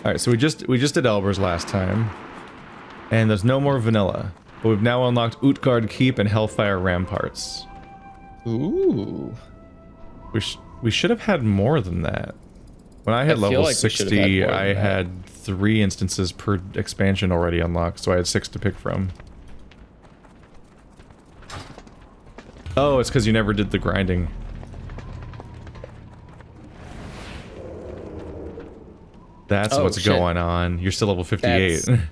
All right, so we just did Elbers last time, and there's no more vanilla, but we've now unlocked Utgarde Keep and Hellfire Ramparts. Ooh. We should have had more than that. When I hit level 60, I had 3 instances per expansion already unlocked, so I had 6 to pick from. Oh, it's because you never did the grinding. That's what's going on. You're still level 58. That's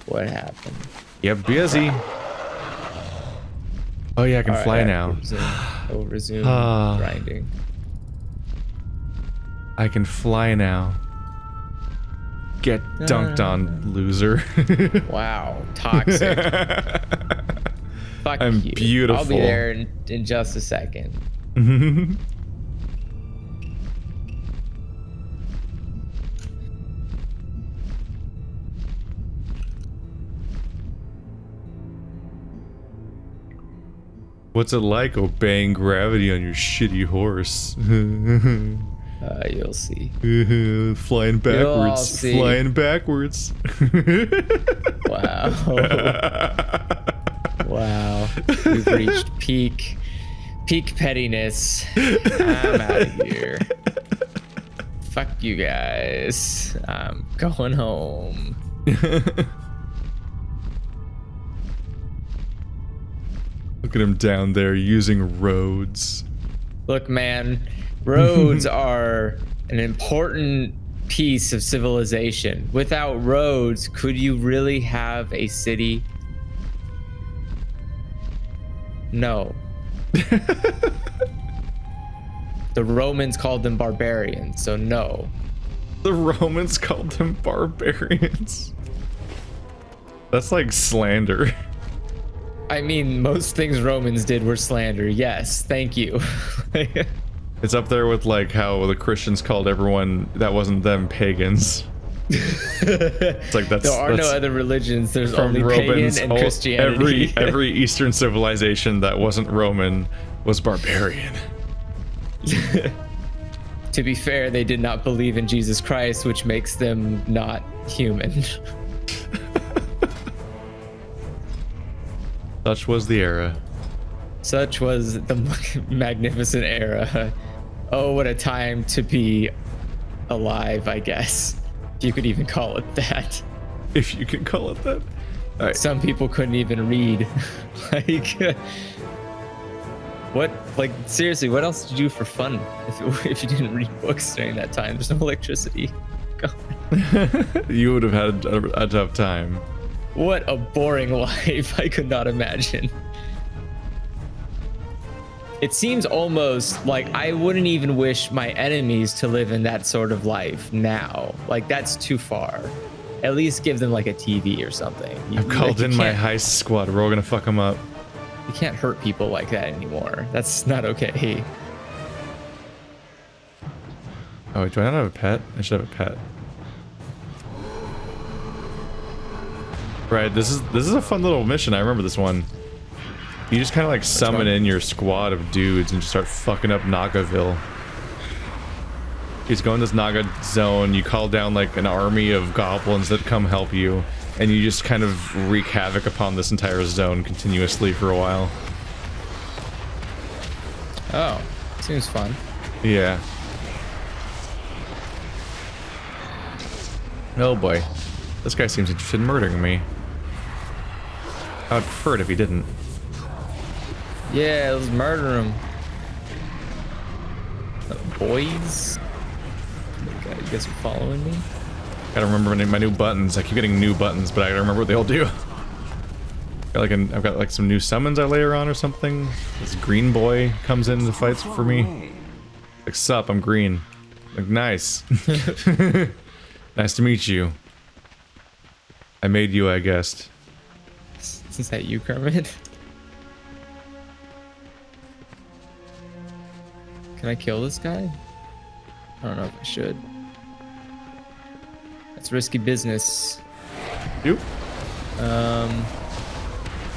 what happened? Yep, busy. Oh yeah, I can fly now. We'll resume grinding. I can fly now. Get dunked on, loser. Wow, toxic. Fuck I'm you. beautiful. I'll be there in just a second. What's it like obeying gravity on your shitty horse? You'll see. Flying backwards. Flying backwards. Wow. Wow. We've reached peak pettiness. I'm out of here. Fuck you guys. I'm going home. Look at him down there using roads. Look, man, roads are an important piece of civilization. Without roads, could you really have a city? No. The Romans called them barbarians, so no. The Romans called them barbarians. That's like slander. I mean, most things Romans did were slander. Yes, thank you. It's up there with like how the Christians called everyone that wasn't them pagans. It's like that's there are no other religions. There's only pagan and Christianity. Every Eastern civilization that wasn't Roman was barbarian. To be fair, they did not believe in Jesus Christ, which makes them not human. Such was the era. Such was the magnificent era. Oh, what a time to be alive, I guess. If you could even call it that. If you can call it that. All right. Some people couldn't even read. Like, seriously, what else did you do for fun if you didn't read books during that time? There's no electricity. You would have had a tough time. What a boring life. I could not imagine. It seems almost like I wouldn't even wish my enemies to live in that sort of life now. Like, that's too far. At least give them like a TV or something. I've called in my heist squad. We're all gonna fuck them up. You can't hurt people like that anymore. That's not okay. Oh, wait, do I not have a pet? I should have a pet. Right, this is a fun little mission. I remember this one. You just kind of like summon in your squad of dudes and just start fucking up Nagaville. You just go in this Naga zone, you call down like an army of goblins that come help you, and you just kind of wreak havoc upon this entire zone continuously for a while. Oh, seems fun. Yeah. Oh boy. This guy seems interested in murdering me. I would prefer it if he didn't. Yeah, let's murder him. Boys? Okay, you guys are following me? Gotta remember my new buttons. I keep getting new buttons, but I gotta remember what they all do. I've got like some new summons I layer on or something. This green boy comes in and fights for me. Like, sup, I'm green. Like, nice. Nice to meet you. I made you, I guessed. Is that you, Kermit? Can I kill this guy? I don't know if I should. That's risky business. You?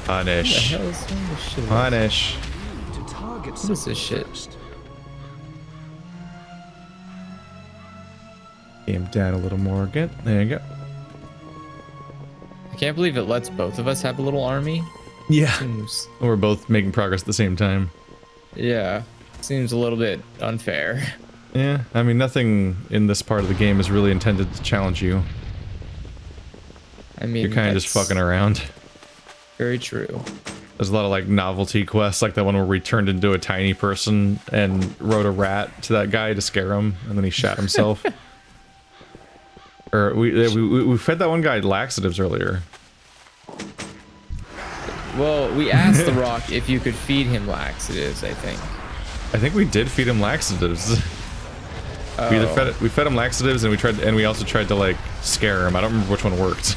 Punish. What the hell is this shit? Punish. What is this shit? game down a little more again. There you go. I can't believe it lets both of us have a little army. Yeah. Seems, We're both making progress at the same time. yeah. Seems a little bit unfair. Yeah, I mean, nothing in this part of the game is really intended to challenge you. I mean, you're kind of just fucking around. Very true. There's a lot of like novelty quests, like that one where we turned into a tiny person and rode a rat to that guy to scare him, and then he shot himself. Or we fed that one guy laxatives earlier. Well, we asked the rock if you could feed him laxatives, I think. I think we did feed him laxatives. Oh. We fed him laxatives, and we also tried to like scare him. I don't remember which one worked.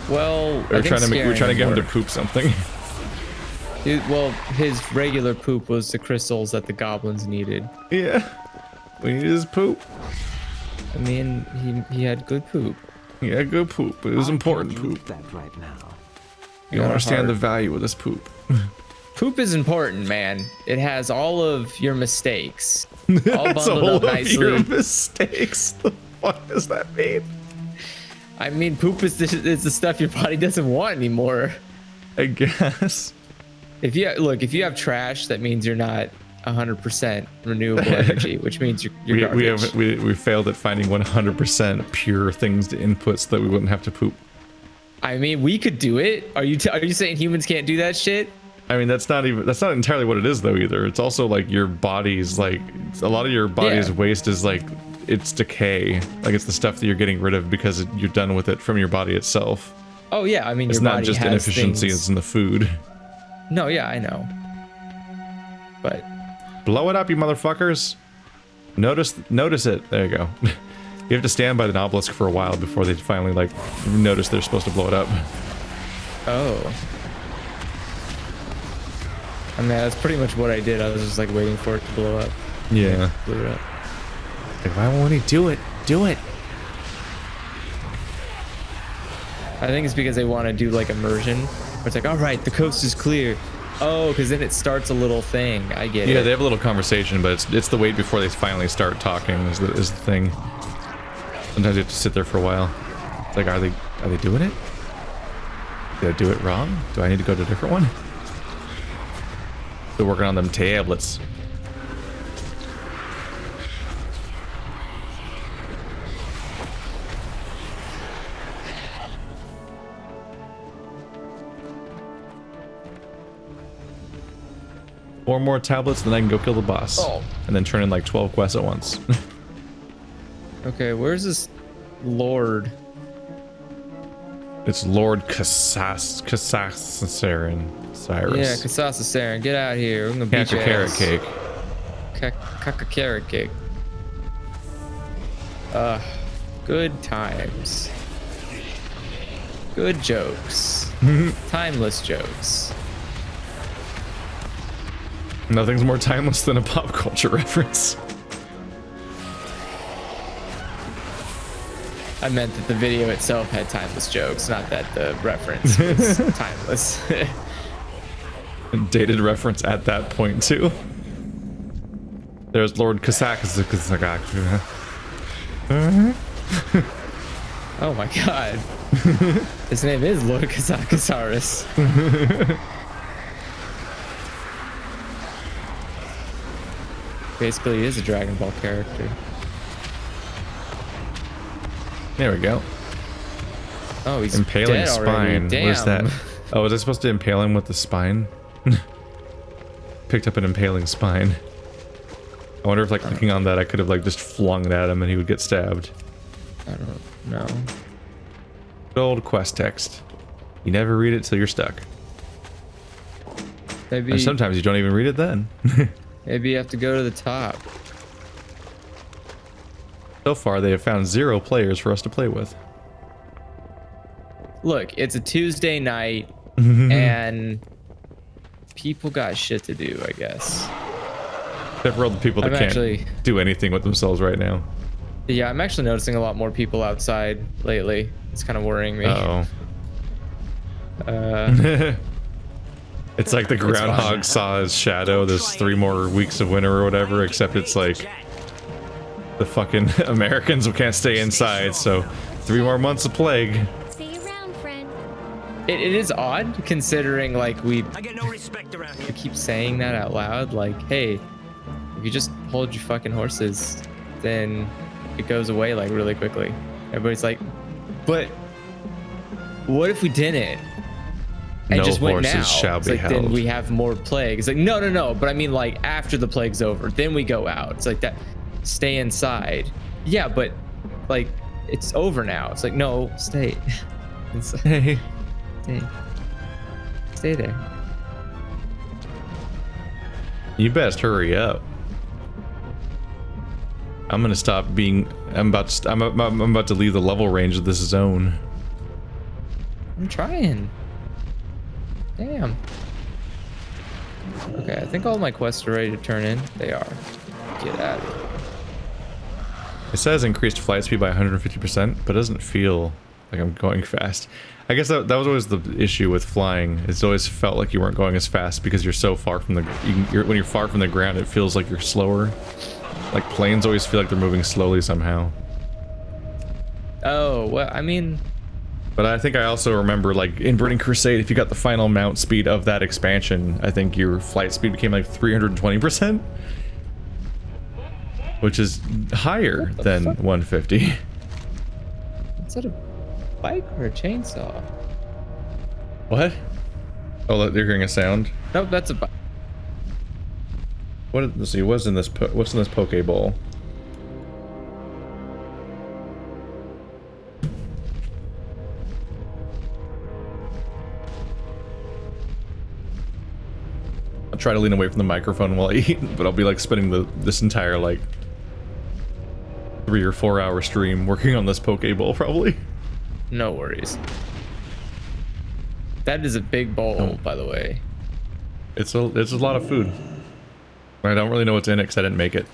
Well, we were trying to get him to poop something. Well, his regular poop was the crystals that the goblins needed. Yeah, we needed his poop. I mean, he had good poop. He had good poop. It was important poop. That right now. You don't understand the value of this poop. Poop is important, man. It has all of your mistakes. All That's bundled all up of nicely. your mistakes. The fuck does that mean? I mean, poop is the stuff your body doesn't want anymore. I guess. If you have trash, that means you're not 100% renewable energy, which means you're garbage. We failed at finding 100% pure things to input so that we wouldn't have to poop. I mean, we could do it. Are you saying humans can't do that shit? I mean, that's not entirely what it is though either. It's also like your body's like a lot of your body's waste is like it's decay. Like it's the stuff that you're getting rid of because you're done with it from your body itself. Oh yeah, I mean, it's your not body just has inefficiencies things. in the food. No, yeah, I know. But blow it up, you motherfuckers. Notice it. There you go. You have to stand by the obelisk for a while before they finally like notice they're supposed to blow it up. Oh. I mean, that's pretty much what I did. I was just like waiting for it to blow up. Yeah. Blew it up. Like, why won't he do it? Do it. I think it's because they want to do like immersion. Where it's like, all right, the coast is clear. Oh, because then it starts a little thing. I get it. Yeah, they have a little conversation, but it's the wait before they finally start talking is the thing. Sometimes you have to sit there for a while. It's like, are they doing it? Did I do it wrong? Do I need to go to a different one? They're working on them tablets. Four more tablets, then I can go kill the boss. Oh. And then turn in like 12 quests at once. Okay, where's this Lord? It's Lord Kasasarin Cyrus. Yeah, Kasasa Saren, get out here. I'm gonna beat your Carrot ass. cake. Carrot cake. Good times. Good jokes. Timeless jokes. Nothing's more timeless than a pop culture reference. I meant that the video itself had timeless jokes, not that the reference was timeless. Dated reference at that point too. There's Lord Kasak. Oh my god. His name is Lord Kazakasaurus. Basically, he is a Dragon Ball character. There we go. Oh, he's impaling dead spine. already. Damn. What is that? Oh, was I supposed to impale him with the spine? Picked up an impaling spine. I wonder if like clicking on that I could have like just flung it at him and he would get stabbed. I don't know. Good old quest text. You never read it till you're stuck. Maybe. And sometimes you don't even read it then. Maybe you have to go to the top. So far, they have found 0 players for us to play with. Look, it's a Tuesday night, and people got shit to do, I guess. Except for all the people that can't do anything with themselves right now. Yeah, I'm actually noticing a lot more people outside lately. It's kind of worrying me. Uh-oh. It's like the groundhog saw his shadow. There's 3 more weeks of winter or whatever, except it's like the fucking Americans can't stay inside, so 3 more months of plague. See you around, friend. It is odd considering like we I get no respect around here. keep saying that out loud. Like, hey, if you just hold your fucking horses, then it goes away like really quickly. Everybody's like, but what if we didn't? And No just went horses now. shall It's be like, held. then we have more plague. It's like, no. But I mean, like, after the plague's over, then we go out. It's like that. Stay inside. Yeah, but like, it's over now. It's like, no, stay. Inside. Stay there. You best hurry up. I'm gonna stop being. I'm about to leave the level range of this zone. I'm trying. Damn. Okay, I think all my quests are ready to turn in. They are. Get out of here. It says increased flight speed by 150%, but it doesn't feel like I'm going fast. I guess that was always the issue with flying. It's always felt like you weren't going as fast because you're so far from the. When you're far from the ground, it feels like you're slower. Like planes always feel like they're moving slowly somehow. Oh, well, I mean, But I think I also remember, like, in Burning Crusade, if you got the final mount speed of that expansion, I think your flight speed became like 320%. Which is higher than fuck? 150. is that a bike or a chainsaw? What? Oh, look, you're hearing a sound? Nope, that's a bike. Let's see, what's in this Pokeball? I'll try to lean away from the microphone while I eat, but I'll be like spending this entire like 3 or 4 hour stream working on this Pokeball probably. No worries. That is a big bowl, by the way. It's a lot of food. I don't really know what's in it because I didn't make it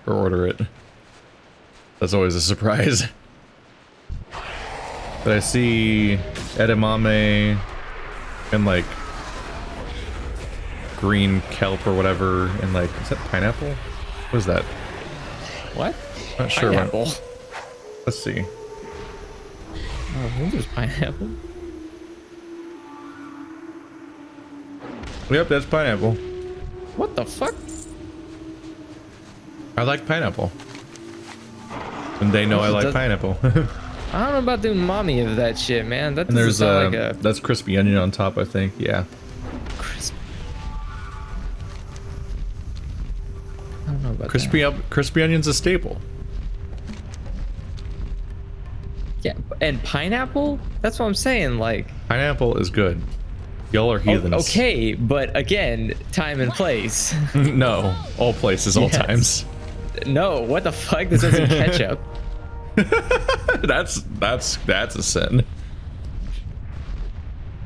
or order it. That's always a surprise. But I see edamame and like green kelp or whatever, and like, is that pineapple? What is that? What? Not sure. Pineapple. Let's see. Oh, I think there's pineapple. Yep, that's pineapple. What the fuck? I like pineapple. And they know I like Does- pineapple. I don't know about the umami of that shit, man. That And doesn't there's sound like a that's crispy onion on top, I think. Yeah. crisp. I don't know about Crispy onion's a staple. that. Yeah, and pineapple? That's what I'm saying. Like, Pineapple is good. Y'all are heathens. okay, but again, time and place. No, all places, all Yes. times. No, what the fuck? This isn't ketchup. That's a sin.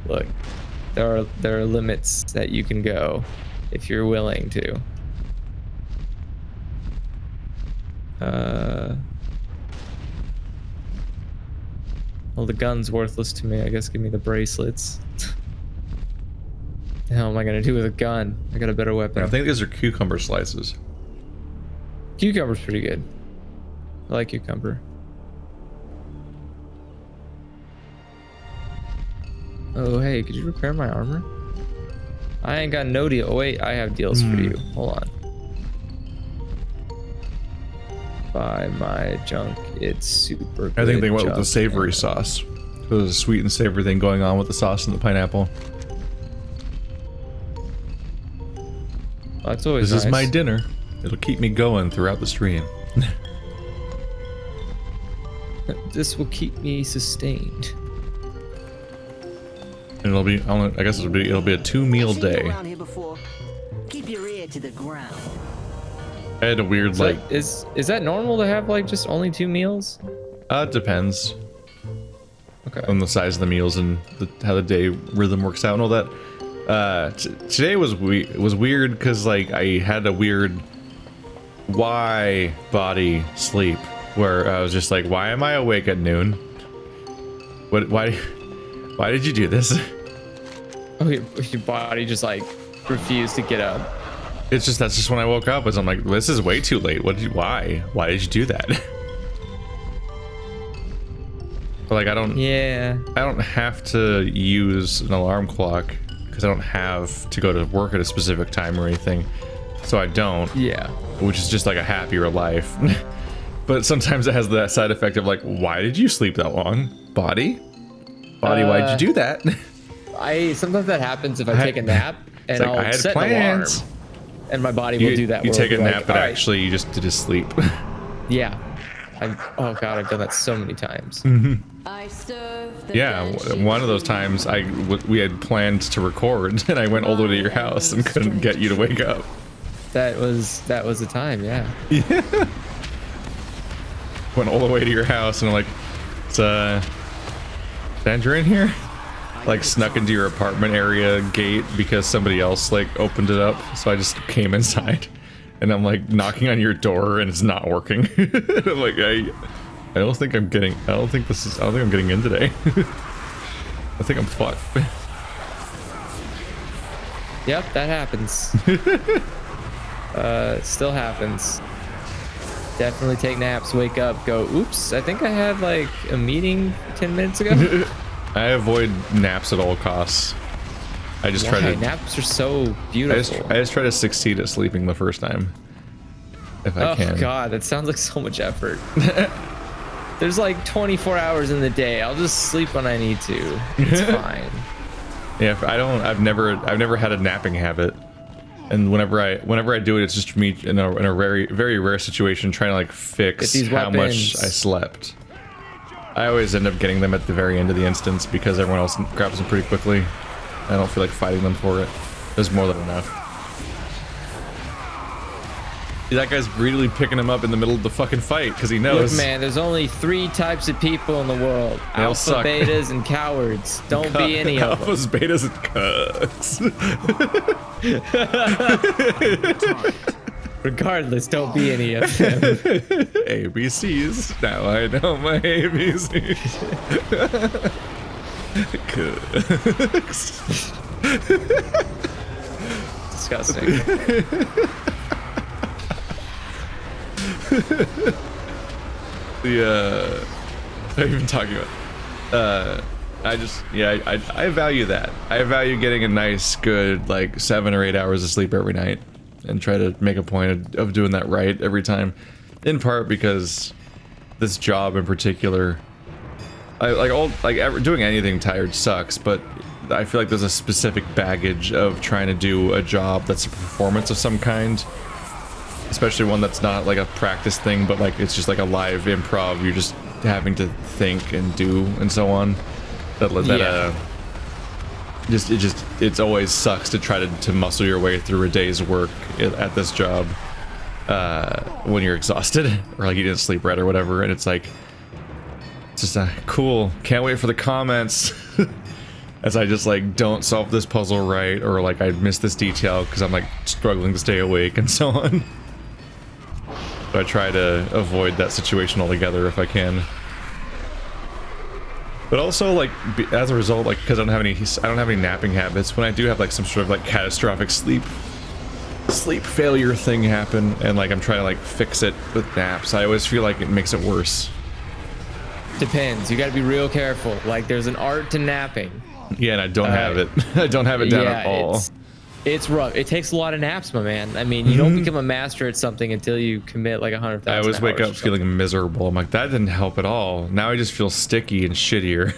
Look, there are limits that you can go if you're willing to. Well, the gun's worthless to me. I guess give me the bracelets. The hell am I gonna do with a gun? I got a better weapon. I think these are cucumber slices. Cucumber's pretty good. I like cucumber. Oh, hey, could you repair my armor? I ain't got no deal. Oh, wait, I have deals for you. Hold on. Buy my junk. It's super good. I think they went with the junk. savory sauce. There's a sweet and savory thing going on with the sauce and the pineapple. That's always This is nice. my dinner. It'll keep me going throughout the stream. This will keep me sustained. And it'll be, I guess it'll be a 2-meal Seen you day. around here before. Keep your ear to the ground. I had a weird Is like, that, is that normal to have like just only 2 meals? it depends Okay. on the size of the meals and how the day rhythm works out and all that. Today was weird because like I had a weird body sleep where I was just like, why am I awake at noon? Why did you do this? Oh, your body just like refused to get up. It's just that's just when I woke up. I'm like, this is way too late. Why did you do that? But like I don't have to use an alarm clock because I don't have to go to work at a specific time or anything, so I don't. Yeah, which is just like a happier life. But sometimes it has that side effect of like, why did you sleep that long, body? Why'd you do that? Sometimes that happens if I take a nap and like, I'll set an alarm, and my body will do that. You take a nap, like, but actually you just did a sleep. Yeah. Oh god, I've done that so many times. I serve the Yeah, one of those times we had planned to record, and I went all the way to your house and couldn't get you to wake up. That was the time, yeah. Yeah. Went all the way to your house, and I'm like, Sandra in here? Like snuck into your apartment area gate because somebody else like opened it up, so I just came inside. And I'm like knocking on your door and it's not working. I'm like, I don't think I'm getting in today. I think I'm fucked. Yep, that happens. Still happens. Definitely take naps, wake up, go, oops, I think I had like a meeting 10 minutes ago. I avoid naps at all costs. I just try to. Naps are so beautiful. I just try to succeed at sleeping the first time, if I can. Oh god, that sounds like so much effort. There's like 24 hours in the day. I'll just sleep when I need to. It's fine. Yeah, I've never had a napping habit, and whenever I do it, it's just me in a very very rare situation trying to like fix how much I slept. I always end up getting them at the very end of the instance because everyone else grabs them pretty quickly. I don't feel like fighting them for it. There's more than enough. That guy's greedily picking him up in the middle of the fucking fight because he knows. Look, man, there's only 3 types of people in the world. They all Alpha, suck. betas, and cowards. Don't be any of them. Alphas, betas, and cucks. Regardless, don't be any of them. ABCs. Now I know my ABCs. Cooks. Disgusting. What are you even talking about? I value that. I value getting a nice, good, like 7 or 8 hours of sleep every night, and try to make a point of doing that right every time. In part because this job in particular, doing anything tired sucks, but I feel like there's a specific baggage of trying to do a job that's a performance of some kind, especially one that's not like a practice thing, but like it's just like a live improv. You're just having to think and do and so on. It always sucks to try to muscle your way through a day's work at this job when you're exhausted or like you didn't sleep right or whatever, and it's like just cool, can't wait for the comments as I just like don't solve this puzzle right, or like I miss this detail because I'm like struggling to stay awake and so on. So I try to avoid that situation altogether if I can. But also, like, as a result, like, because I don't have any napping habits, when I do have like some sort of like catastrophic sleep failure thing happen, and like I'm trying to like fix it with naps, I always feel like it makes it worse. Depends. You got to be real careful. Like, there's an art to napping. Yeah, and I don't have it. I don't have it down at all. It's rough. It takes a lot of naps, my man. I mean, you don't become a master at something until you commit like 100,000 hours. I always wake up feeling miserable. I'm like, that didn't help at all. Now I just feel sticky and shittier.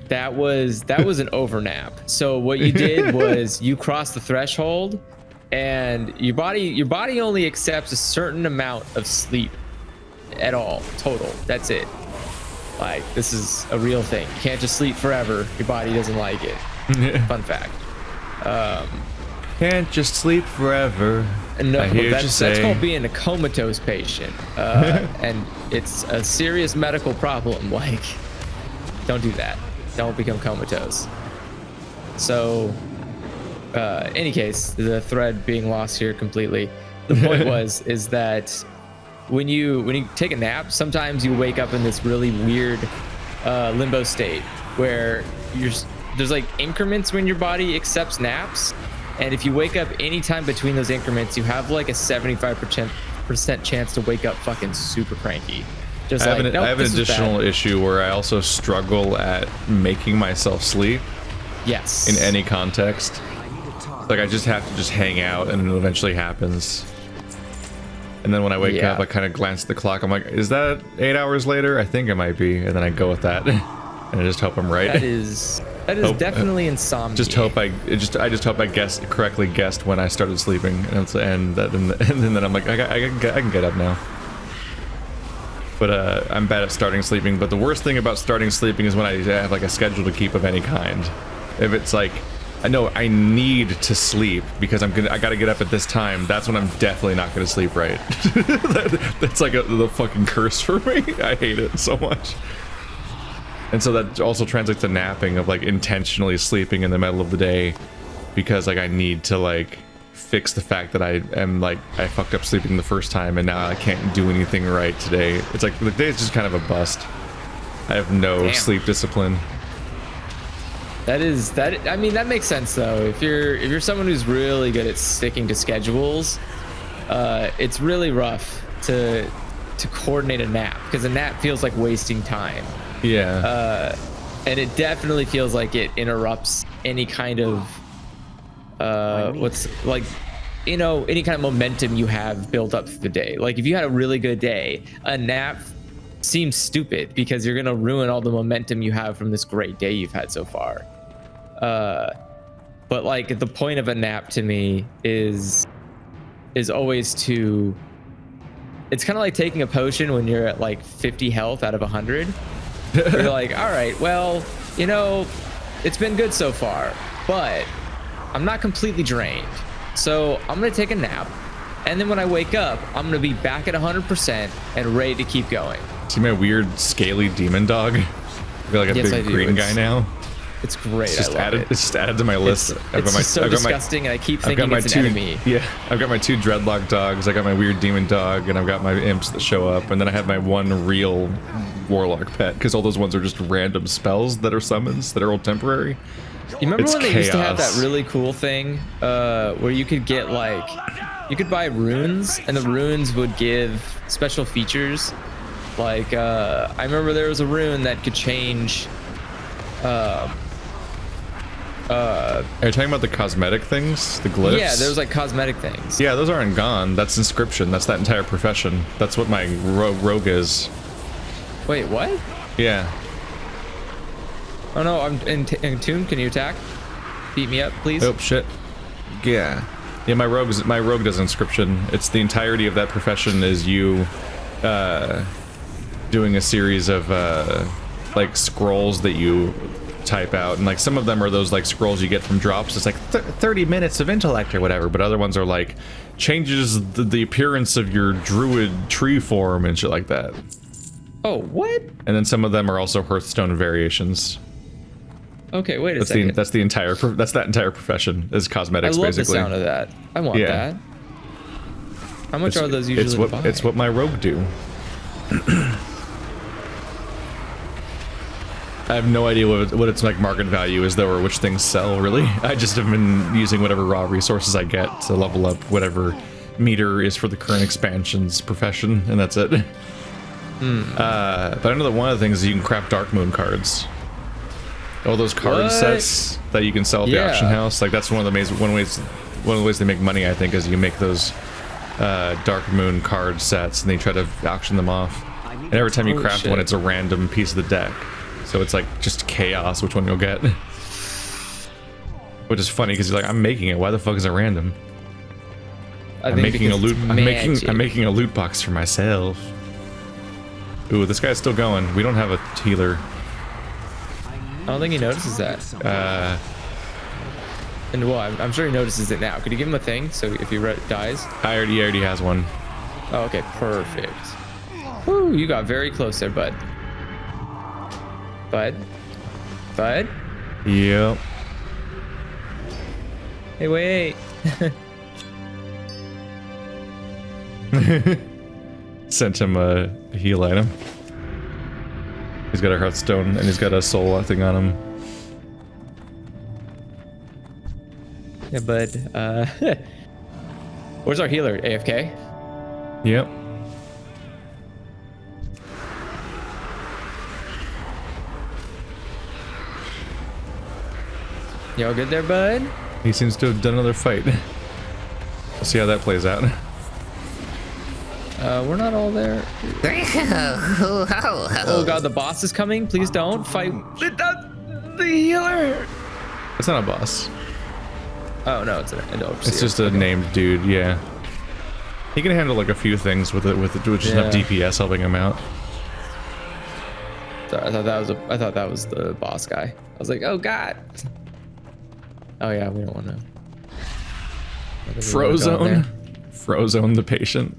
That was an overnap. So what you did was you crossed the threshold, and your body only accepts a certain amount of sleep at all, total. That's it. Like, this is a real thing. You can't just sleep forever. Your body doesn't like it. Fun fact. Can't just sleep forever. No, that's called being a comatose patient, and it's a serious medical problem. Like, don't do that. Don't become comatose. So, any case, the thread being lost here completely. The point is that when you take a nap, sometimes you wake up in this really weird limbo state where there's like increments when your body accepts naps, And if you wake up anytime between those increments, you have like a 75% chance to wake up fucking super cranky. Just I like, have nope, an this was additional bad. issue where I also struggle at making myself sleep Yes. in any context. Like I just have to just hang out and it eventually happens. And then when I wake Yeah. up, I kind of glance at the clock. I'm like, is that 8 hours later? I think it might be. And then I go with that. And I just hope I'm right. That is definitely insomnia. Just hope I just hope I correctly guessed when I started sleeping, and then I'm like I can get up now. But I'm bad at starting sleeping. But the worst thing about starting sleeping is when I have like a schedule to keep of any kind. If it's like I know I need to sleep because I gotta get up at this time, that's when I'm definitely not gonna sleep right. That's like the fucking curse for me. I hate it so much. And so that also translates to napping, of like intentionally sleeping in the middle of the day because like I need to like fix the fact that I fucked up sleeping the first time and now I can't do anything right today. It's like the day is just kind of a bust. I have no sleep discipline. I mean, that makes sense though. If you're someone who's really good at sticking to schedules, it's really rough to coordinate a nap because a nap feels like wasting time. Yeah. And it definitely feels like it interrupts any kind of any kind of momentum you have built up through the day. Like if you had a really good day, a nap seems stupid because you're gonna ruin all the momentum you have from this great day you've had so far. But like the point of a nap to me is always to, it's kind of like taking a potion when you're at like 50 health out of 100. You're like, all right, well, it's been good so far, but I'm not completely drained. So I'm going to take a nap. And then when I wake up, I'm going to be back at 100% and ready to keep going. See my weird scaly demon dog? I feel like a big green guy now. It's great. It's just I love added. it. It's just added to my list. It's so disgusting, and I keep thinking it's an enemy. Yeah, I've got my 2 dreadlock dogs. I got my weird demon dog, and I've got my imps that show up, and then I have my 1 real warlock pet because all those ones are just random spells that are summons that are all temporary. You remember It's when they used to have chaos. that really cool thing where you could get like, you could buy runes, and the runes would give special features. Like I remember there was a rune that could change. Are you talking about the cosmetic things, the glyphs? Yeah, there's like cosmetic things. Yeah, those aren't gone. That's inscription. That's that entire profession. That's what my rogue is. Wait, what? Yeah. Oh no, I'm in tune. Can you attack? Beat me up, please. Oh shit. Yeah. Yeah, my rogue does inscription. It's the entirety of that profession is you doing a series of like scrolls that you type out, and like some of them are those like scrolls you get from drops. It's like 30 minutes of intellect or whatever, but other ones are like changes the appearance of your druid tree form and shit like that. Oh, what? And then some of them are also Hearthstone variations. Okay, wait a second. That's that entire profession is cosmetics. I love basically. the sound of that. I want that. How much are those usually? It's what my rogue do. I have no idea what its like market value is though, or which things sell really. I just have been using whatever raw resources I get to level up whatever meter is for the current expansion's profession, and that's it. But I know that one of the things is you can craft Dark Moon cards. All those card sets that you can sell at the auction house, like that's one of the ways they make money, I think, is you make those Dark Moon card sets and they try to auction them off. And every time you craft one, it's a random piece of the deck. So it's like just chaos which one you'll get. Which is funny because you're like, I'm making it. Why the fuck is it random? I'm making a loot box for myself. Ooh, this guy's still going. We don't have a healer. I don't think he notices that. And well, I'm sure he notices it now. Could you give him a thing so if he dies? He already has one. Oh, okay, perfect. Woo, you got very close there, bud. Bud? Yep. Hey, wait. Sent him a heal item. He's got a Hearthstone and he's got a soul thing on him. Yeah, bud. Where's our healer? AFK? Yep. Y'all good there, bud? He seems to have done another fight. We'll see how that plays out. We're not all there. Oh god, the boss is coming. Please don't fight the healer. It's not a boss. Oh no, it's an overseer. It's just a named dude, yeah. He can handle like a few things with just enough DPS helping him out. Sorry, I thought that was the boss guy. I was like, oh god. Oh yeah, we don't want to. Frozone. Frozone the patient.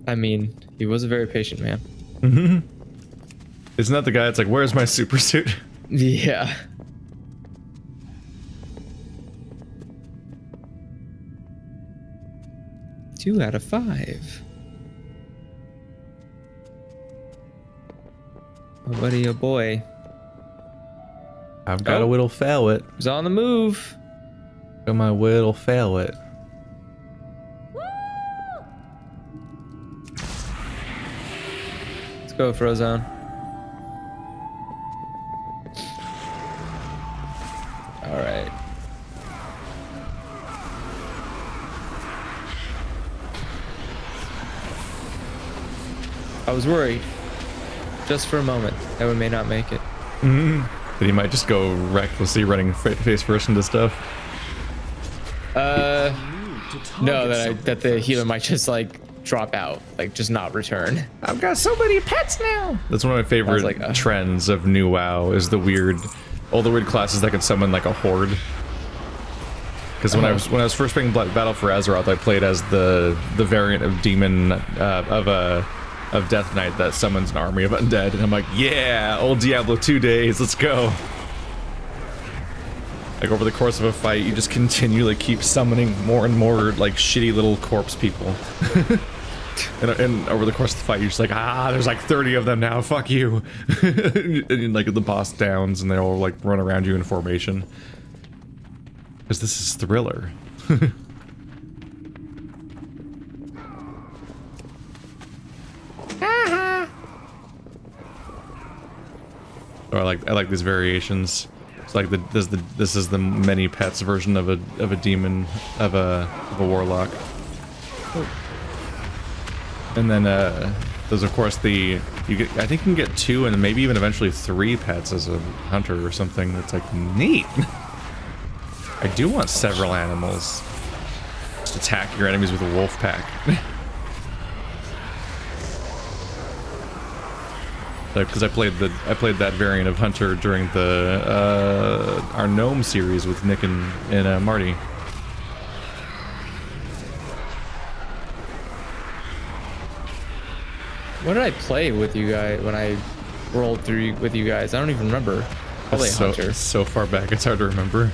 I mean, he was a very patient man. Mm-hmm. Isn't that the guy that's like, where's my super suit? Yeah. Two out of 5. Oh buddy, oh boy. I've got a whittle fail it. He's on the move. Got my whittle fail it. Let's go, Frozone. All right. I was worried, just for a moment, that we may not make it. Mm-hmm. That he might just go recklessly running face first into stuff. No, that the healer might just like drop out, like just not return. I've got so many pets now. That's one of my favorite trends of new WoW is all the weird classes that can summon like a horde. Because when I was first playing Battle for Azeroth, I played as the variant of demon of Death Knight that summons an army of undead, and I'm like, yeah, old Diablo 2 days, let's go. Like over the course of a fight, you just continually keep summoning more and more like shitty little corpse people. and over the course of the fight, you're just like, there's like 30 of them now, fuck you. And like the boss downs and they all like run around you in formation. Because this is Thriller. Or I like these variations. It's like this is the many pets version of a demon of a warlock. And then there's of course I think you can get 2 and maybe even eventually 3 pets as a hunter or something. That's like neat. I do want several animals. Just attack your enemies with a wolf pack. Because I played that variant of hunter during our gnome series with Nick and Marty. What did I play with you guys when I rolled through with you guys? I don't even remember. Probably hunter. So far back, it's hard to remember.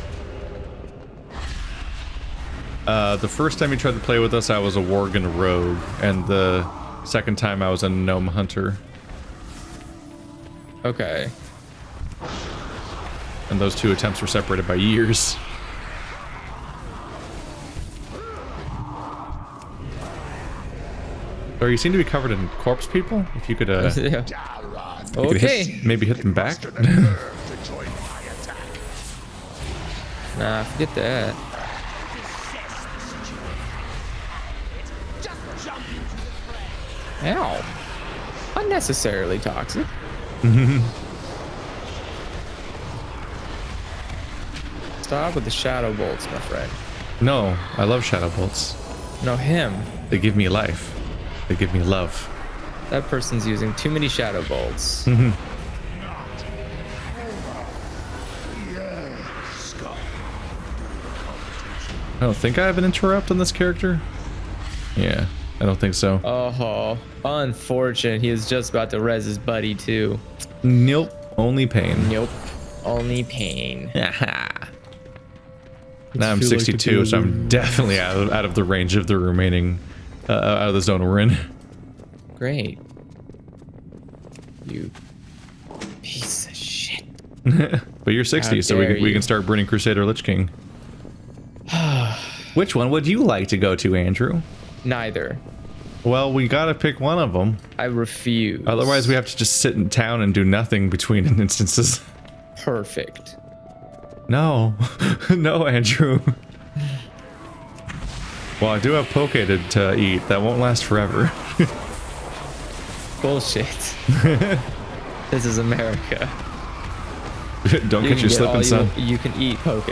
The first time you tried to play with us, I was a Worgen rogue, and the second time I was a gnome hunter. Okay. And those 2 attempts were separated by years. Or you seem to be covered in corpse people. If you could, yeah. Okay. Maybe hit them back. Nah, forget that. Ow. Unnecessarily toxic. Stop with the shadow bolts, my friend. No, I love shadow bolts. No, him. They give me life. They give me love. That person's using too many shadow bolts. I don't think I have an interrupt on this character. Yeah, I don't think so. Oh, unfortunate. He is just about to res his buddy too. Nope, only pain. Nope, only pain. Now I'm 62, so I'm definitely out of the range of the remaining, out of the zone we're in. Great. You piece of shit. But you're 60, so we can start burning Crusader Lich King. Which one would you like to go to, Andrew? Neither. Well, we gotta pick one of them. I refuse. Otherwise, we have to just sit in town and do nothing between instances. Perfect. No. No, Andrew. Well, I do have poke to eat. That won't last forever. Bullshit. This is America. Don't catch you slipping, son. You can eat poke.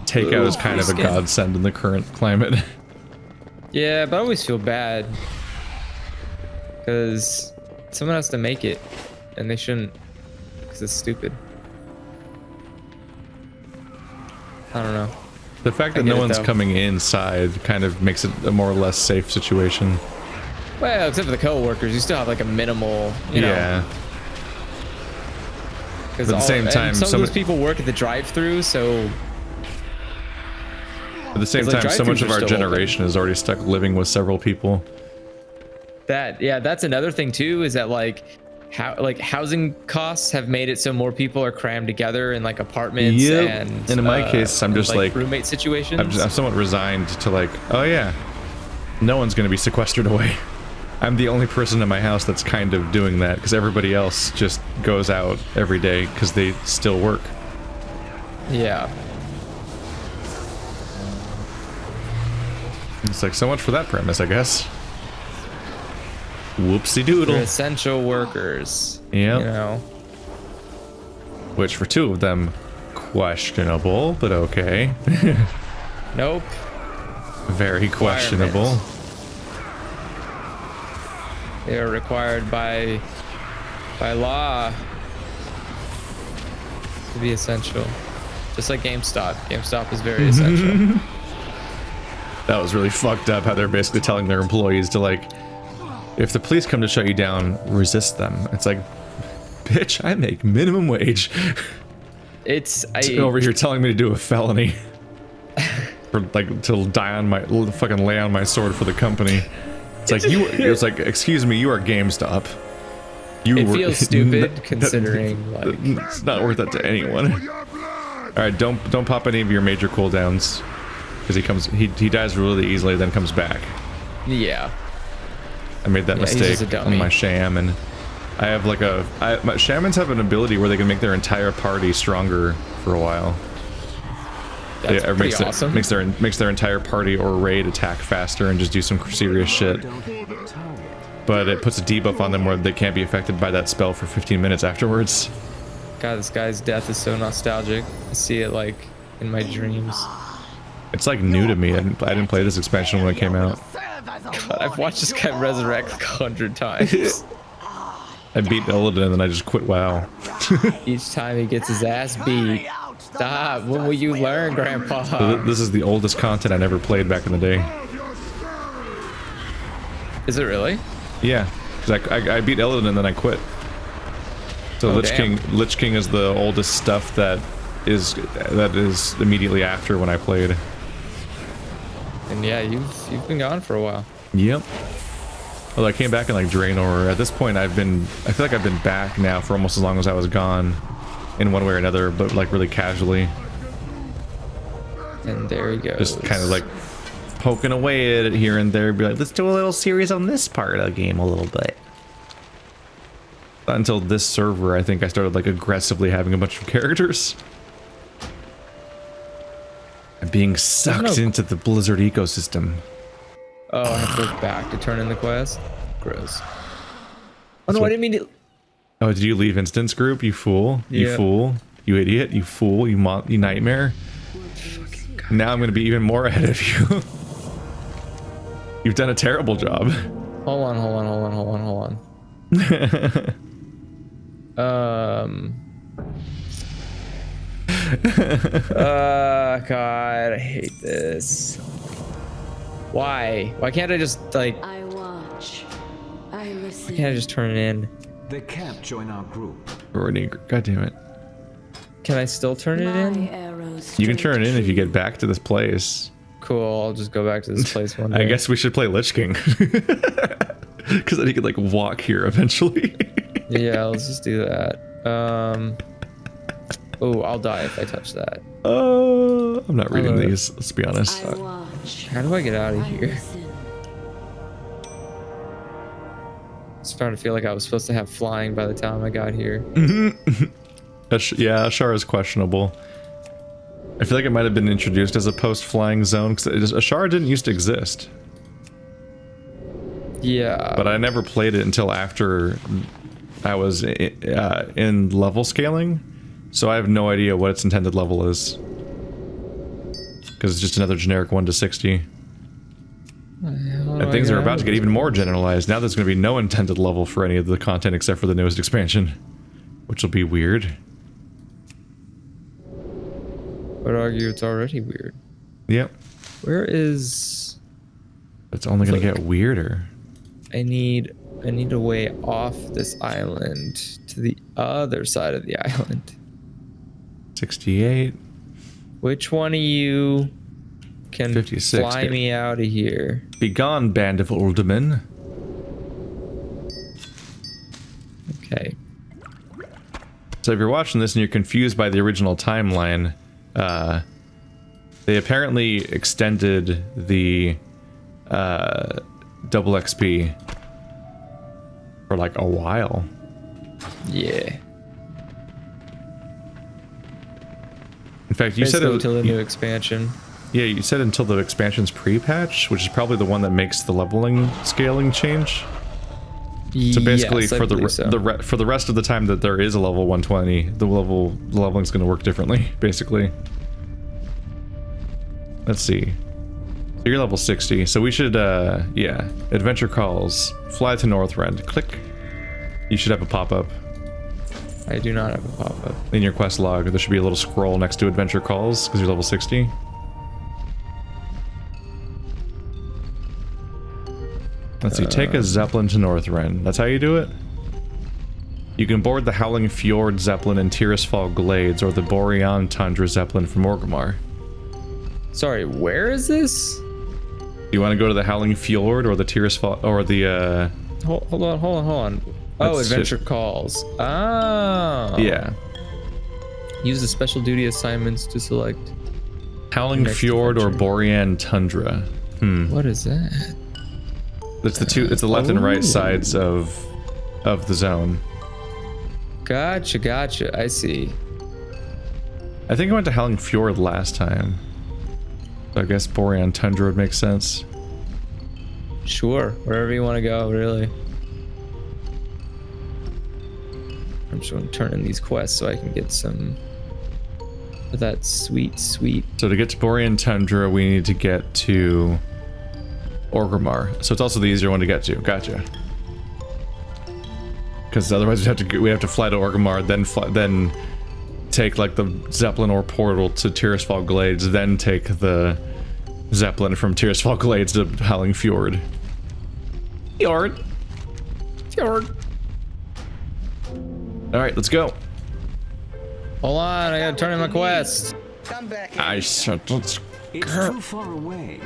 Takeout is kind of a godsend in the current climate. Yeah, but I always feel bad because someone has to make it, and they shouldn't, because it's stupid. I don't know. The fact that no one's coming inside kind of makes it a more or less safe situation. Well, except for the co-workers, you still have like a minimal, you know. Yeah. But at the same time, some of those people work at the drive-through, so. At the same time, so much of our generation is already stuck living with several people. That's another thing too, is that housing costs have made it so more people are crammed together in like apartments. Yep. And in my case, I'm just like roommate situations. I'm somewhat resigned to like, oh yeah, no one's gonna be sequestered away. I'm the only person in my house that's kind of doing that, because everybody else just goes out every day because they still work. Yeah. It's like, so much for that premise, I guess. Whoopsie doodle. They're essential workers. Yeah. You know. Which for two of them, questionable, but okay. Nope. Very questionable. They are required by law to be essential. Just like GameStop. GameStop is very essential. That was really fucked up how they're basically telling their employees to like, if the police come to shut you down, resist them. It's like, bitch, I make minimum wage. Over here telling me to do a felony. For like to die on my fucking lay on my sword for the company. It's like it's like, excuse me, you are GameStop. It feels stupid considering like it's not worth that to anyone. Alright, don't pop any of your major cooldowns. Because he dies really easily, then comes back. Yeah. I made that mistake on my sham, and I have like my shamans have an ability where they can make their entire party stronger for a while. That's pretty awesome. Makes their entire party or raid attack faster and just do some serious shit. But it puts a debuff on them where they can't be affected by that spell for 15 minutes afterwards. God, this guy's death is so nostalgic. I see it like in my dreams. It's like new to me. I didn't play this expansion when it came out. God, I've watched this guy resurrect like 100 times. I beat Illidan and then I just quit WoW. Each time he gets his ass beat. Stop. When will you learn, Grandpa? So this is the oldest content I never played back in the day. Is it really? Yeah, because I beat Illidan and then I quit. So Lich King is the oldest stuff that is immediately after when I played. And yeah, you've been gone for a while. Yep. Although I came back in like Draenor. At this point, I feel like I've been back now for almost as long as I was gone, in one way or another, but like really casually. And there he goes. Just kind of like poking away at it here and there. Be like, let's do a little series on this part of the game a little bit. Until this server, I think I started like aggressively having a bunch of characters. And being sucked into the Blizzard ecosystem. Oh, I have to look back to turn in the quest? Gross. Oh no, I didn't mean to... Oh, did you leave instance group? You fool. You fool. You idiot. You fool. You nightmare. Now I'm going to be even more ahead of you. You've done a terrible job. Hold on. God, I hate this. Why can't I just like... I watch. I listen. Why can't I just turn it in? They can't join our group. God damn it. Can I still turn it in? You can turn it in if you get back to this place. Cool, I'll just go back to this place one day. I guess we should play Lich King. Because then he could like walk here eventually. Yeah, let's just do that. Oh, I'll die if I touch that. I'm not reading these. Let's be honest. I watch. How do I get out of I here? listen. It's starting to feel like I was supposed to have flying by the time I got here. Yeah, Ashar is questionable. I feel like it might have been introduced as a post-flying zone because Ashar didn't used to exist. Yeah. But I never played it until after I was in level scaling, so I have no idea what its intended level is. Because it's just another generic 1 to 60. And things are about to get even more generalized. Now there's going to be no intended level for any of the content except for the newest expansion. Which will be weird. I'd argue it's already weird. Yep. Where is... It's only going to get weirder. I need a way off this island to the other side of the island. 68. Which one of you can 56. fly me out of here? Begone, band of old men. Okay. So if you're watching this and you're confused by the original timeline, they apparently extended the double XP for like a while. Yeah. In fact, you said Basically it until the new expansion. Yeah, you said until the expansion's pre-patch, which is probably the one that makes the leveling scaling change. So basically, Yes, I for believe so. for the rest of the time that there is a level 120, the leveling's going to work differently. Basically, let's see. So you're level 60, so we should yeah, adventure calls, fly to Northrend, click. You should have a pop-up I do not have a pop-up. in your quest log. There should be a little scroll next to adventure calls because you're level 60. Let's see, take a Zeppelin to Northrend. That's how you do it? You can board the Howling Fjord Zeppelin in Tirisfal Glades or the Borean Tundra Zeppelin from Orgrimmar. Sorry, where is this? Do you want to go to the Howling Fjord or the Tirisfal or the Hold on. Oh, That's adventure calls. Oh. Yeah. Use the special duty assignments to select. Howling Next Fjord or adventure. Borean Tundra. What is that? It's the left and right sides of the zone. Gotcha. I see. I think I went to Howling Fjord last time. So I guess Borean Tundra would make sense. Sure, wherever you want to go, really. I'm just going to turn in these quests so I can get some of that sweet. So to get to Borean Tundra, we need to get to Orgrimmar. So it's also the easier one to get to. Gotcha. Because otherwise we have to fly to Orgrimmar, then take like the Zeppelin or portal to Tirisfal Glades, then take the Zeppelin from Tirisfal Glades to Howling Fjord. Fjord. Alright, let's go. Hold on, I gotta turn in my quest. I said, let's It's too far away.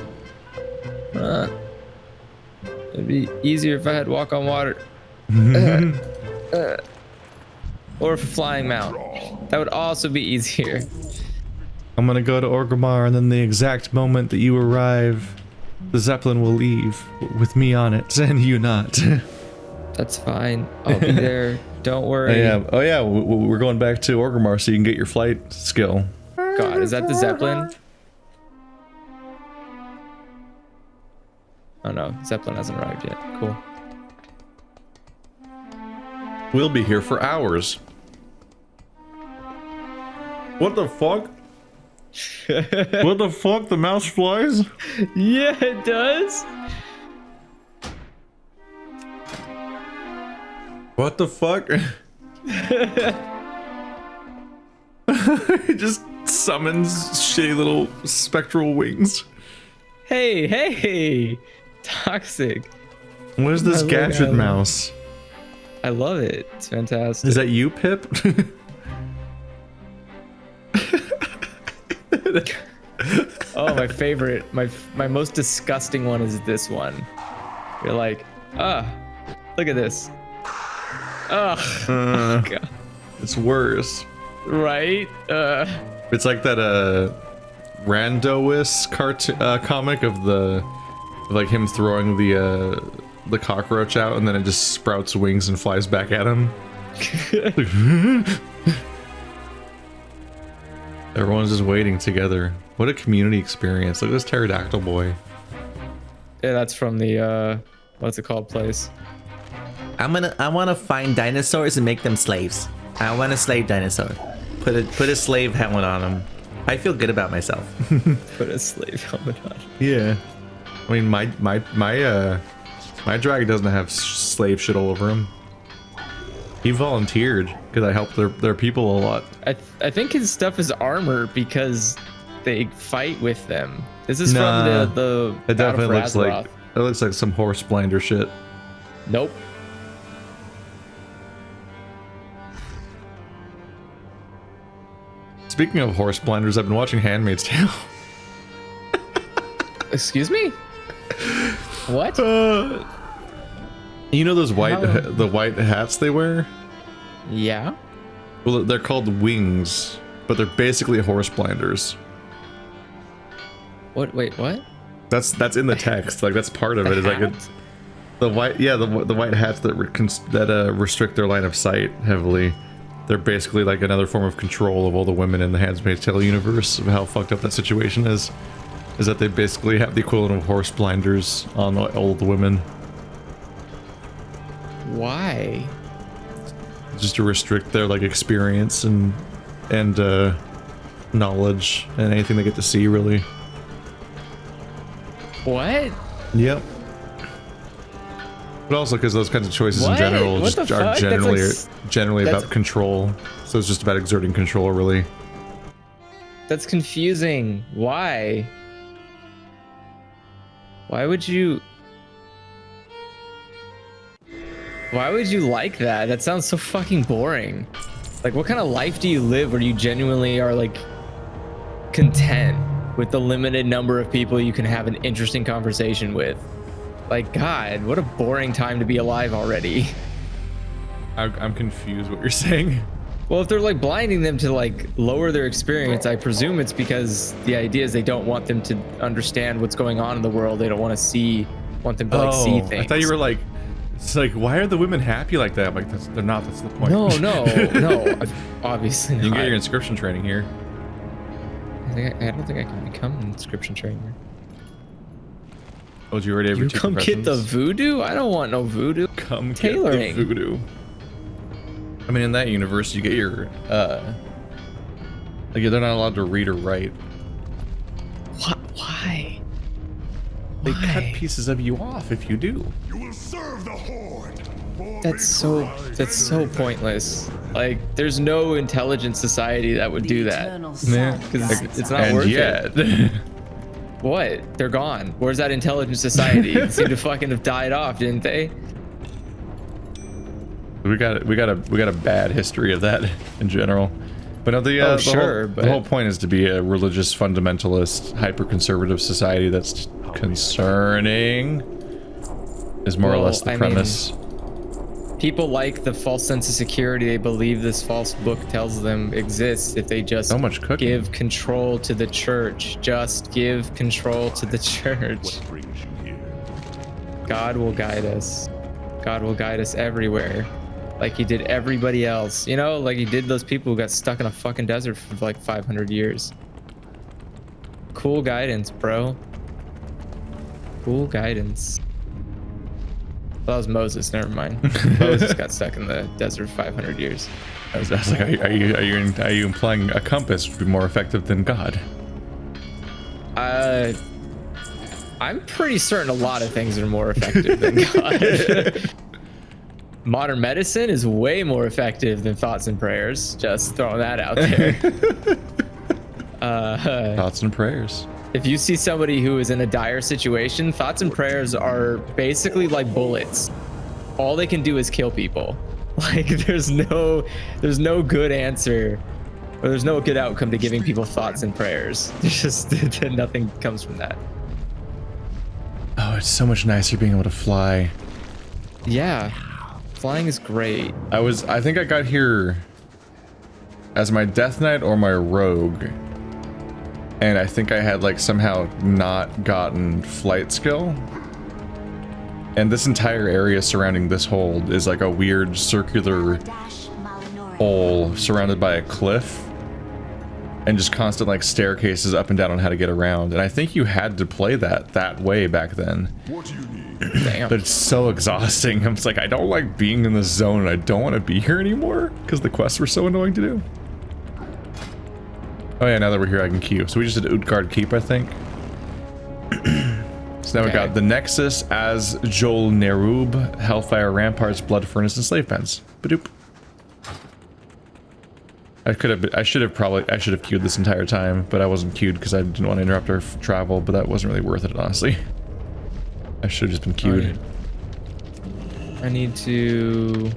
It'd be easier if I had walk on water. Or a flying mount. That would also be easier. I'm gonna go to Orgrimmar, and then the exact moment that you arrive, the Zeppelin will leave with me on it, and you not. That's fine. I'll be there. Don't worry. Oh yeah, we're going back to Orgrimmar so you can get your flight skill. God, is that the Zeppelin? Oh no, Zeppelin hasn't arrived yet. Cool. We'll be here for hours. What the fuck? What the fuck? The mouse flies? Yeah, it does. What the fuck? It just summons shitty little spectral wings. Hey, toxic. What is this I gadget love- mouse? I love it. It's fantastic. Is that you, Pip? Oh, my favorite. My most disgusting one is this one. You're like, look at this. Oh, God. It's worse. Right? It's like that Randois comic of like him throwing the cockroach out and then it just sprouts wings and flies back at him. Everyone's just waiting together. What a community experience. Look at this pterodactyl boy. Yeah, that's from the what's it called place. I want to find dinosaurs and make them slaves. I want a slave dinosaur. Put a slave helmet on him. I feel good about myself. Put a slave helmet on. Yeah. I mean, my dragon doesn't have slave shit all over him. He volunteered because I helped their people a lot. I think his stuff is armor because they fight with them. This is Nah, from the It definitely Battle for Azeroth. it looks like some horse blinder shit. Nope. Speaking of horse blinders, I've been watching Handmaid's Tale. Excuse me? What? You know those the white hats they wear? Yeah. Well, they're called wings, but they're basically horse blinders. What? Wait, what? That's in the text. Like that's part of it. It's like the white, yeah, the white hats that restrict their line of sight heavily. They're basically like another form of control of all the women in the Handmaid's Tale universe. Of how fucked up that situation is that they basically have the equivalent of horse blinders on all the women. Why? Just to restrict their like experience and knowledge and anything they get to see, really. What? Yep. But also because those kinds of choices in general What just the are fuck? generally that's- about control. So it's just about exerting control, really. That's confusing. Why? Why would you like that? That sounds so fucking boring. Like, what kind of life do you live where you genuinely are like content with the limited number of people you can have an interesting conversation with? Like, God, what a boring time to be alive already. I'm confused what you're saying. Well, if they're like blinding them to like lower their experience, I presume it's because the idea is they don't want them to understand what's going on in the world. They don't want them to like see things. I thought you were like, it's like, why are the women happy like that? I'm like, they're not. That's the point. No, obviously not. You can get your inscription training here. I don't think I can become an inscription trainer. Oh, you already have your two Come get the professions? voodoo? I don't want no voodoo. Come tailoring. get the voodoo. I mean, in that universe, you get your like they're not allowed to read or write. What? Why? They Why? cut pieces of you off if you do. You will serve the Horde. That's so pointless. Like, there's no intelligent society that would do that. Eternal Yeah, sun because guides it's us. not And worth yet, it. What? They're gone. Where's that intelligent society? They seem to fucking have died off, didn't they? we got a bad history of that in general. But no, the whole point is to be a religious fundamentalist, hyper-conservative society that's concerning. Is more or less the premise. People like the false sense of security they believe this false book tells them exists if they just So much cooking. give control to the church. Just give control to the church. What brings you here? God will guide us. God will guide us everywhere. Like he did everybody else. You know, like he did those people who got stuck in a fucking desert for like 500 years. Cool guidance, bro. Cool guidance. Well, that was Moses. Never mind. Moses got stuck in the desert 500 years. I was like, are you implying a compass would be more effective than God? I'm pretty certain a lot of things are more effective than God. Modern medicine is way more effective than thoughts and prayers. Just throwing that out there. Thoughts and prayers. If you see somebody who is in a dire situation, thoughts and prayers are basically like bullets. All they can do is kill people. Like there's no good answer, or there's no good outcome to giving people thoughts and prayers. There's just nothing comes from that. Oh, it's so much nicer being able to fly. Yeah, flying is great. I think I got here as my Death Knight or my Rogue. And I think I had like somehow not gotten flight skill. And this entire area surrounding this hold is like a weird circular hole surrounded by a cliff. And just constant like staircases up and down on how to get around. And I think you had to play that way back then. What do you need? Damn. But it's so exhausting. I'm just like, I don't like being in this zone and I don't want to be here anymore because the quests were so annoying to do. Oh yeah, now that we're here I can queue. So we just did Utgarde Keep, I think. So now we got the Nexus, Azjol-Nerub, Hellfire Ramparts, Blood Furnace, and Slave Pens. Badoop. I should have queued this entire time, but I wasn't queued because I didn't want to interrupt our travel, but that wasn't really worth it, honestly. I should have just been queued. I need to...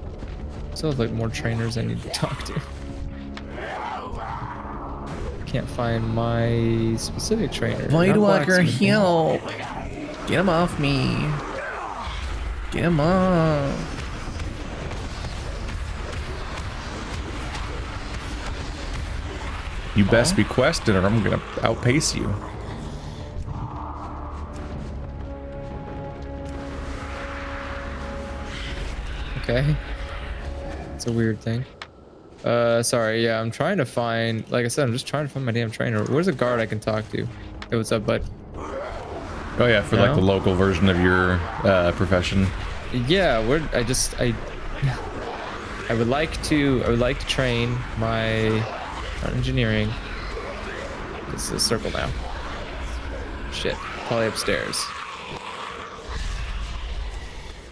Still have like more trainers I need to talk to. Can't find my specific trainer. Voidwalker, help! Get him off me. Get him off. You best be quested or I'm gonna outpace you. Okay. It's a weird thing. Sorry, yeah, I'm trying to find, like I said, I'm just trying to find my damn trainer. Where's a guard I can talk to? Hey, what's up, bud? Oh yeah, for like No? the local version of your profession. Yeah, I would like to train my engineering. This is a circle now. Shit, probably upstairs.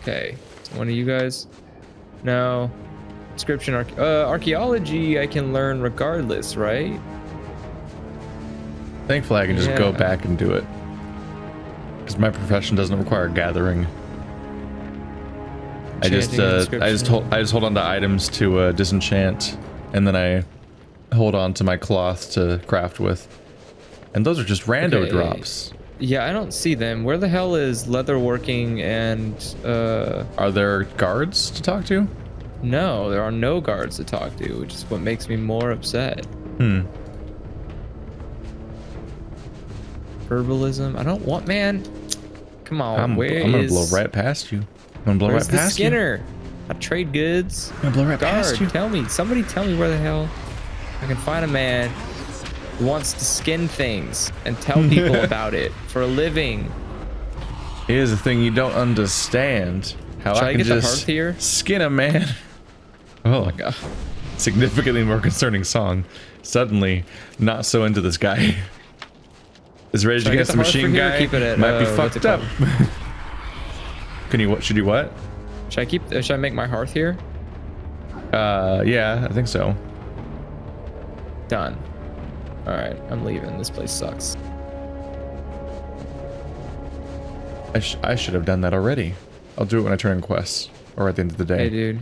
Okay, so one of you guys? No. Description, archaeology I can learn regardless, right? Thankfully I can just go Yeah. back and do it. Because my profession doesn't require gathering. I just hold on to items to disenchant, and then I hold on to my cloth to craft with. And those are just rando Okay. drops. Yeah, I don't see them. Where the hell is leatherworking and Are there guards to talk to? no, there are no guards to talk to, which is what makes me more upset. Herbalism. I don't want, man. Come on, I'm gonna blow right past you. I'm gonna blow where's right the past Skinner? I trade goods. you. I'm gonna blow right Guard, past you. tell me. Somebody tell me where the hell I can find a man who wants to skin things and tell people about it for a living. Here's the thing you don't understand. How Should I I can get the just hearth here? skin a man. Oh my god. Significantly more concerning song. Suddenly, not so into this guy. This Rage Should I Against get the the hearth Machine for here or guy keep it at, might be what's it fucked up. called? Can you, should you what? Should I make my hearth here? Yeah, I think so. Done. All right, I'm leaving. This place sucks. I should have done that already. I'll do it when I turn in quests, or at the end of the day. Hey, dude.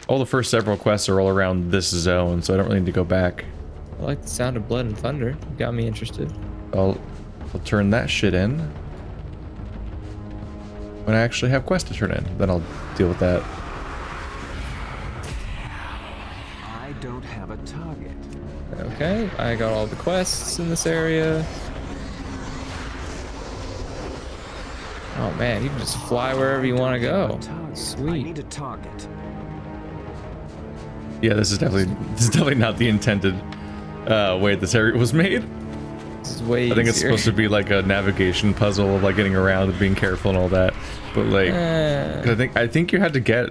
All the first several quests are all around this zone, so I don't really need to go back. I like the sound of blood and thunder. You got me interested. I'll turn that shit in when I actually have quests to turn in. Then I'll deal with that. I don't have a target. Okay, I got all the quests in this area. Oh man, you can just fly wherever you want to go. I Sweet. need a target. Yeah, this is definitely not the intended way this area was made. This is way I think it's easier. supposed to be like a navigation puzzle of like getting around and being careful and all that. But like, 'cause I think you had to get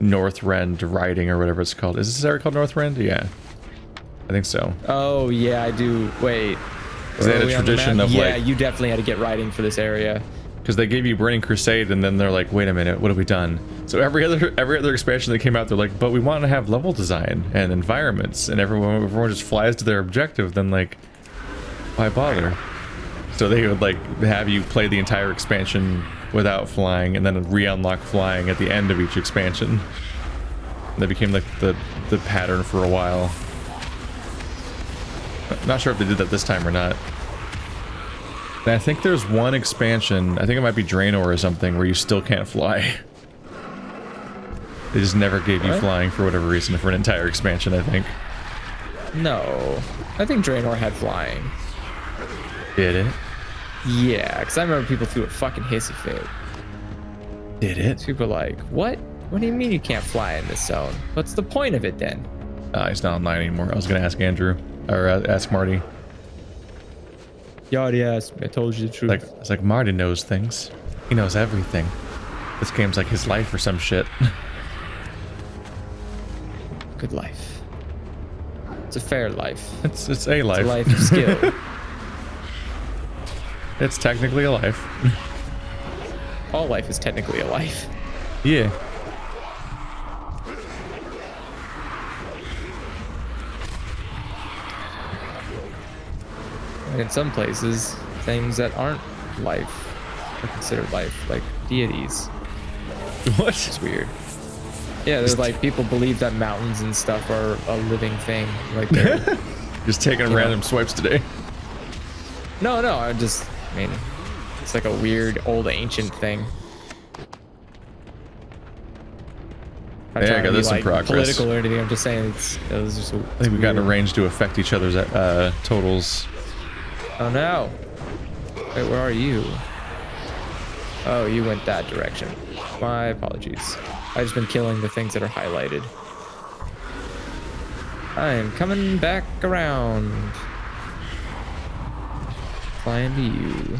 Northrend riding or whatever it's called. Is this area called Northrend? Yeah, I think so. Oh yeah, I do. Wait. Because they had Are a we on the tradition map? of yeah, like, you definitely had to get riding for this area. because they gave you Burning Crusade and then they're like, wait a minute, what have we done? So every other expansion that came out, they're like, but we want to have level design and environments, and everyone just flies to their objective. Then like, why bother? So they would like have you play the entire expansion without flying, and then re-unlock flying at the end of each expansion. That became like the pattern for a while. Not sure if they did that this time or not. And I think there's one expansion, I think it might be Draenor or something, where you still can't fly. They just never gave you What? flying for whatever reason for an entire expansion, I think. No, I think Draenor had flying. Did it? Yeah, because I remember people threw a fucking hissy fit. Did it? People were like, what? What do you mean you can't fly in this zone? What's the point of it then? He's not online anymore. I was gonna ask Andrew, or ask Marty. You already asked me. I told you the truth. It's like Marty knows things. He knows everything. This game's like his life or some shit. Good life. It's a fair life. It's a life. It's a life of skill. It's technically a life. All life is technically a life. Yeah. And in some places, things that aren't life are considered life, like deities. What? It's weird. Yeah, there's like people believe that mountains and stuff are a living thing. Like they're Just taking random swipes today. no, I mean, it's like a weird old ancient thing. I'm Yeah, I trying got to be, this some progress. Political or anything. I'm just saying it was just. I think we've gotten a range to affect each other's totals. Oh no! Wait, where are you? Oh, you went that direction. My apologies. I've just been killing the things that are highlighted. I am coming back around. Flying to you.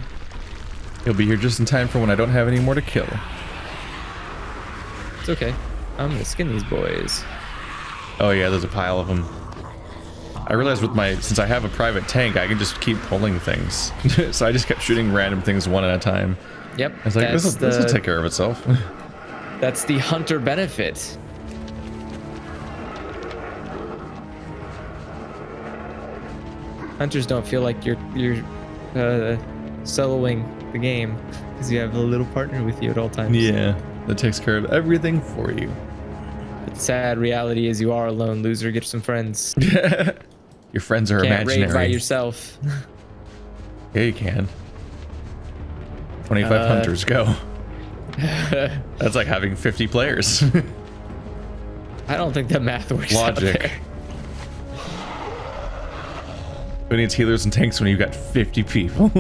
He'll be here just in time for when I don't have any more to kill. It's okay. I'm gonna skin these boys. Oh yeah, there's a pile of them. I realized since I have a private tank, I can just keep pulling things. So I just kept shooting random things one at a time. Yep. I was like, this will take care of itself. That's the hunter benefit. Hunters don't feel like you're soloing the game because you have a little partner with you at all times. Yeah, that takes care of everything for you. But the sad reality is you are a lone loser. Get some friends. Your friends are Can't imaginary. raid by yourself. Yeah, you can. 25 hunters, go. That's like having 50 players. I don't think that math works out Logic. there. Who needs healers and tanks when you've got 50 people?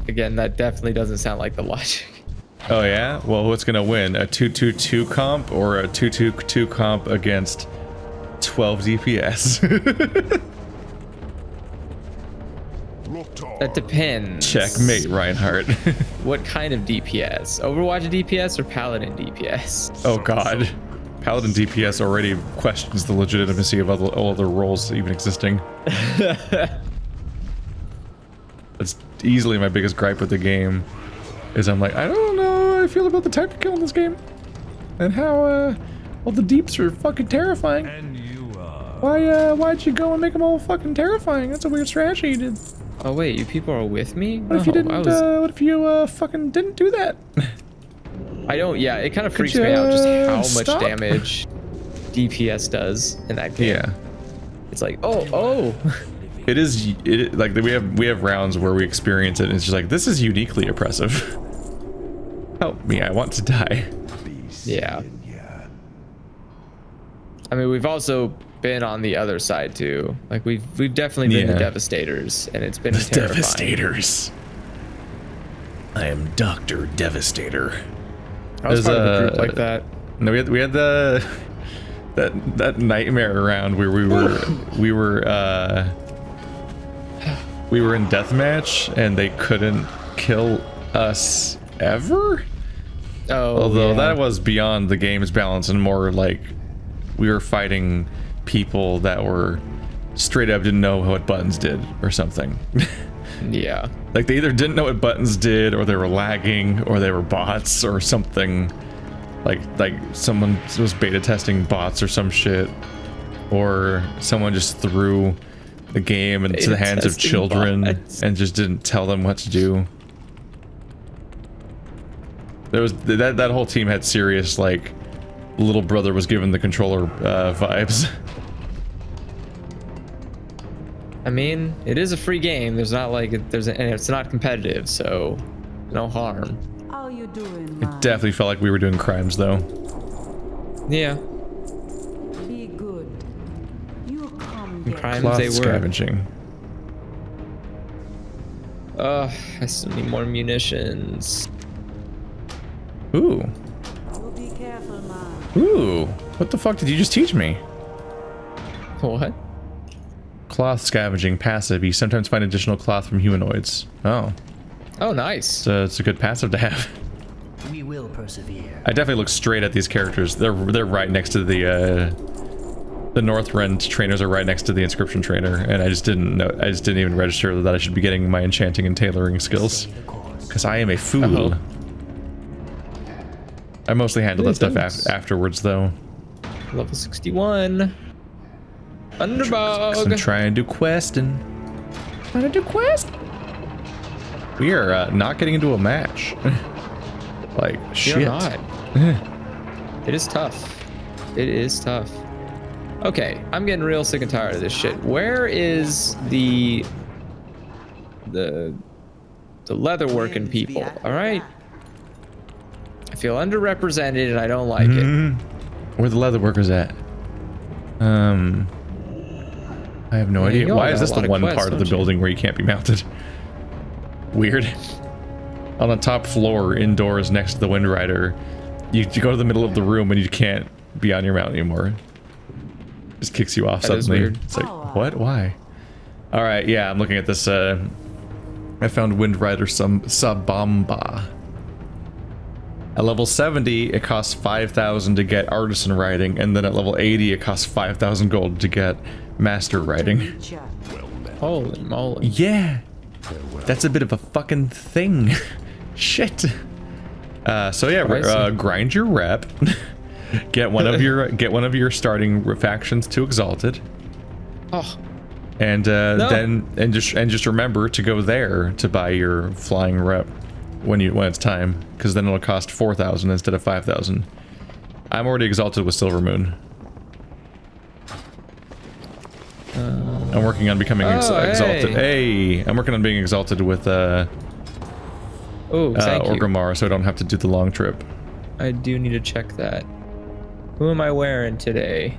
Again, that definitely doesn't sound like the logic. Oh yeah? Well, what's gonna win? A 2-2-2 comp or a 2-2-2 comp against 12 DPS? That depends. Checkmate, Reinhardt. What kind of DPS? Overwatch DPS or Paladin DPS? Oh god. Paladin DPS already questions the legitimacy of all other roles even existing. That's easily my biggest gripe with the game. Is I'm like, I don't know how I feel about the type of kill in this game. And how, well, the deeps are fucking terrifying. And you, Why'd you go and make them all fucking terrifying? That's a weird strategy you did. Oh wait, you people are with me? What if you didn't, what if you, fucking didn't do that? I don't, yeah, it kind of freaks you, me out just how stop? much damage DPS does in that game. Yeah. It's like, oh. Like we have rounds where we experience it and it's just like, this is uniquely oppressive. Help me, I want to die. Yeah. I mean, we've also been on the other side too. Like we've definitely been the Devastators, and it's been terrifying. Devastators. I am Dr. Devastator. I was There's part of a group like that. No, we had that nightmare round where we were in deathmatch and they couldn't kill us ever. Oh, Although yeah. that was beyond the game's balance and more like we were fighting people that were straight up didn't know what buttons did or something. Yeah. Like they either didn't know what buttons did or they were lagging or they were bots or something. Like someone was beta testing bots or some shit, or someone just threw the game into the hands of children bots. and just didn't tell them what to do. There was that whole team had serious like little brother was given the controller vibes. I mean, it is a free game. There's not like and it's not competitive, so no harm. How you doing, It definitely felt like we were doing crimes though. Yeah. Be good. You'll come And get crimes Cloth they were. scavenging. I still need more munitions. Ooh. you. Be careful, man. Ooh. What the fuck did you just teach me? What? Cloth scavenging passive. You sometimes find additional cloth from humanoids. Oh. Oh, nice. So it's a good passive to have. We will persevere. I definitely look straight at these characters. They're right next to the Northrend trainers are right next to the inscription trainer, and I just didn't know. I just didn't even register that I should be getting my enchanting and tailoring skills, because I am a fool. I mostly handle that stuff afterwards, though. Level 61. Underdog. I'm trying to questing. We are not getting into a match. Like shit. You're not. It is tough. It is tough. Okay, I'm getting real sick and tired of this shit. Where is the leatherworking people? All right. I feel underrepresented and I don't like it. Where the leather workers at? I have no idea. you all Why got is a this the lot of one quests, part of the don't you? building where you can't be mounted? Weird. On the top floor, indoors, next to the Wind Rider, you go to the middle of the room and you can't be on your mount anymore. Just kicks you off That is suddenly. weird. It's like, what? Why? All right, yeah, I'm looking at this. I found Wind Rider Sabamba. At level 70, it costs 5,000 to get artisan riding, and then at level 80, it costs 5,000 gold to get master riding. Holy moly. Yeah, that's a bit of a fucking thing. Shit. So yeah, Pricey. grind your rep. get one of your starting factions to exalted. Oh, And then just remember to go there to buy your flying rep when it's time, because then it'll cost 4,000 instead of 5,000. I'm already exalted with Silver Moon. I'm working on becoming exalted. Hey, I'm working on being exalted with thank you. Orgrimmar, so I don't have to do the long trip. I do need to check that. Who am I wearing today?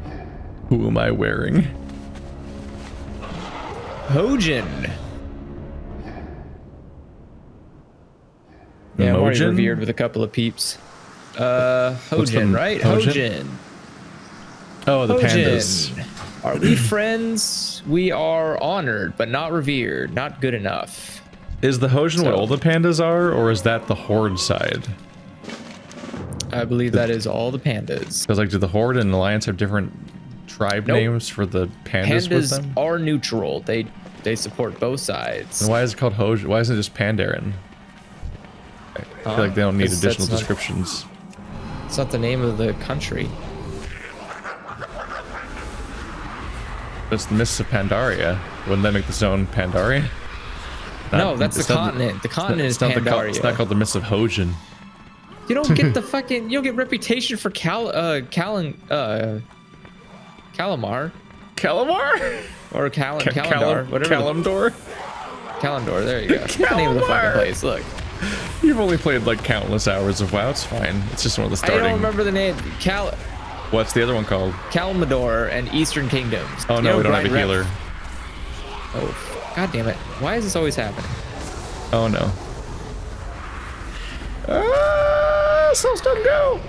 Who am I wearing? Hojin. Yeah, I'm already Mojin? revered with a couple of peeps. What's Hojin, the- right? Hojin? Hojin. Oh, the Hojin. pandas. Are we friends? We are honored, but not revered. Not good enough. Is the Hojin what So- all the pandas are, or is that the Horde side? I believe that is all the pandas. Because like, do the Horde and Alliance have different tribe Nope. names for the pandas with Pandas them? are neutral. They support both sides. Then why is it called Hojin? Why isn't it just Pandaren? I feel like they don't need 'cause additional that's not- descriptions. It's not the name of the country. It's the Mists of Pandaria. Wouldn't that make the zone Pandaria? No, that's the it's not continent. The continent is it's not Pandaria. It's not called the Mists of Hojin. You don't get the fucking. You don't get reputation for Calamar Calamar? or Calendar, whatever. Kalimdor? Calendar. There you go. That's the name of the fucking Calamar. place. Look, You've only played like countless hours of WoW. It's fine. It's just one of the I starting. don't remember the name. What's the other one called? Calmador and Eastern Kingdoms. Oh no, we don't have a healer. Oh, god damn it! Why is this always happening? Oh no. Ah, Soulstone, go!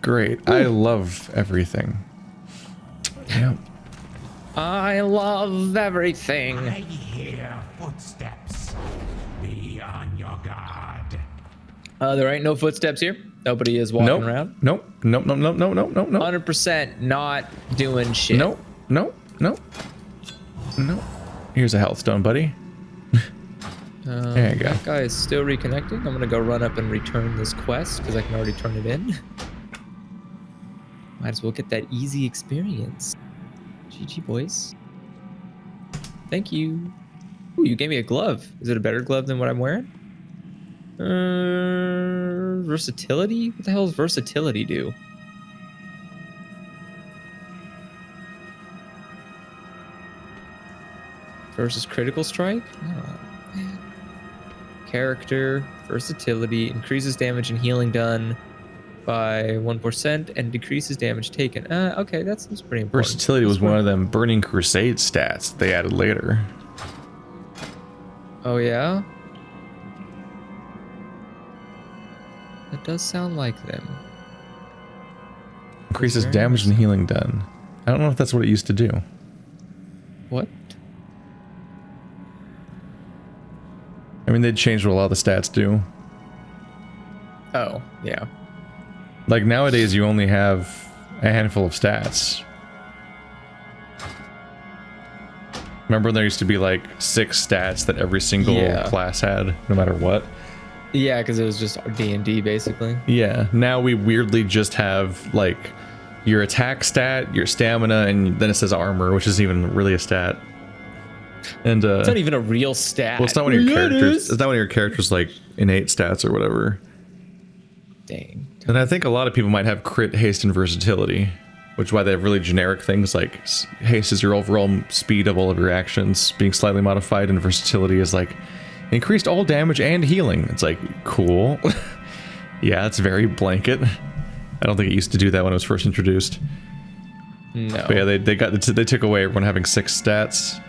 Great. I love everything. Yeah. I love everything. I hear footsteps. Be on your guard. There ain't no footsteps here. Nobody is walking Nope. around. Nope. Nope. Nope. Nope. Nope. Nope. Nope. Nope. 100% not doing shit. Nope. Nope. Nope. Nope. Here's a health stone, buddy. There you go. That guy is still reconnecting. I'm gonna go run up and return this quest because I can already turn it in. Might as well get that easy experience. GG, boys. Thank you. Ooh, you gave me a glove. Is it a better glove than what I'm wearing? Versatility? What the hell does versatility do? Versus critical strike? Oh, character, versatility, increases damage and healing done by 1% and decreases damage taken. Okay, that seems pretty important. Versatility was one of them Burning Crusade stats they added later. Oh yeah? That does sound like them. Increases damage and healing done. I don't know if that's what it used to do. What? I mean, they'd changed what a lot of the stats do. Oh, yeah. Like nowadays, you only have a handful of stats. Remember, there used to be like 6 stats that every single class had, no matter what. Yeah, because it was just D&D basically. Yeah. Now we weirdly just have like your attack stat, your stamina, and then it says armor, which isn't even really a stat. And it's not even a real stat. Well, it's not one of your characters. It's not one of your characters like innate stats or whatever. Dang. And I think a lot of people might have crit, haste, and versatility, which is why they have really generic things like haste is your overall speed of all of your actions being slightly modified, and versatility is like increased all damage and healing. It's like, cool. Yeah, it's very blanket. I don't think it used to do that when it was first introduced. No. But yeah, they took away everyone having 6 stats.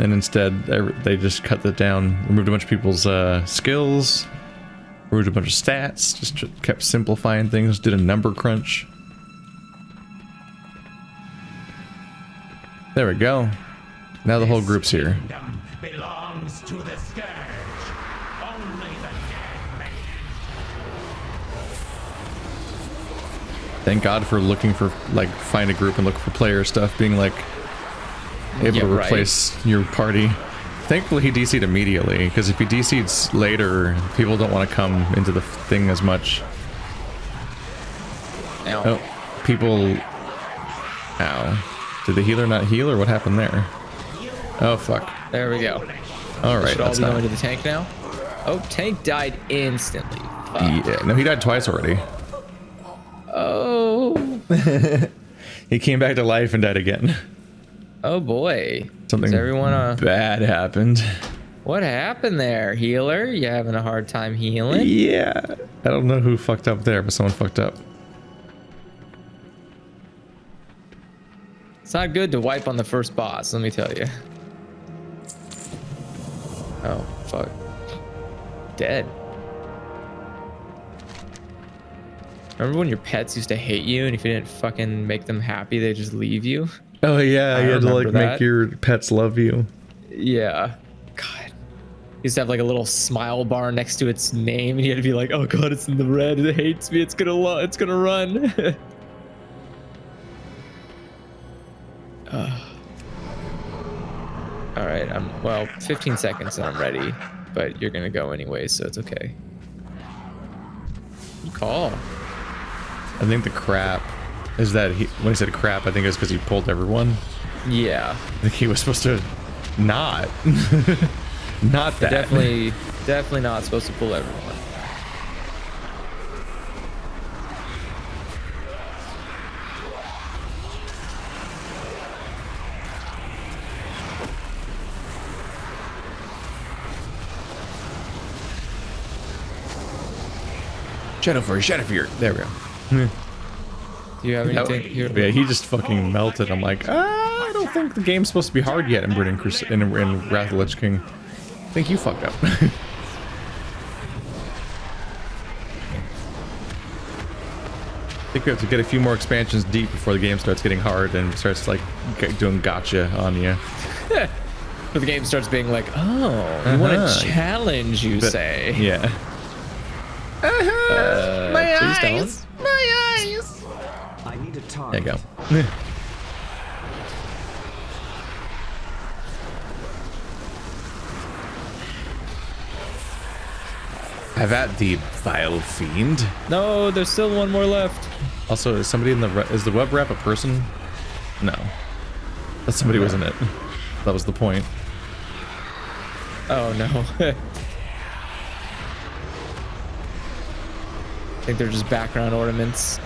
And instead, they just cut that down, removed a bunch of people's skills, removed a bunch of stats, just kept simplifying things, did a number crunch. There we go. Now the whole group's here. Kingdom belongs to the Scourge. Only the dead may. Thank God for looking for, like, find a group and look for player stuff, being like, able to replace your party. Thankfully he DC'd immediately, because if he DC'd later, people don't want to come into the thing as much. Ow. Oh, people... Ow. Did the healer not heal, or what happened there? Oh, fuck. There we go. Alright, Should all that's be not... going to the tank now? Oh, tank died instantly. Fuck. Yeah, no, he died twice already. Oh. He came back to life and died again. Oh boy. Something bad happened. What happened there, healer? You having a hard time healing? Yeah. I don't know who fucked up there, but someone fucked up. It's not good to wipe on the first boss, let me tell you. Oh, fuck. Dead. Remember when your pets used to hate you, and if you didn't fucking make them happy, they just leave you? Oh yeah, you had to like make your pets love you. Yeah. God. You used to have like a little smile bar next to its name, and you had to be like, oh god, it's in the red, it hates me, it's gonna run. Alright, well, 15 seconds and I'm ready, but you're gonna go anyway, so it's okay. Good call. I think the crap is that when he said crap, I think it was because he pulled everyone. Yeah. I think he was supposed to not. Not that. Definitely not supposed to pull everyone. Shadowfear. There we go. Do you have anything here? Yeah, he just fucking melted. I'm like, I don't think the game's supposed to be hard yet in Wrath of the Lich King. I think you fucked up. I think we have to get a few more expansions deep before the game starts getting hard and starts like doing gotcha on you. But the game starts being like, oh, you want to challenge, you say? Yeah. My eyes. My eyes. I need a There target. you go. Have at the vile fiend. No, there's still one more left. Also, is somebody in the is the web wrap a person? No, that somebody was in it. That was the point. Oh no. I think they're just background ornaments.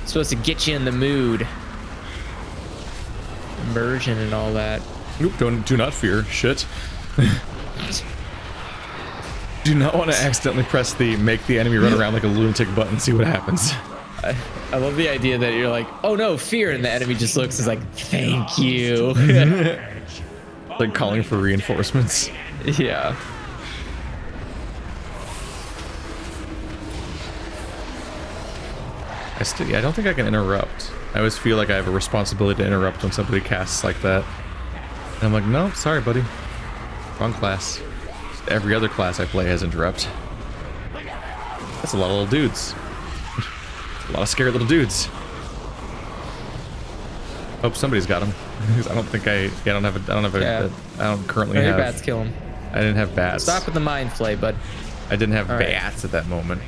Supposed to get you in the mood. immersion and all that. Nope, do not fear. Shit. Do not want to accidentally press the make the enemy run around like a lunatic button. See what happens. I love the idea that you're like, oh no, fear, and the enemy just looks and is like, thank you. Like calling for reinforcements. Yeah. I don't think I can interrupt. I always feel like I have a responsibility to interrupt when somebody casts like that. And I'm like, no, sorry, buddy. Wrong class. Just every other class I play has interrupt. That's a lot of little dudes. A lot of scared little dudes. Hope somebody's got them. I don't think I don't currently have. Bats kill him. I didn't have bats. Stop with the mind flay, bud. I didn't have All right. bats at that moment.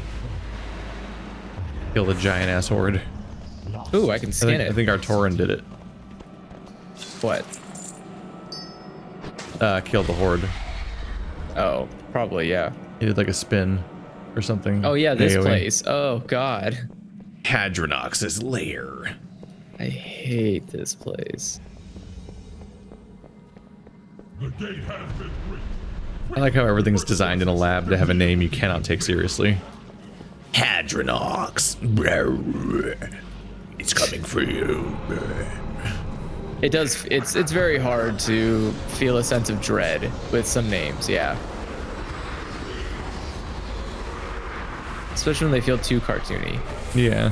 Kill the giant ass horde. Ooh, I can skin it. I think our Tauren did it. What? Killed the horde. Oh, probably, yeah. He did like a spin or something. Oh yeah, this AoE. place. Oh god. Hadronox's lair. I hate this place. The gate has been breached. I like how everything's designed in a lab to have a name you cannot take seriously. Hadronox. It's coming for you. It does. It's very hard to feel a sense of dread with some names. Yeah. Especially when they feel too cartoony. Yeah.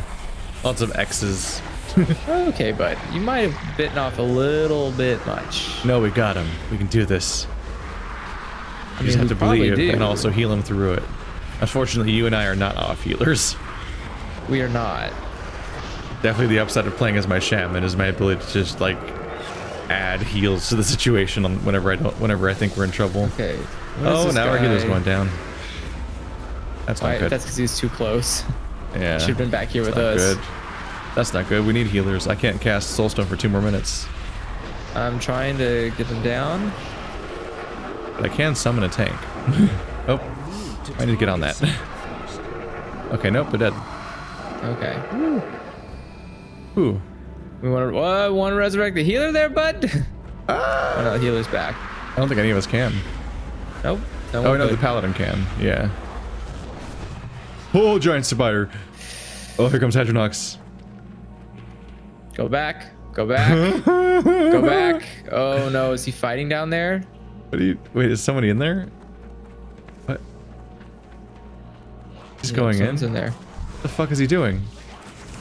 Lots of X's. Okay, but you might have bitten off a little bit much. No, we got him. We can do this. I You just have to probably believe do. and also heal him through it. Unfortunately, you and I are not off healers. We are not. Definitely the upside of playing as my shaman is my ability to just like add heals to the situation whenever I think we're in trouble. Okay. Oh, now our healer's going down. That's not Right, good. that's because he's too close. Yeah. Should have been back here with Not us. good. That's not good. We need healers. I can't cast Soulstone for 2 more minutes. I'm trying to get him down. But I can summon a tank. Oh, I need to get on that. Okay, nope, they're dead. Okay. Ooh. We want to resurrect the healer there, bud? Oh, no, the healer's back. I don't think any of us can. Nope. No Oh, one no, the could. paladin can. Yeah. Oh, giant spider. Oh, here comes Hadronox. Go back. Go back. Go back. Oh no, is he fighting down there? What do you? Wait, is somebody in there? What? He's going in. Someone's in there. What the fuck is he doing?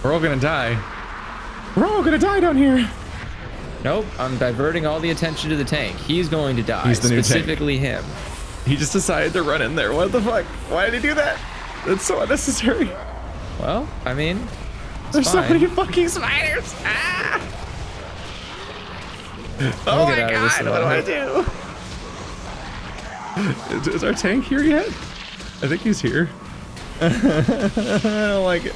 We're all gonna die. We're all gonna die down here. Nope. I'm diverting all the attention to the tank. He's going to die. He's the new tank. Specifically him. He just decided to run in there. What the fuck? Why did he do that? That's so unnecessary. Well, I mean, There's fine. so many fucking spiders. Ah! Oh We'll my get out of this god, what do I do? Is our tank here yet? I think he's here. I don't like it.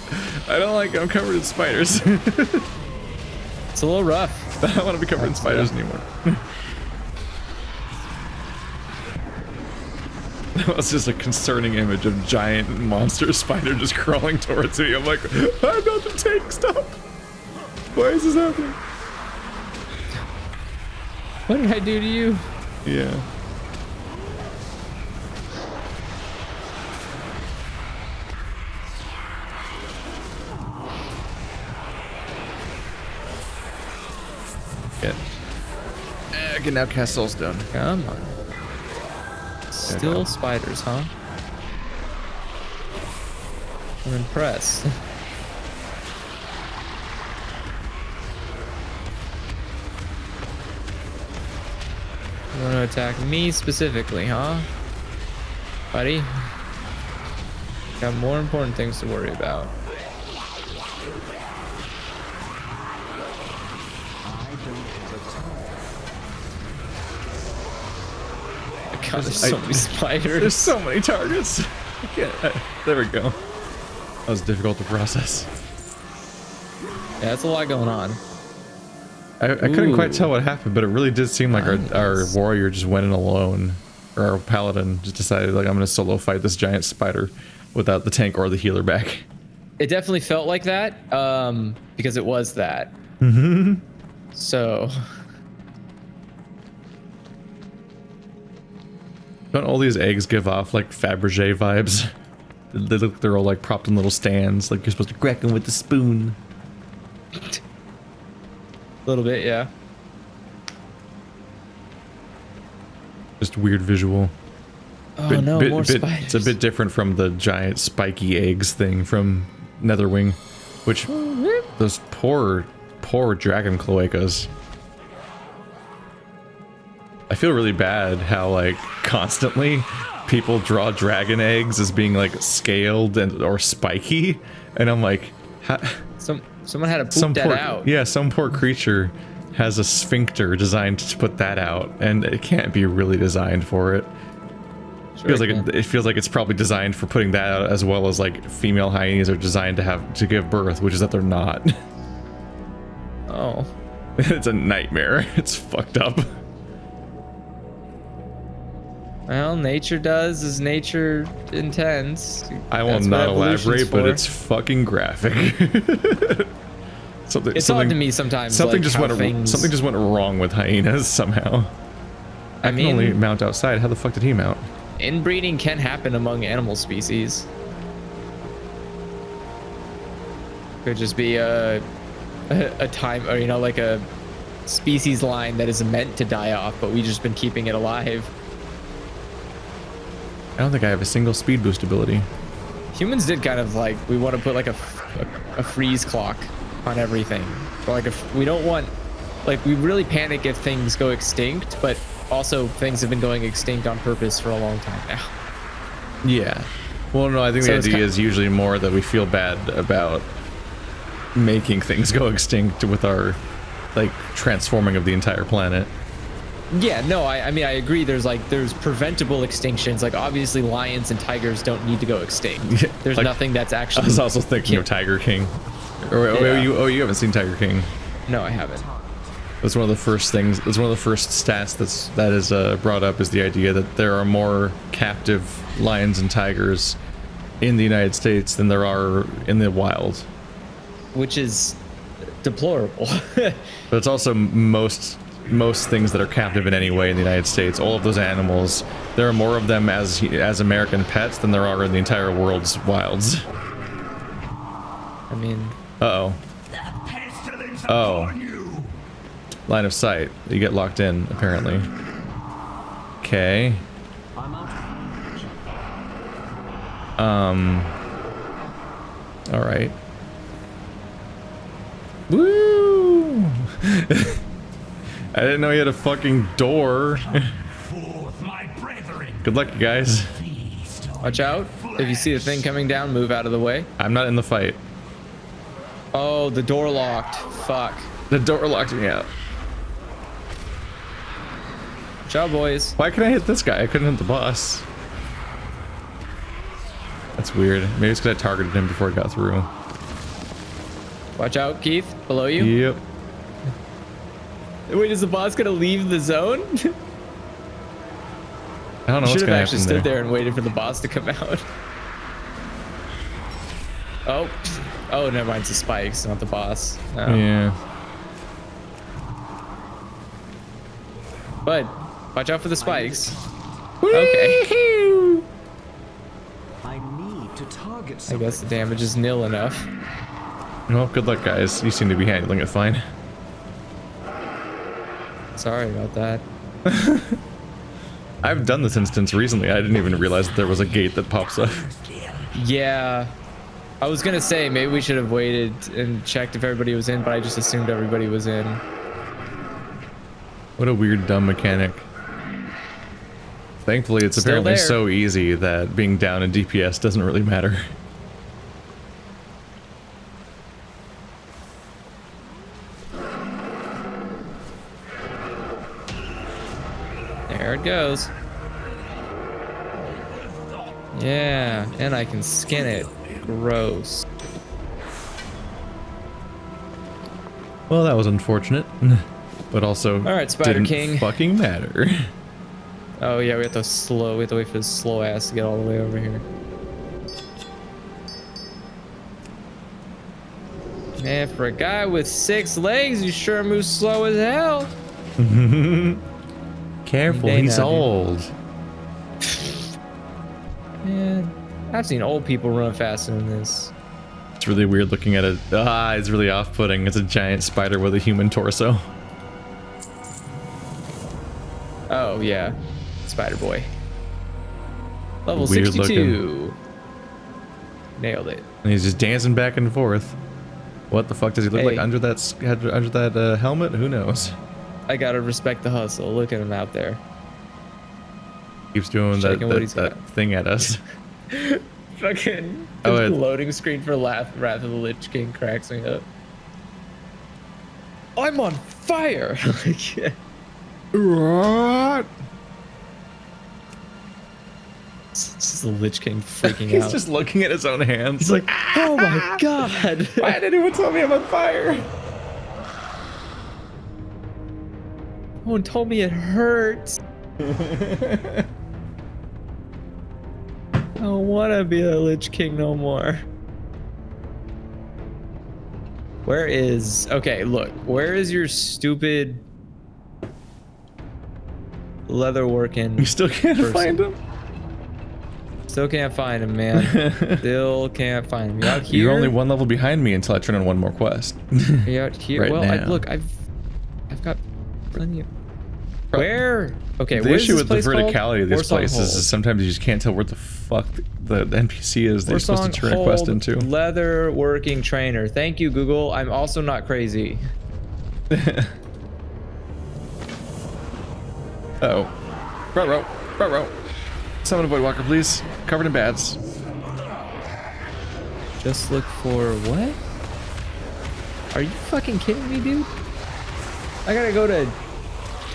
I don't like it. I'm covered in spiders. It's a little rough. I don't want to be covered in spiders anymore. That was just a concerning image of giant monster spider just crawling towards me. I'm like, I'm not the tank, stop. Why is this happening? What did I do to you? Yeah. Good. I can now cast Soulstone. Come on. Still spiders, huh? I'm impressed. You want to attack me specifically, huh? Buddy? Got more important things to worry about. God, there's so many spiders. There's so many targets. I can't. There we go. That was difficult to process. Yeah, that's a lot going on. I couldn't quite Ooh. tell what happened, but it really did seem like our Nice. warrior just went in alone. Or our paladin just decided, like, I'm going to solo fight this giant spider without the tank or the healer back. It definitely felt like that, because it was that. So, Don't all these eggs give off like Fabergé vibes? They look, they're all like propped in little stands, like you're supposed to crack them with a spoon. A little bit, yeah. Just weird visual. Oh no, more spiders. It's a bit different from the giant spiky eggs thing from Netherwing, which those poor dragon cloacas. I feel really bad how like constantly people draw dragon eggs as being like scaled and or spiky, and I'm like, someone had to poop that out. Yeah, some poor creature has a sphincter designed to put that out, and it can't be really designed for it. Sure It feels like it's probably designed for putting that out, as well as like female hyenas are designed to give birth, which is that they're not. Oh. It's a nightmare. It's fucked up. Well, nature does as nature intends. I will That's not what evolution's elaborate, but for. it's fucking graphic. It's odd to me sometimes. Something like, just went wrong with hyenas somehow. I can only mount outside. How the fuck did he mount? Inbreeding can happen among animal species. Could just be a time, or like a species line that is meant to die off, but we've just been keeping it alive. I don't think I have a single speed boost ability. Humans did kind of like, we want to put like a freeze clock on everything. Or like we don't want, like we really panic if things go extinct, but also things have been going extinct on purpose for a long time now. Yeah. Well, no, I think the idea is usually more that we feel bad about making things go extinct with our like transforming of the entire planet. Yeah, no, I mean, I agree. There's preventable extinctions. Like, obviously, lions and tigers don't need to go extinct. Yeah, There's like, that that's actually. I was also thinking of Tiger King. You haven't seen Tiger King? No, I haven't. That's one of the first things. That's one of the first stats that is brought up, is the idea that there are more captive lions and tigers in the United States than there are in the wild. Which is deplorable. But it's also most things that are captive in any way in the United States. All of those animals, there are more of them as American pets than there are in the entire world's wilds. I mean... Uh-oh. Oh. Line of sight. You get locked in, apparently. Okay. Alright. Woo! I didn't know he had a fucking door. Good luck, you guys. Watch out. If you see the thing coming down, move out of the way. I'm not in the fight. Oh, the door locked. Fuck. The door locked me out. Watch out, boys. Why can I hit this guy? I couldn't hit the boss. That's weird. Maybe it's because I targeted him before I got through. Watch out, Keith. Below you. Yep. Wait, is the boss gonna leave the zone? I don't know what's gonna happen. Should have actually stood there and waited for the boss to come out. Oh, never mind. It's the spikes, not the boss. No. Yeah. But watch out for the spikes. Okay. I need to target I guess the damage is nil enough. Well, good luck, guys. You seem to be handling it fine. Sorry about that. I've done this instance recently. I didn't even realize that there was a gate that pops up. Yeah. I was gonna say maybe we should have waited and checked if everybody was in, but I just assumed everybody was in. What a weird, dumb mechanic. Thankfully, it's Still apparently there. so easy that being down in DPS doesn't really matter. There it goes. Yeah, and I can skin it. Gross. Well, that was unfortunate, but also All right, Spider didn't King. fucking matter. Oh yeah, we have to wait for this slow ass to get all the way over here. Man, for a guy with 6 legs, you sure move slow as hell. Careful, Day he's now, dude. old. I've seen old people run faster than this. It's really weird looking at it. Ah, it's really off-putting. It's a giant spider with a human torso. Oh yeah, Spider Boy. Level Weird 62. Nailed it. And he's just dancing back and forth. What the fuck does he look like Hey. under that helmet? Who knows? I gotta respect the hustle. Look at him out there. Keeps doing that, Checking what he's that thing at us. Fucking Oh, his it- loading screen for Wrath of the Lich King cracks me up. I'm on fire. Like, What? it's just the Lich King freaking He's out. just looking at his own hands. He's like, oh my god. why did anyone tell me I'm on fire? No one told me it hurts. I don't want to be a Lich King no more. Where is... Okay, look. Where is your stupid leatherworking... You still can't person? find him? Still can't find him, man. Still can't find him. You out here? You're only one level behind me until I turn on one more quest. You out here? right well, now. look, I've got plenty of... Where? Okay, The where's issue this with the place called? verticality of these Warsong places Hold. is sometimes you just can't tell where the fuck the NPC is that you're supposed to Warsong turn a quest Hold into. Leather working trainer. Thank you, Google. I'm also not crazy. Uh-oh. Ruh-roh. Summon a Voidwalker, please. Covered in bats. Just look for what? Are you fucking kidding me, dude? I gotta go to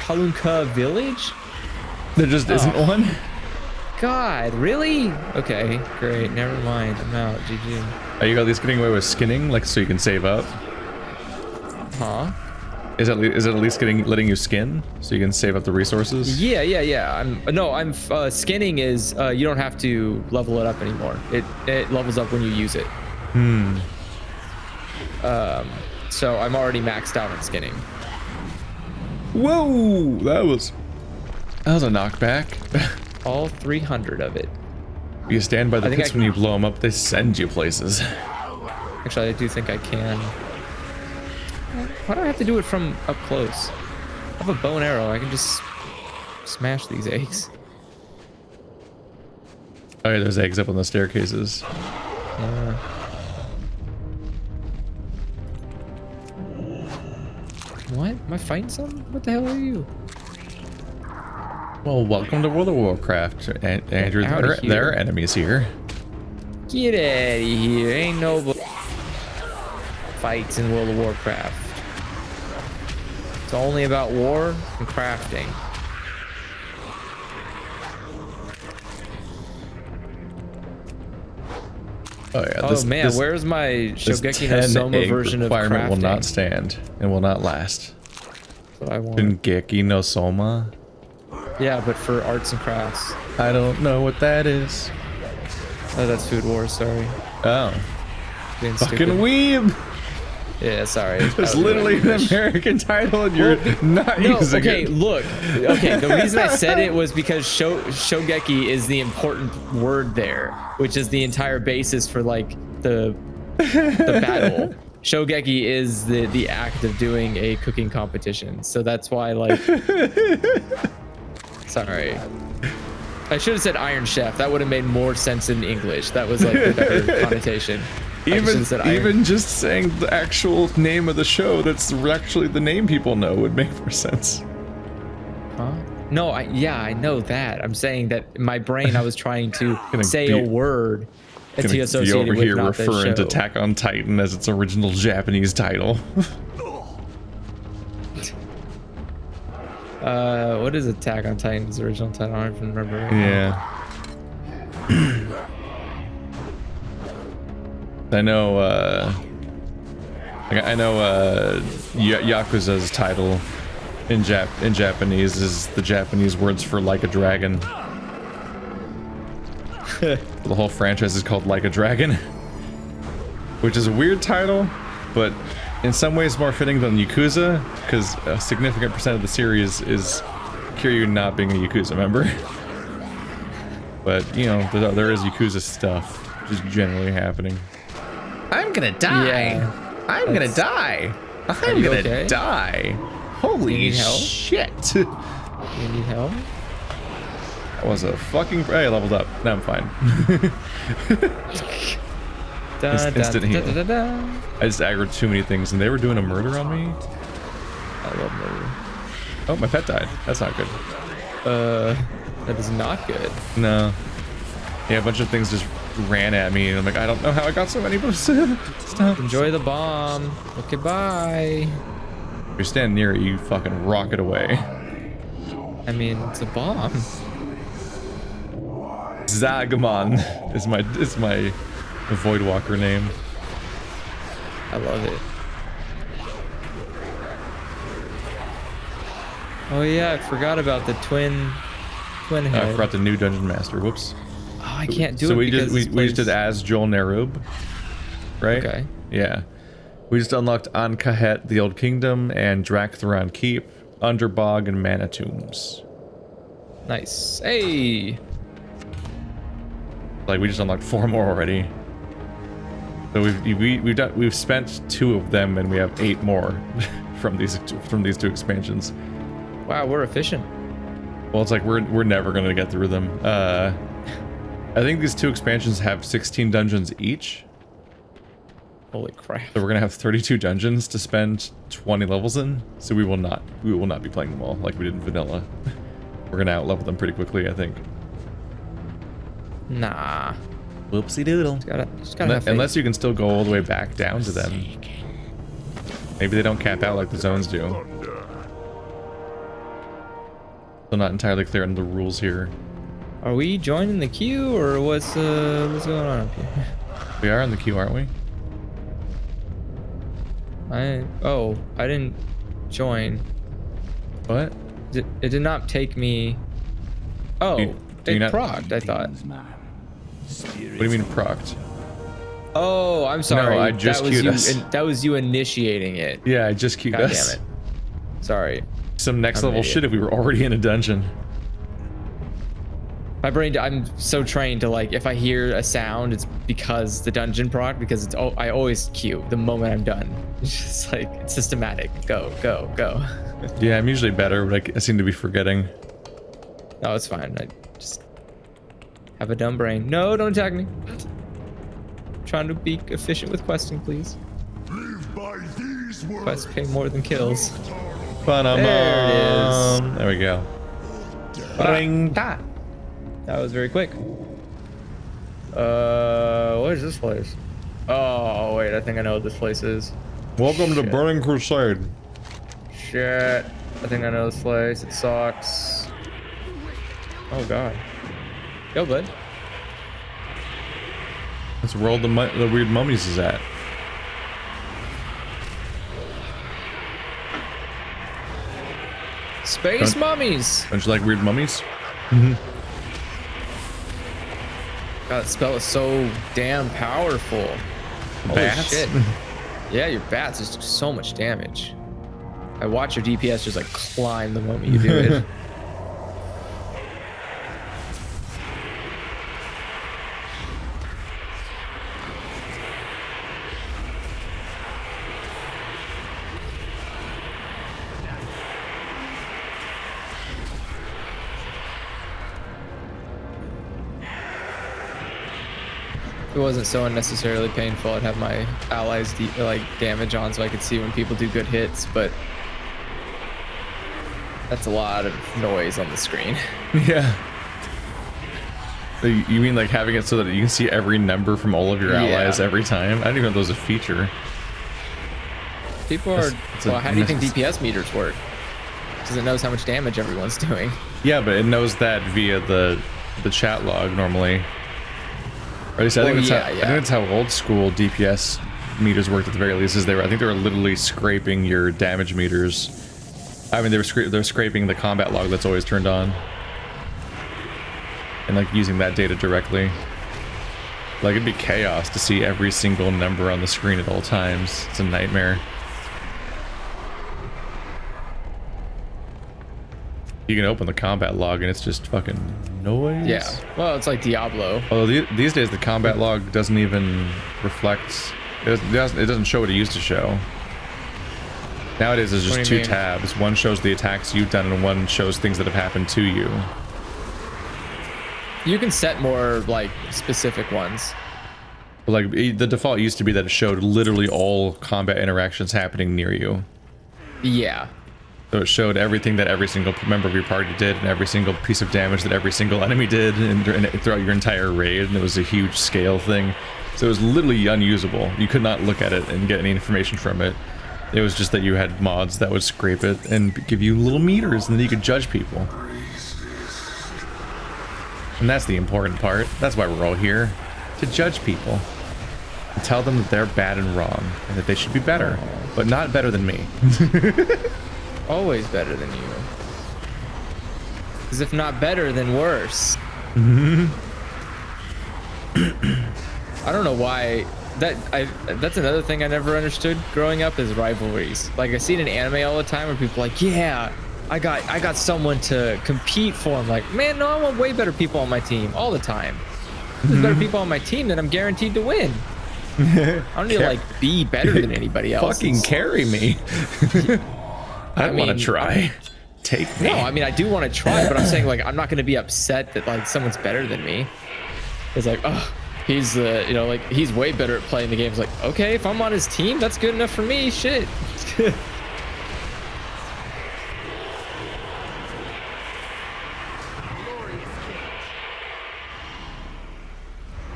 Ahn'Qiraj village? There just isn't one? God, really? Okay, great. Never mind. I'm out. GG. Are you at least getting away with skinning, like so you can save up? Huh? Is it at least letting you skin so you can save up the resources? Yeah. I'm skinning is you don't have to level it up anymore. It levels up when you use it. So I'm already maxed out on skinning. Whoa! That was a knockback. All 300 of it. You stand by the I think pits I- when you blow them up, they send you places. Actually, I do think I can. Why do I have to do it from up close? I have a bow and arrow. I can just smash these eggs. Oh yeah, there's eggs up on the staircases. What? Am I fighting something? What the hell are you? Well, welcome to World of Warcraft, Andrew. Get outta here. There are enemies here. Get out of here. Ain't no fights in World of Warcraft. It's only about war and crafting. Oh yeah. Oh man, where's my this Shogeki no 10 Soma egg version of requirement crafting? will not stand and will not last. That's what I want. Shogeki no Soma. Yeah, but for arts and crafts. I don't know what that is. Oh, that's Food Wars. Sorry. Oh, Being fucking stupid. weeb. Yeah, sorry. It's literally an American title, and you're not No, using okay, it. look. Okay, the reason I said it was because Shogeki is the important word there, which is the entire basis for like the battle. Shogeki is the act of doing a cooking competition. So that's why like sorry. I should have said Iron Chef. That would have made more sense in English. That was like the better connotation. I should have said Iron- Even just saying the actual name of the show that's actually the name people know would make more sense. Huh? No, I know that. I'm saying that in my brain I was trying to Gonna say be- a word and Gonna to be associate over it with here not the referring to show. Attack on Titan as its original Japanese title. What is Attack on Titan's original title? I don't even remember. Yeah. I know, Yakuza's title in Japanese is the Japanese words for like a dragon. The whole franchise is called Like a Dragon, which is a weird title, but in some ways more fitting than Yakuza, because a significant percent of the series is Kiryu not being a Yakuza member. But, you know, there is Yakuza stuff just generally happening. I'm gonna die. Yeah. I'm gonna die. I'm you gonna okay? die. Holy You need help? shit. You need help? That was a fucking... Hey, I leveled up. Now I'm fine. Instant heal. I just aggroed too many things, and they were doing a murder on me. I love murder. Oh, my pet died. That's not good. That is not good. No. Yeah, a bunch of things just ran at me, and I'm like, I don't know how I got so many, but stop. Enjoy the bomb. Okay, bye. If you stand near it, you fucking rocket away. I mean, it's a bomb. Zagamon is my Voidwalker name. I love it. Oh yeah, I forgot about the twin head. I forgot the new Dungeon Master. Whoops. Oh, I can't do So it we because just did Azjol-Nerub, right? Okay. Yeah. We just unlocked Ahn'Qiraj, the Old Kingdom, and Drak'Tharon Keep, Underbog, and Mana Tombs. Nice. Hey. Like we just unlocked 4 more already. So we've spent 2 of them, and we have 8 more from these 2 expansions. Wow, we're efficient. Well, it's like we're never gonna get through them. I think these 2 expansions have 16 dungeons each. Holy crap. So we're gonna have 32 dungeons to spend 20 levels in. So we will not be playing them all like we did in vanilla. We're gonna outlevel them pretty quickly, I think. Nah. Whoopsie doodle. Just gotta have faith. Unless you can still go all the way back down to them. Maybe they don't cap out like the zones do. Still not entirely clear on the rules here. Are we joining the queue or what's going on up here? We are on the queue, aren't we? I didn't join. What? It did not take me. Oh, do you it not- procced, I thought. What do you mean procced? Oh, I'm sorry. No, I just that was queued you. us. That was you initiating it. Yeah, I just queued God us. damn it. Sorry. Some next I'm an level idiot. shit if we were already in a dungeon. My brain, I'm so trained to like, if I hear a sound, it's because the dungeon proc, because it's, I always queue the moment I'm done. It's just like, it's systematic. Go, go, go. Yeah, I'm usually better, but I seem to be forgetting. No, it's fine. I just have a dumb brain. No, don't attack me. Trying to be efficient with questing, please. Quests pay more than kills. There it is. There we go. Bang. That was very quick. What is this place? Oh, wait, I think I know what this place is. Welcome to Shit. Burning Crusade. Shit. I think I know this place. It sucks. Oh, God. Yo, bud. That's where all the weird mummies is at. Space Don't- mummies. Don't you like weird mummies? God, that spell is so damn powerful. Holy Bats? shit. Yeah, your bats just do so much damage. I watch your DPS just like climb the moment you do it. If it wasn't so unnecessarily painful, I'd have my allies damage on so I could see when people do good hits, but that's a lot of noise on the screen. Yeah. So you mean like having it so that you can see every number from all of your allies every time? I didn't even know that was a feature. People are, It's a well, how do you think DPS meters work? Because it knows how much damage everyone's doing. Yeah, but it knows that via the chat log normally. Or at least I think that's how old school DPS meters worked at the very least. I think they were literally scraping your damage meters. I mean, they're scraping the combat log that's always turned on, and like using that data directly. Like it'd be chaos to see every single number on the screen at all times. It's a nightmare. You can open the combat log and it's just fucking noise. Yeah. Well, it's like Diablo. Although these days the combat log doesn't even reflect. It doesn't show what it used to show. Nowadays there's just two tabs. One shows the attacks you've done and one shows things that have happened to you. You can set more like specific ones. Like the default used to be that it showed literally all combat interactions happening near you. Yeah. So it showed everything that every single member of your party did and every single piece of damage that every single enemy did and throughout your entire raid, and it was a huge scale thing. So it was literally unusable. You could not look at it and get any information from it. It was just that you had mods that would scrape it and give you little meters, and then you could judge people. And that's the important part. That's why we're all here. To judge people. And tell them that they're bad and wrong, and that they should be better. But not better than me. Always better than you. Because if not better, then worse. I don't know why. That's another thing I never understood growing up is rivalries. Like I see it in anime all the time where people are like, yeah, I got someone to compete for. I'm like, man, no, I want way better people on my team all the time. If there's better people on my team, then I'm guaranteed to win. I don't need to like be better than anybody else. Fucking carry me. I want to try. Take me. No, I mean I do want to try, but I'm saying like I'm not going to be upset that like someone's better than me. It's like, oh, he's you know, like he's way better at playing the game. It's like, okay, if I'm on his team, that's good enough for me. Shit.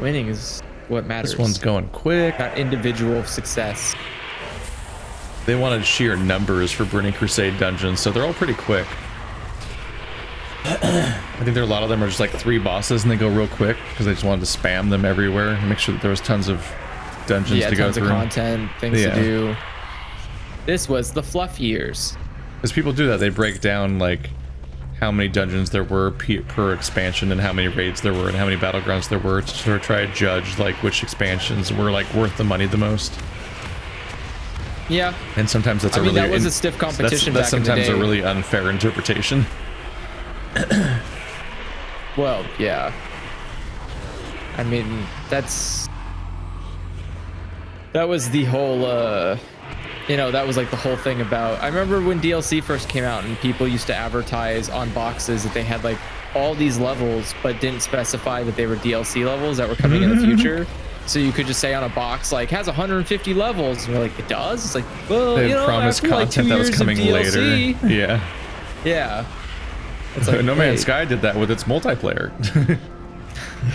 Winning is what matters. This one's going quick. Not individual success. They wanted sheer numbers for Burning Crusade dungeons, so they're all pretty quick. I think there are a lot of them are just like 3 bosses and they go real quick because they just wanted to spam them everywhere and make sure that there was tons of dungeons to go through. Yeah, tons of content, things to do. This was the fluff years. Because people do that, they break down like how many dungeons there were per expansion and how many raids there were and how many battlegrounds there were to sort of try to judge like which expansions were like worth the money the most. Yeah. And sometimes that's that was a stiff competition back in the day. That's sometimes a really unfair interpretation. Well, yeah. I mean, that was the whole, you know, that was like the whole thing about, I remember when DLC first came out and people used to advertise on boxes that they had like all these levels, but didn't specify that they were DLC levels that were coming in the future. So you could just say on a box, like, has 150 levels. And you're like, it does? It's like, well, they you know, promised after like 2 content that was years coming of DLC, later. Yeah. Yeah. It's like, No Man's Sky did that with its multiplayer.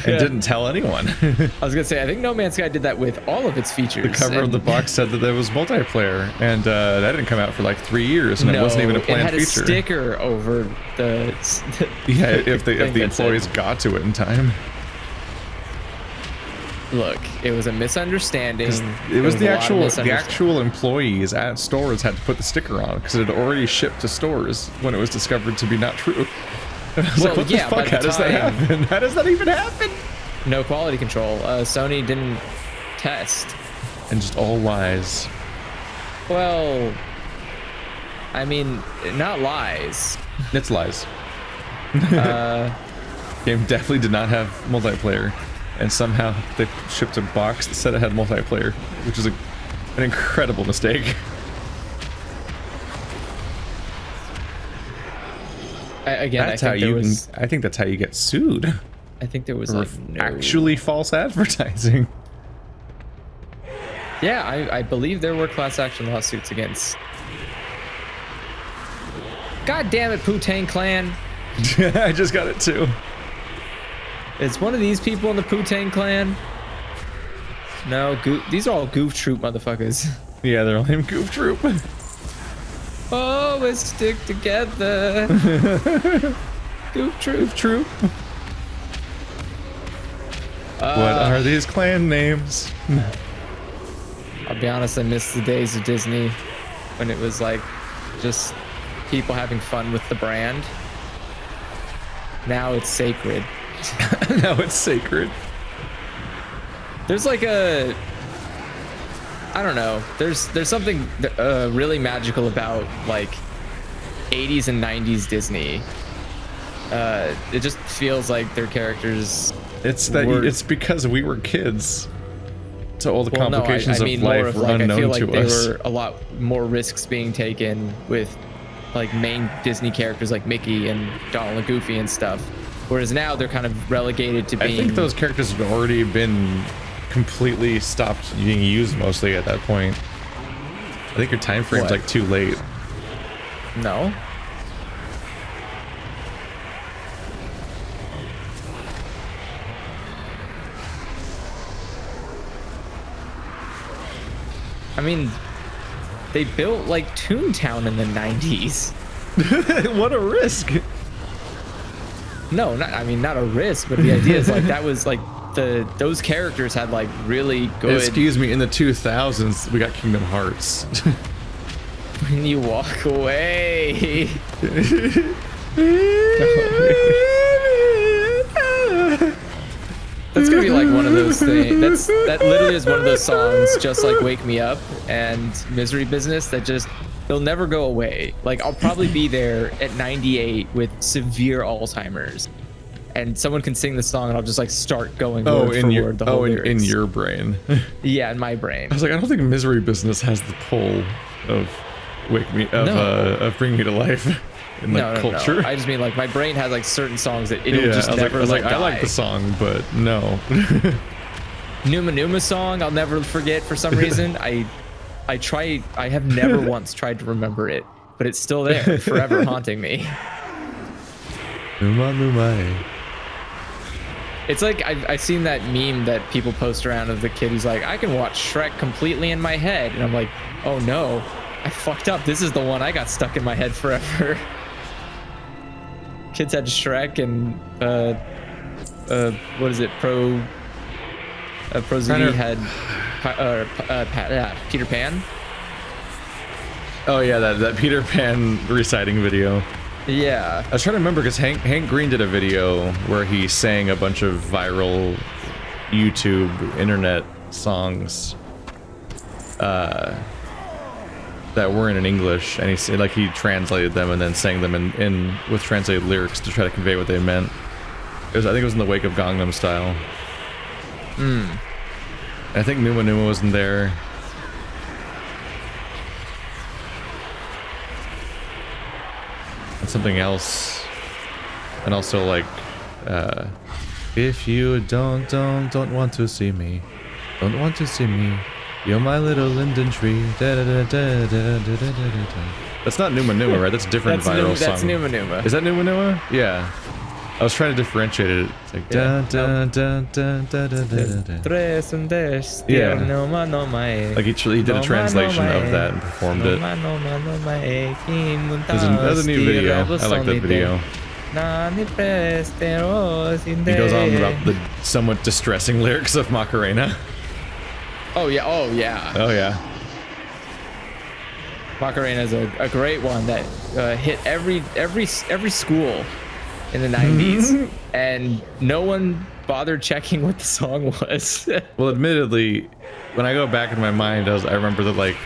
It didn't tell anyone. I was gonna say, I think No Man's Sky did that with all of its features. The cover of the box said that there was multiplayer, and that didn't come out for like 3 years, and it wasn't even a planned feature. It had a sticker over the yeah, if the employees got to it in time. Look, it was a misunderstanding. It was the actual employees at stores had to put the sticker on because it had already shipped to stores when it was discovered to be not true. Well, what the fuck? How does that happen? How does that even happen? No quality control. Sony didn't test. And just all lies. Well, I mean, not lies. It's lies. Game definitely did not have multiplayer. And somehow they shipped a box that said it had multiplayer, which is an incredible mistake. I think that's how you get sued. I think there was like actually false advertising. Yeah, I believe there were class action lawsuits against. God damn it, Poo-Tang Clan! I just got it too. It's one of these people in the Poo-Tang Clan. No, these are all Goof Troop motherfuckers. Yeah, they're all named Goof Troop. Oh, we stick together. Goof Troop. What are these clan names? I'll be honest, I miss the days of Disney when it was like just people having fun with the brand. Now it's sacred. Now it's sacred. There's like I don't know. There's something really magical about like 80s and 90s Disney It just feels like their characters. It's that it's because we were kids. So all the Well, no, complications I mean of more life of were like I unknown feel like to there us. were a lot more risks being taken with like main Disney characters like Mickey and Donald and Goofy and stuff. Whereas now they're kind of relegated to being. I think those characters had already been completely stopped being used mostly at that point. I think your time frame's What? like too late. No. I mean, they built like Toontown in the 90s. What a risk! No, not a risk, but the idea is like that was like those characters had like really good. Excuse me, in the 2000s, we got Kingdom Hearts. When you walk away. That's gonna be like one of those things. That literally is one of those songs, just like "Wake Me Up" and "Misery Business," that just they'll never go away. Like I'll probably be there at 98 with severe Alzheimer's, and someone can sing the song, and I'll just like start going word for word the whole in lyrics. your brain. Yeah, in my brain. I was like, I don't think Misery Business has the pull of bringing me to life in like culture. No. I just mean like my brain has like certain songs that it'll Yeah, just I never was like, let I like die. the song, but no. Numa Numa song I'll never forget for some reason. I have never once tried to remember it, but it's still there, forever haunting me. Numa Numa. It's like I've seen that meme that people post around of the kid who's like, I can watch Shrek completely in my head, and I'm like, oh no, I fucked up. This is the one I got stuck in my head forever. Kids had Shrek and what is it? Pro Z had Peter Pan. Oh yeah, that Peter Pan reciting video. Yeah. I was trying to remember because Hank Green did a video where he sang a bunch of viral YouTube internet songs that weren't in English, and he translated them and then sang them in with translated lyrics to try to convey what they meant. I think it was in the wake of Gangnam Style. I think Numa Numa wasn't there. And something else, and also like, if you don't want to see me, don't want to see me. You're my little linden tree. Da, da, da, da, da, da, da, da. That's not Numa Numa, right? That's a different viral song. That's Numa Numa. Is that Numa Numa? Yeah. I was trying to differentiate it. It's like da da da da da da da da. Yeah. Like he did a translation of that and performed it. There's another new video. I like that video. He goes on about the somewhat distressing lyrics of Macarena. Oh yeah. Oh yeah. Oh yeah. Macarena is a great one that hit every school in the 90s, and no one bothered checking what the song was. Well, admittedly, when I go back in my mind, I remember that like.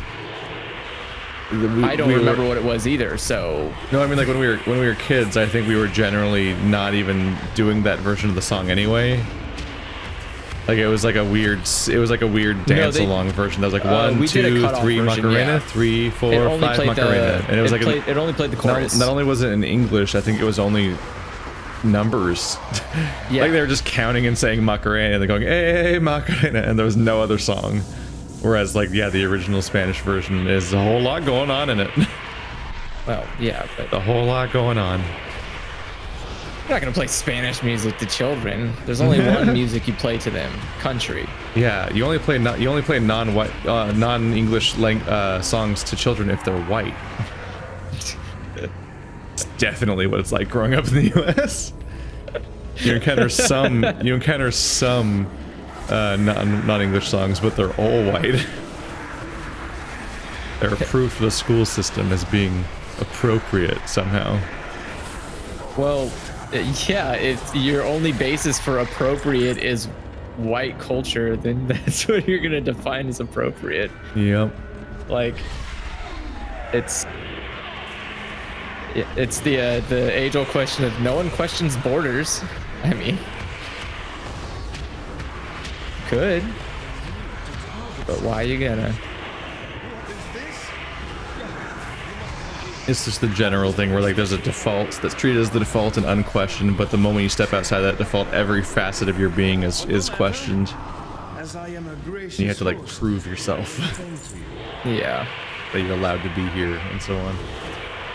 I don't remember what it was either. So. No, I mean like when we were kids, I think we were generally not even doing that version of the song anyway. Like it was like a weird dance along version. That was like 1, 2, 3 Macarena, yeah. 3, 4, 5 Macarena, and it was it only played the chorus. Not only was it in English, I think it was only numbers. Yeah. Like they were just counting and saying Macarena, and they're going hey Macarena, and there was no other song. Whereas like yeah, the original Spanish version is a whole lot going on in it. Well, yeah, but a whole lot going on. you're not gonna play Spanish music to children. There's only one music you play to them: country. Yeah, you only play non-white, non-English songs to children if they're white. It's definitely what it's like growing up in the U.S. You encounter some non-English songs, but they're all white. They're approved for the school system as being appropriate somehow. Well, yeah, if your only basis for appropriate is white culture, then that's what you're gonna define as appropriate. Yep. Like, it's It's the age-old question of no one questions borders. I mean, could, but why you gonna? It's just the general thing where like there's a default that's treated as the default and unquestioned, but the moment you step outside that default, every facet of your being is questioned. And you have to like prove yourself Yeah. that you're allowed to be here and so on.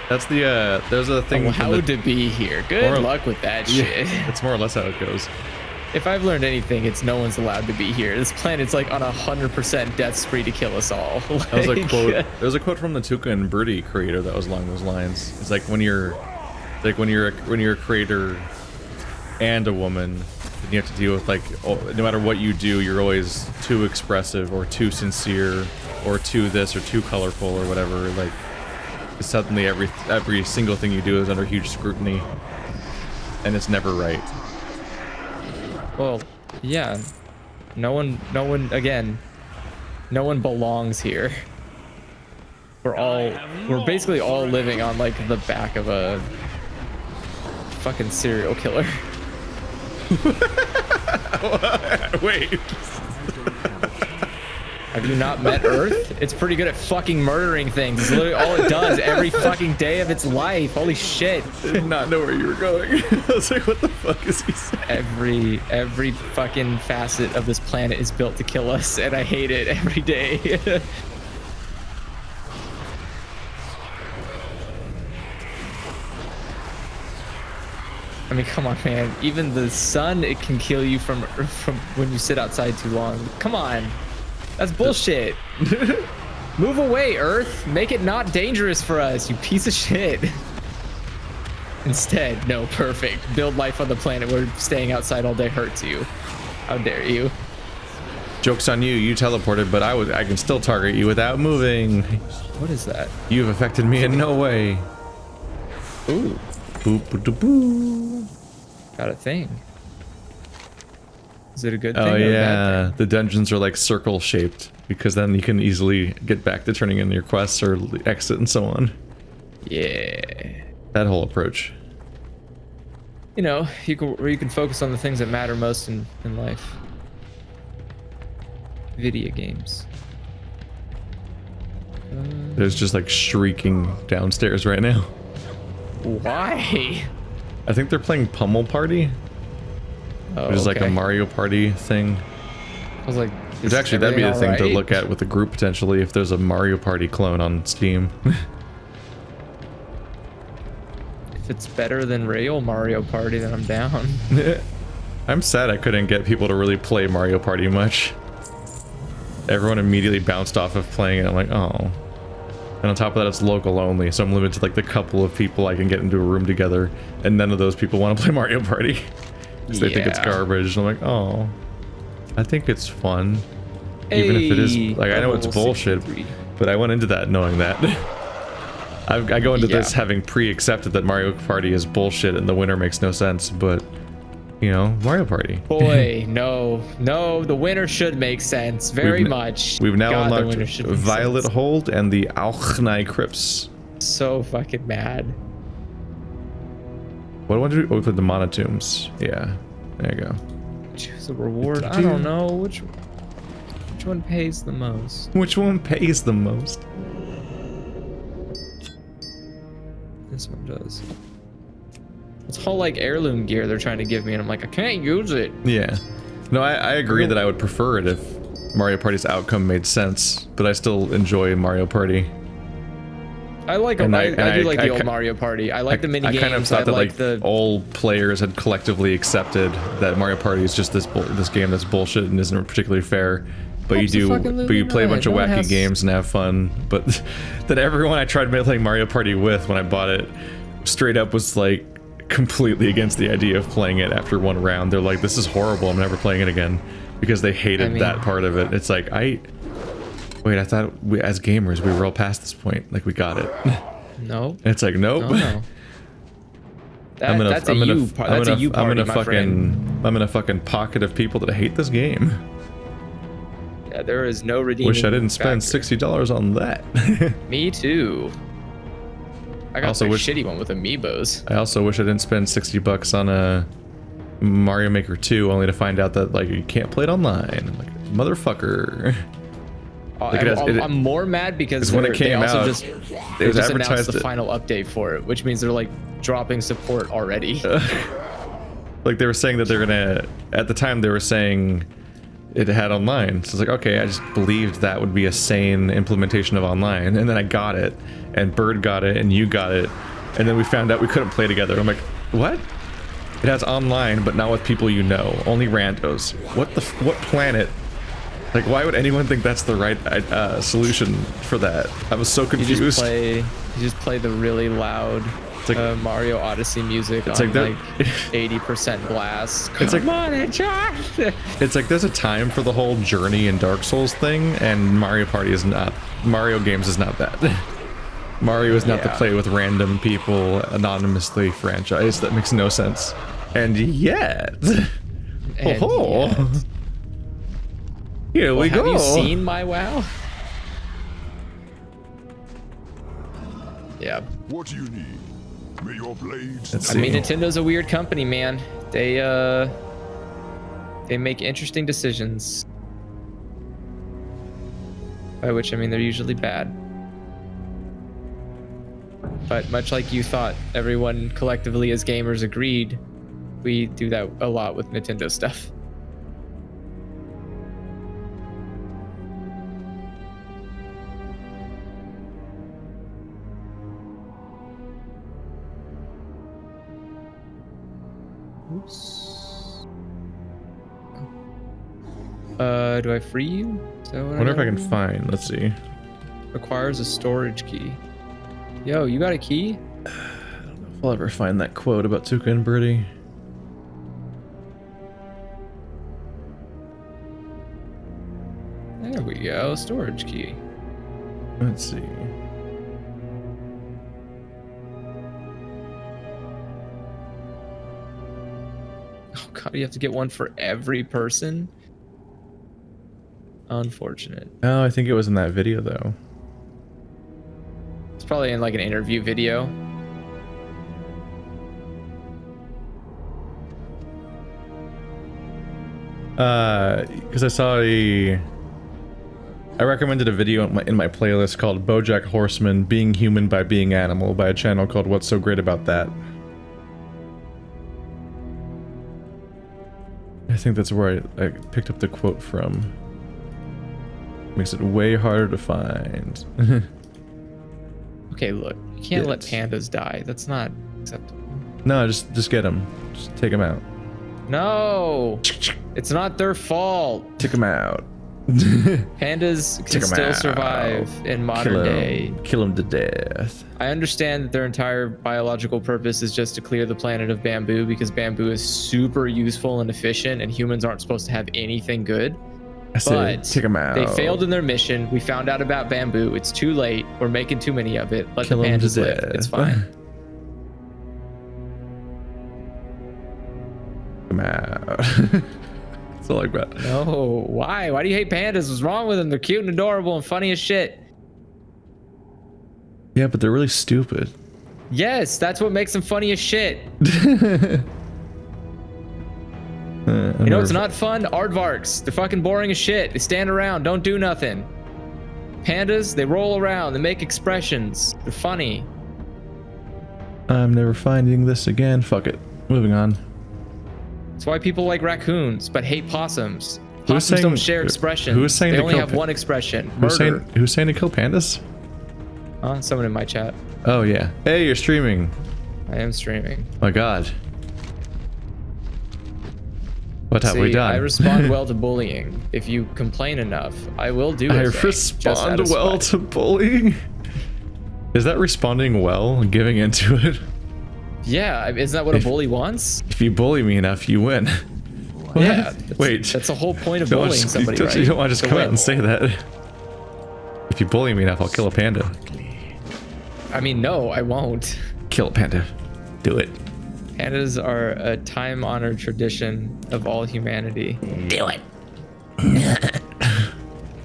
That's the there's a thing. Allowed to be here. Good luck with that shit. That's more or less how it goes. If I've learned anything, it's no one's allowed to be here. This planet's like on 100% death spree to kill us all. That was a quote. There's a quote from the Tuca and Birdie creator that was along those lines. It's like when you're a creator and a woman, then you have to deal with like no matter what you do, you're always too expressive or too sincere or too this or too colorful or whatever. Like suddenly every single thing you do is under huge scrutiny, and it's never right. Well, yeah. No one belongs here. We're basically all living on like the back of a fucking serial killer. Wait. Have you not met Earth? It's pretty good at fucking murdering things. It's literally all it does every fucking day of its life. Holy shit. I did not know where you were going. I was like, what the fuck is he saying? Every fucking facet of this planet is built to kill us, and I hate it every day. I mean, come on, man. Even the sun, it can kill you from when you sit outside too long. Come on. That's bullshit. Move away, Earth. Make it not dangerous for us, you piece of shit. Instead, no, perfect. Build life on the planet where staying outside all day hurts you. How dare you? Joke's on you. You teleported, but I can still target you without moving. What is that? You've affected me in no way. Ooh. Boop, boop, boop, boop. Got a thing. Is it a good thing Oh or a bad yeah, thing? the dungeons are like circle shaped because then you can easily get back to turning in your quests or exit and so on. Yeah. That whole approach. You know, you can focus on the things that matter most in life. Video games. There's just like shrieking downstairs right now. Why? I think they're playing Pummel Party, Oh, which is like a okay. Mario Party thing. I was like, Which actually that'd be the thing to look at with the group potentially if there's a Mario Party clone on Steam. If it's better than real Mario Party, then I'm down. I'm sad I couldn't get people to really play Mario Party much. Everyone immediately bounced off of playing it. I'm like, oh. And on top of that, it's local only, so I'm limited to like the couple of people I can get into a room together, and none of those people want to play Mario Party. Because they think it's garbage. And I'm like, oh. I think it's fun. Even if it is, like, I know it's bullshit, 63. but I went into that knowing that. I go into this having pre-accepted that Mario Party is bullshit and the winner makes no sense, but, you know, Mario Party. Boy, no, the winner should make sense very much. We've now God, the winner unlocked should make Violet sense. Hold and the Ahn'Qiraj. So fucking mad. What one did we? Oh, we played the Monotombs. Yeah, there you go. Choose a reward. I don't know which one pays the most. Which one pays the most? This one does. It's all like heirloom gear they're trying to give me, and I'm like, I can't use it. Yeah. No, I agree that I would prefer it if Mario Party's outcome made sense, but I still enjoy Mario Party. I like And I do like the old ki- Mario Party. I like the mini games. I kind of thought that like the all players had collectively accepted that Mario Party is just this game that's bullshit and isn't particularly fair. But you play a bunch of wacky games and have fun. But that everyone I tried playing Mario Party with when I bought it, straight up was like completely against the idea of playing it after one round. They're like, "This is horrible. I'm never playing it again," because they hated that part of it. It's like wait, I thought as gamers we were all past this point. Like we got it. No. It's like nope. No. I'm in a fucking pocket of people that hate this game. Yeah, there is no redeeming. Wish I didn't spend factor. $60 on that. Me too. I got Also the wish- shitty one with amiibos. I also wish I didn't spend $60 on a Mario Maker 2 only to find out that like you can't play it online. I'm like, motherfucker. I'm more mad because when it they came also out, just, they just announced advertised the it. final update for it, which means they're like dropping support already. Like they were saying that they're gonna, at the time they were saying it had online. So it's like, okay, I just believed that would be a sane implementation of online. And then I got it, and Bird got it, and you got it. And then we found out we couldn't play together. I'm like, what? It has online, but not with people you know, only randos. What planet? Like, why would anyone think that's the right solution for that? I was so confused. You just play the really loud like, Mario Odyssey music it's on like 80% blast. It's like, Come on, Headshot! It's like there's a time for the whole Journey and Dark Souls thing, and Mario Party is not. Mario games is not that. Mario is not to play with random people anonymously franchise. That makes no sense. And yet, here we go. Have you seen my WoW? Yeah. What do you need? May your blades. Let's I see. mean, Nintendo's a weird company, man. They make interesting decisions. By which I mean they're usually bad. But much like you thought, everyone collectively as gamers agreed, we do that a lot with Nintendo stuff. Oops. Do I free you? I wonder if I can find. Let's see. Requires a storage key. Yo, you got a key? I don't know if I'll ever find that quote about Tuka and Birdie. There we go, storage key. Let's see. Oh god, you have to get one for every person? Unfortunate. Oh, I think it was in that video though. It's probably in like an interview video. Because I recommended a video in my playlist called BoJack Horseman: Being Human by Being Animal by a channel called What's So Great About That. I think that's where I picked up the quote from. Makes it way harder to find. Okay, look, you can't let pandas die. That's not acceptable. No, just get them. Just take them out. No! It's not their fault. Take them out. Pandas can Take 'em still out. survive in modern day. Kill them to death. I understand that their entire biological purpose is just to clear the planet of bamboo because bamboo is super useful and efficient and humans aren't supposed to have anything good. I said, But take them out. they failed in their mission. We found out about bamboo. It's too late. We're making too many of it. Let Kill the 'em to pandas live. death. It's fine. Come out. That's all I got. No, why? Why do you hate pandas? What's wrong with them? They're cute and adorable and funny as shit. Yeah, but they're really stupid. Yes, that's what makes them funny as shit. You know what's not fun? Aardvarks. They're fucking boring as shit. They stand around, don't do nothing. Pandas, they roll around, they make expressions. They're funny. I'm never finding this again. Fuck it. Moving on. That's why people like raccoons, but hate possums. Who's Possums saying- don't share expressions. who's saying they to only kill have pa- one expression. Who's Murder. saying to kill pandas? Someone in my chat. Oh yeah. Hey, you're streaming. I am streaming. My God. What have we done? I respond well to bullying. If you complain enough, I will do it. I respond well to bullying. Is that responding well? Giving into it? Yeah, isn't that what a bully wants? If you bully me enough, you win. What? Yeah. That's, Wait. That's the whole point of Don't bullying just- somebody, right? You don't want to just To come out win. and say that. If you bully me enough, I'll kill a panda. I mean, no, I won't. Kill a panda. Do it. Pandas are a time-honored tradition of all humanity. Do it.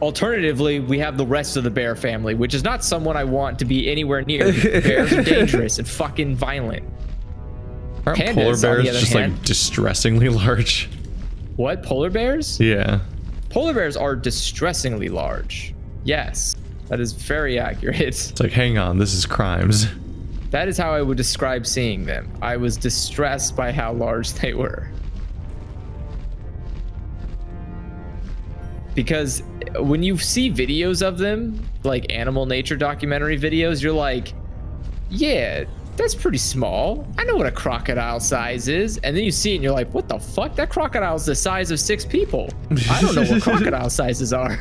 Alternatively, we have the rest of the bear family, which is not someone I want to be anywhere near. Bears are dangerous and fucking violent. Aren't Pandas, polar on the bears other just hand- like distressingly large? What? Polar bears? Yeah. Polar bears are distressingly large. Yes, that is very accurate. It's like, hang on, this is crimes. That is how I would describe seeing them. I was distressed by how large they were. Because when you see videos of them, like animal nature documentary videos, you're like, yeah, that's pretty small. I know what a crocodile size is. And then you see it and you're like, what the fuck? That crocodile's the size of 6 people. I don't know what crocodile sizes are.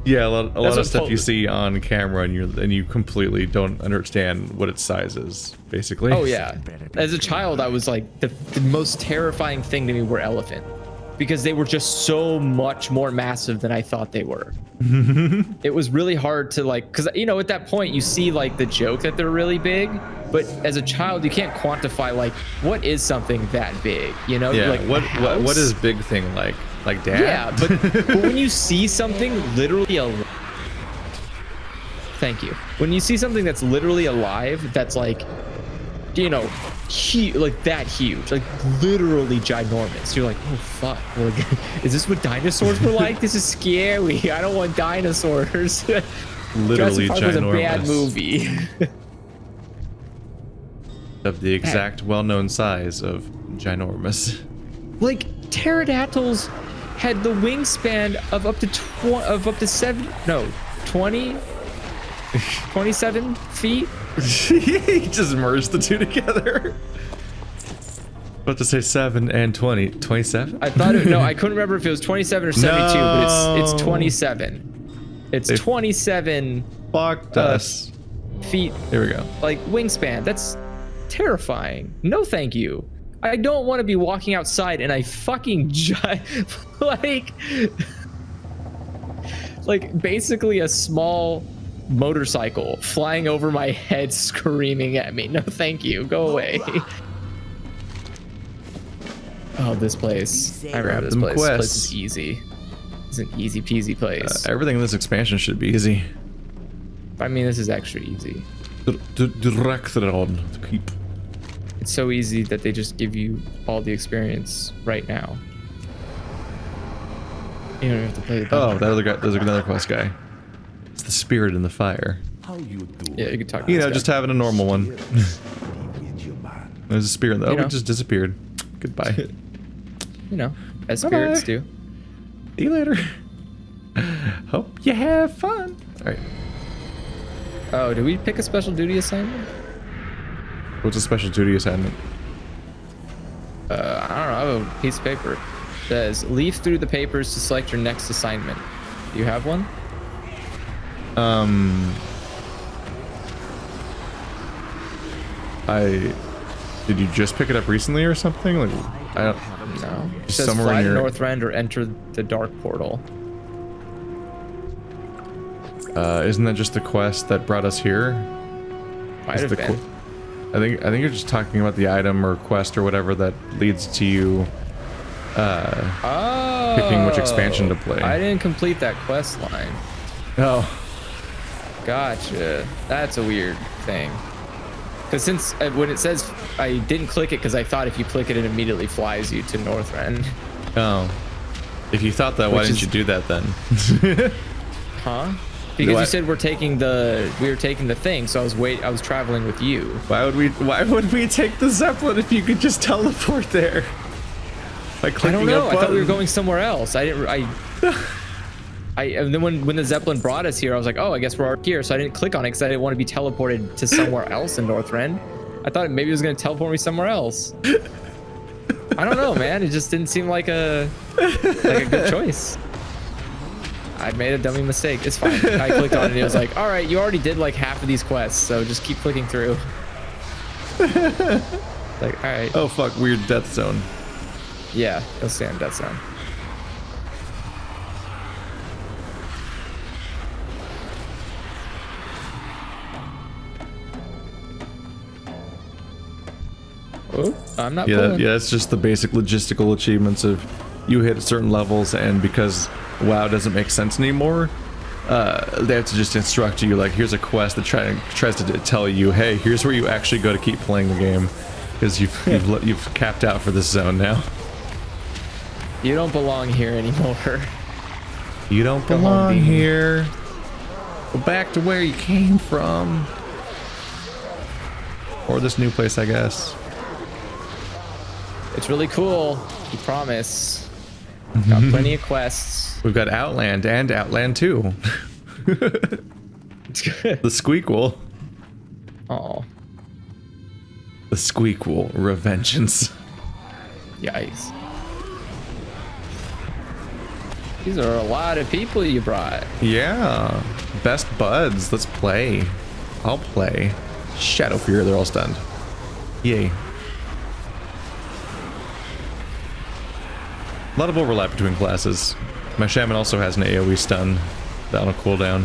Yeah, a lot what of stuff you polar- see on camera and you completely don't understand what its size is, basically. Oh yeah. As a child, I was like, the most terrifying thing to me were elephant. Because they were just so much more massive than I thought they were. It was really hard to like, because you know, at that point you see like the joke that they're really big, but as a child you can't quantify like what is something that big, you know? Yeah, Like what is big thing like? Like dad? Yeah, but when you see something literally alive, thank you. When you see something that's literally alive, that's like, you know, like that huge, like literally ginormous. You're like, oh fuck, like, is this what dinosaurs were like? This is scary. I don't want dinosaurs. Literally Jurassic Park was a ginormous. bad movie. Of the exact well-known size of ginormous. Like pterodactyls had the wingspan of up to 27 feet. He just merged the two together. About to say 7 and 20. 27? I thought no, I couldn't remember if it was 27 or 72, but it's No. 27. It's 27 Fucked us. feet, Here we go. like wingspan. That's terrifying. No, thank you. I don't want to be walking outside and I fucking like basically a small motorcycle flying over my head screaming at me. No, thank you. Go away. Oh, this place. I remember this them place. This place quests. is easy. It's an easy peasy place. Everything in this expansion should be easy. I mean, this is extra easy. Drak'Tharon to keep. It's so easy that they just give you all the experience right now. You don't even have to play the Oh, dungeon. that other guy. There's another quest guy. It's the spirit in the fire. How you do? Yeah, you can talk to You this know, guy. just having a normal one. With your man. There's a spirit. Oh, You know. it just disappeared. Goodbye. You know, as Bye-bye. spirits do. See you later. Hope you have fun. All right. Oh, did we pick a special duty assignment? What's a special duty assignment? I don't know. I have a piece of paper. It says, leaf through the papers to select your next assignment. Do you have one? Did you just pick it up recently or something? Like, I don't. No. It Just says somewhere fly in to your- Northrend or enter the dark portal. Isn't that just the quest that brought us here? Might Is have the been. I think you're just talking about the item or quest or whatever that leads to you Oh, picking which expansion to play. I didn't complete that quest line. Oh. Gotcha. That's a weird thing. Because since when it says I didn't click it because I thought if you click it, it immediately flies you to Northrend. Oh. If you thought that, why Which didn't is- you do that then? Huh? Because Why- you said we were taking the thing, so I was traveling with you. Why would we take the Zeppelin if you could just teleport there? By I clicking don't know. a I thought we were button. going somewhere else. And then when the Zeppelin brought us here, I was like, oh, I guess we're already here. So I didn't click on it because I didn't want to be teleported to somewhere else in Northrend. I thought maybe it was going to teleport me somewhere else. I don't know, man. It just didn't seem like a good choice. I made a dummy mistake. It's fine. I clicked on it and it was like, all right, you already did like half of these quests, so just keep clicking through. Like, all right. Oh fuck, weird death zone. Yeah, go stay on Death Zone. Oh, I'm not Yeah, pulling. yeah, it's just the basic logistical achievements of you hit certain levels, and because WoW doesn't make sense anymore. They have to just instruct you, like, here's a quest that tries to tell you, hey, here's where you actually go to keep playing the game, because you've capped out for this zone now. You don't belong here anymore. You don't belong here. Go back to where you came from. Or this new place, I guess. It's really cool. You promise. Got plenty of quests. We've got Outland and Outland 2. The Squeakquel. Oh, The Squeakquel Revengeance. yikes. These are a lot of people you brought. Yeah. Best buds. Let's play. I'll play. Shadow Fear, they're all stunned. Yay. A lot of overlap between classes. My shaman also has an AoE stun that'll cooldown.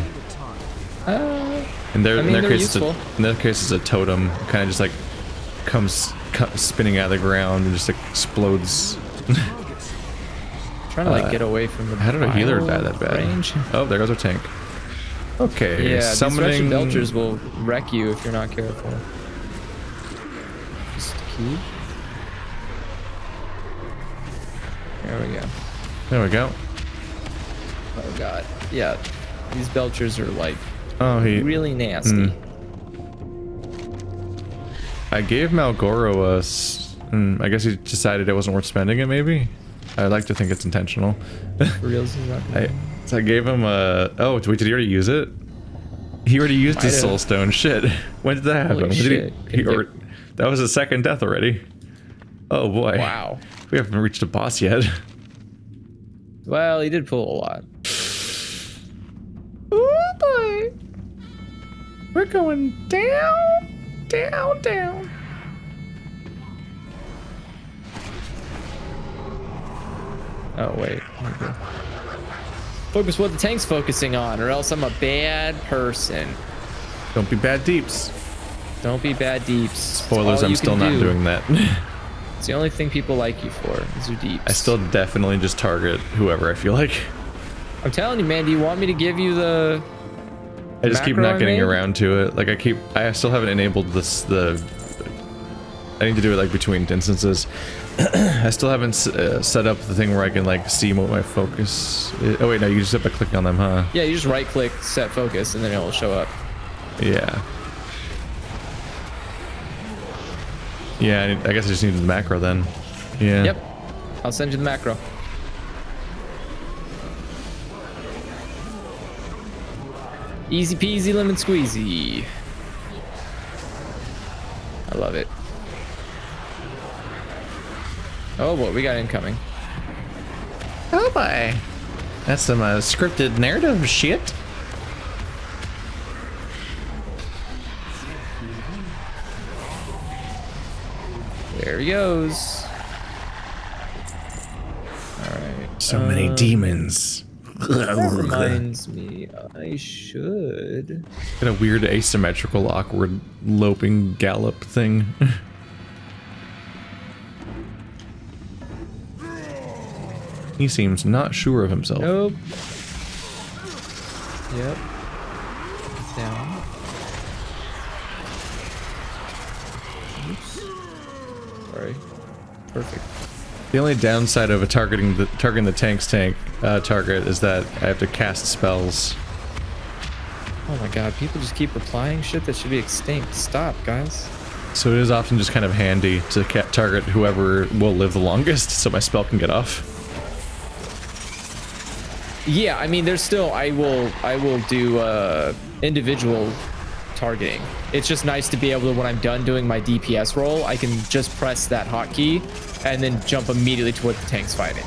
In their case, it's a totem. Kind of just like comes spinning out of the ground and just explodes. Trying to like get away from the. How did a healer die that bad? Range. Oh, there goes our tank. Okay, Yeah, summoning. these wretched belchers will wreck you if you're not careful. Just keep. There we go. There we go. Oh god. Yeah. These belchers are like really nasty. I gave Malgoro a I guess he decided it wasn't worth spending it, maybe? I like to think it's intentional. For reals, he's not gonna- So I gave him a... Oh, wait, did he already use it? He already used his Might have. soulstone. Shit. When did that happen? Holy When did shit. that was his second death already. Oh boy. Wow. We haven't reached a boss yet. Well, he did pull a lot. Oh boy. We're going down, down, down. Oh wait. Okay. Focus what the tank's focusing on, or else I'm a bad person. Don't be bad deeps. Don't be bad deeps. Spoilers, All I'm you still can not do. doing that. It's the only thing people like you for, is your deeps. I still definitely just target whoever I feel like. I'm telling you, man, do you want me to give you the... I just keep macro not I getting made? around to it. Like I still haven't enabled I need to do it like between instances. I still haven't set up the thing where I can like see what my focus is. Oh wait, no, you just have to click on them, huh? Yeah, you just right click, set focus, and then it'll show up. Yeah. Yeah, I guess I just needed the macro then. Yeah. Yep. I'll send you the macro. Easy peasy lemon squeezy. I love it. Oh boy, we got incoming. Oh boy. That's some scripted narrative shit. There he goes. Alright. So many demons. That reminds me, I should. Got a weird asymmetrical, awkward, loping gallop thing. He seems not sure of himself. Nope. Yep. Down. Oops. Sorry. Perfect. The only downside of targeting the tank's target is that I have to cast spells. Oh my god, people just keep replying shit that should be extinct. Stop, guys. So it is often just kind of handy to target whoever will live the longest so my spell can get off. Yeah, I mean, there's still, I will do individual targeting. It's just nice to be able to, when I'm done doing my DPS roll, I can just press that hotkey and then jump immediately to what the tank's fighting.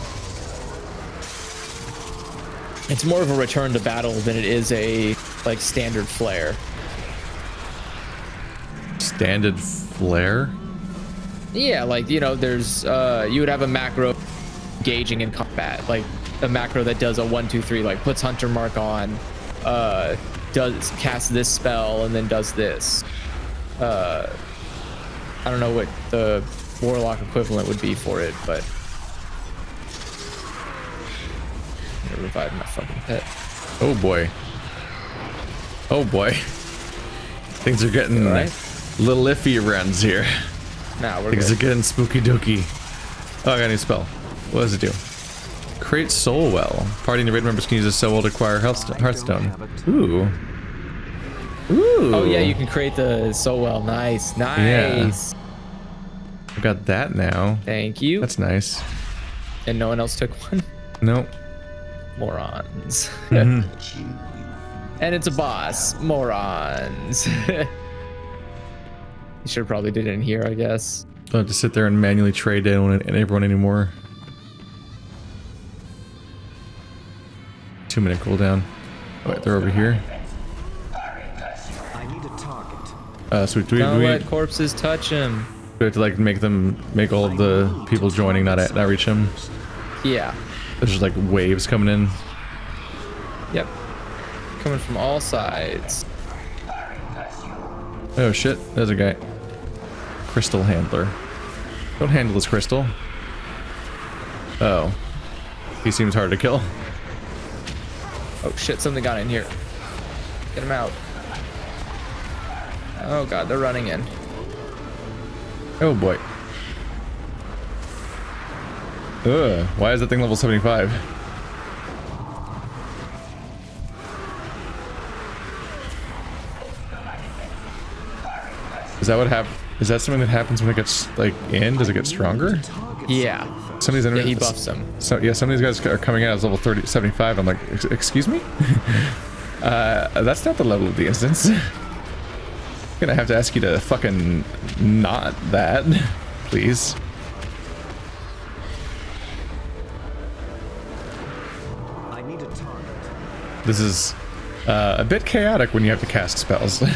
It's more of a return to battle than it is a like standard flare. Standard flare? Yeah, like, you know, there's you would have a macro engaging in combat, like a macro that does a 1 2 3, like puts hunter mark on, does cast this spell and then does this. I don't know what the warlock equivalent would be for it, but there reviving my fucking pet. Oh boy. Oh boy. Things are getting Right? a little iffy around here. Nah, we're Things good. are getting spooky dooky. Oh, I got a new spell. What does it do? Create soul well. Party and the raid members can use a soul well to acquire hearthstone. Ooh. Ooh. Oh yeah, you can create the soul well. Nice, nice. I've got that now. Thank you. That's nice. And no one else took one. Nope. Morons. Mhm. And it's a boss. Morons. You should have probably did it in here, I guess. Don't have to sit there and manually trade anyone and everyone anymore. 2-minute cooldown. Oh, wait, they're over here. I need a target. So do Don't we let corpses touch him. have to like make all of the people joining not reach them? Yeah. There's just like waves coming in. Yep. Coming from all sides. Oh shit, there's a guy. Crystal handler. Don't handle this crystal. Oh. He seems hard to kill. Oh shit, something got in here. Get him out. Oh god, they're running in. Oh boy. Ugh, why is that thing level 75? Is that what is that something that happens when it gets like in? Does it get stronger? Yeah. Some of these Yeah, he buffs them. So yeah, some of these guys are coming out as level 75. I'm like, excuse me? That's not the level of the instance. I'm gonna have to ask you to fucking not that, please. I need a target. This is a bit chaotic when you have to cast spells. To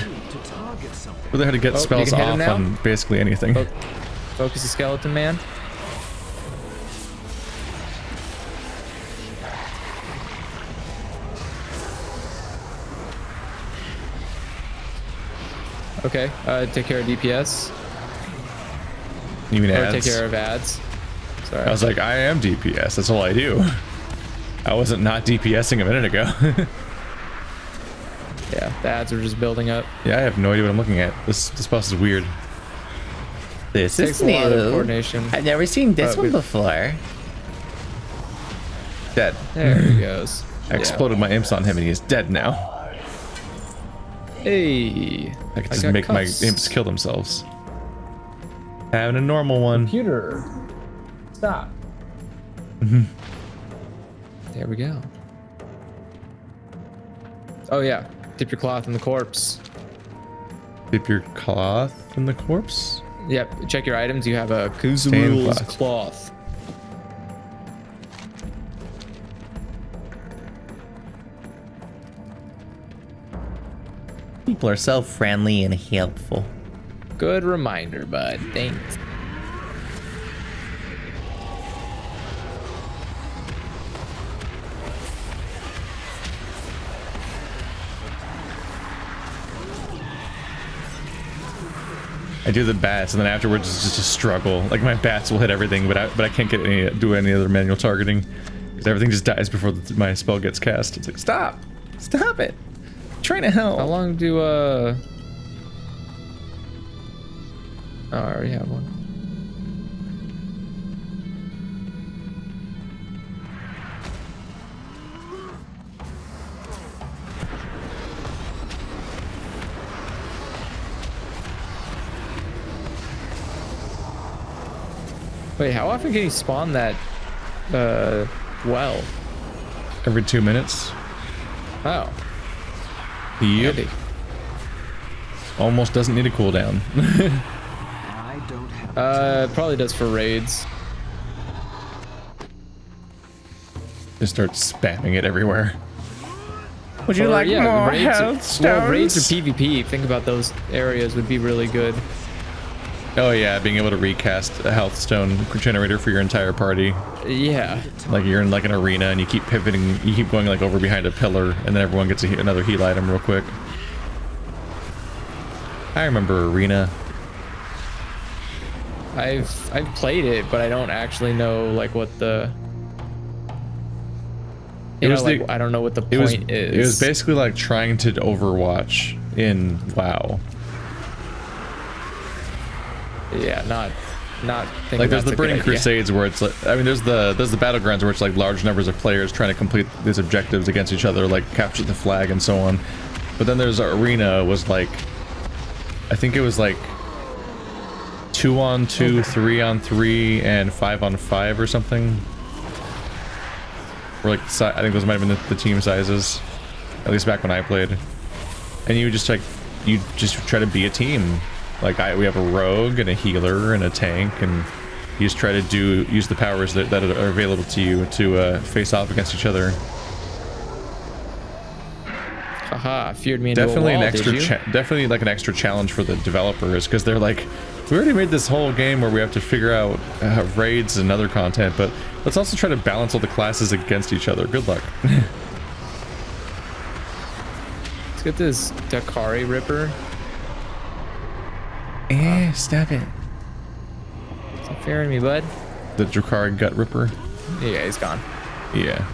target someone. Really hard to get Oh, spells you can hit him off now? on basically anything. Focus the skeleton man. Okay, take care of DPS. You mean Or ads? take care of ads. Sorry. I was like, I am DPS. That's all I do. I wasn't not DPSing a minute ago. Yeah, the ads are just building up. Yeah, I have no idea what I'm looking at. This boss is weird. This Takes is a lot of new. coordination. I've never seen this But one we- before. Dead. There he goes. I exploded my imps on him and he is dead now. Hey. I could just got make my cuffs. imps kill themselves. Having a normal one. Computer. Stop. There we go. Oh yeah. Dip your cloth in the corpse. Dip your cloth in the corpse? Yep. Check your items. You have a Stained Kuzul's cloth. cloth. People are so friendly and helpful. Good reminder, bud. Thanks. I do the bats and then afterwards it's just a struggle. Like my bats will hit everything, but I can't do any other manual targeting because everything just dies before my spell gets cast. It's like stop it. I'm trying to help. How long do Oh, I already have one. Wait, how often can you spawn that well? Every 2 minutes. Oh, Yep. handy. Almost doesn't need a cooldown. I don't have. It probably does for raids. Just start spamming it everywhere. Would Or, yeah, raids, well, raids or PvP, think about those areas would be really good. Oh yeah, being able to recast a health stone generator for your entire party. Yeah. Like you're in like an arena and you keep pivoting, you keep going like over behind a pillar, and then everyone gets another heal item real quick. I remember arena. I've played it, but I don't actually know like what the You know, like, I don't know what the point is. It was basically like trying to Overwatch in WoW. Yeah, not like there's the Burning Crusades where it's like, I mean there's the Battlegrounds where it's like large numbers of players trying to complete these objectives against each other, like capture the flag and so on. But then there's Arena was like, I think it was like 2-on-2, 3-on-3, and 5-on-5 or something. Or like, I think those might have been the team sizes, at least back when I played. And you just try to be a team. Like we have a rogue and a healer and a tank, and you just try to use the powers that are available to you to face off against each other. Haha, feared me into Definitely a wall, definitely like an extra challenge for the developers, because they're like, we already made this whole game where we have to figure out raids and other content, but let's also try to balance all the classes against each other. Good luck. Let's get this Drak'Tharon Ripper. Stop it. Stop fearing me, bud. The Drak'Tharon Gut Ripper? Yeah, he's gone. Yeah.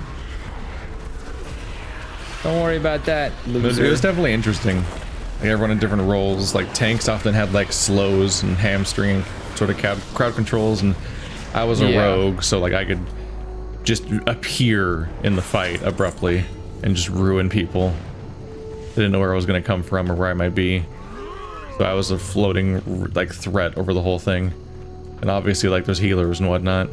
Don't worry about that, loser. It was definitely interesting. Like everyone in different roles. Like tanks often had like slows and hamstring sort of crowd controls, and I was a rogue, so like I could just appear in the fight abruptly and just ruin people. Didn't know where I was going to come from or where I might be. So I was a floating like threat over the whole thing. And obviously like there's healers and whatnot.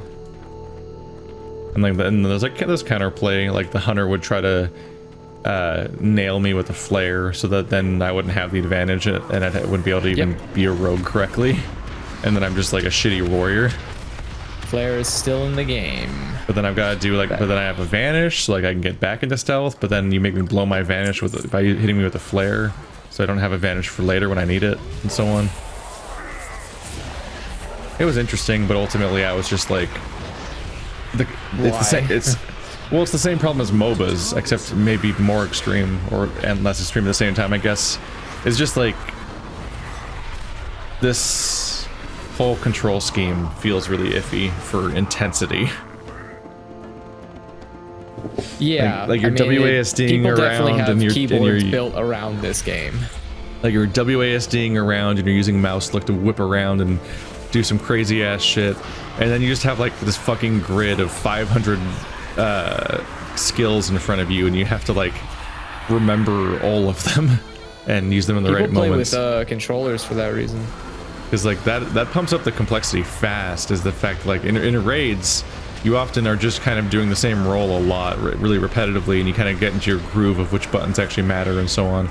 And like then there's like this counterplay, like the hunter would try to nail me with a flare so that then I wouldn't have the advantage and I wouldn't be able to even be a rogue correctly. And then I'm just like a shitty warrior. Flare is still in the game. But then I've got to do like, but then I have a vanish so like I can get back into stealth, but then you make me blow my vanish by hitting me with a flare. So I don't have a vanish for later when I need it, and so on. It was interesting, but ultimately I was just like, it's the same problem as MOBAs, except maybe more extreme and less extreme at the same time, I guess. It's just like this whole control scheme feels really iffy for intensity. Yeah, like you're WASDing around and your keyboards built around this game. Like you're WASDing around and you're using mouse click to whip around and do some crazy ass shit, and then you just have like this fucking grid of 500 skills in front of you, and you have to like remember all of them and use them in the right moments. People play with controllers for that reason. Because like that pumps up the complexity fast. Is the fact like in raids, you often are just kind of doing the same role a lot, really repetitively, and you kind of get into your groove of which buttons actually matter and so on.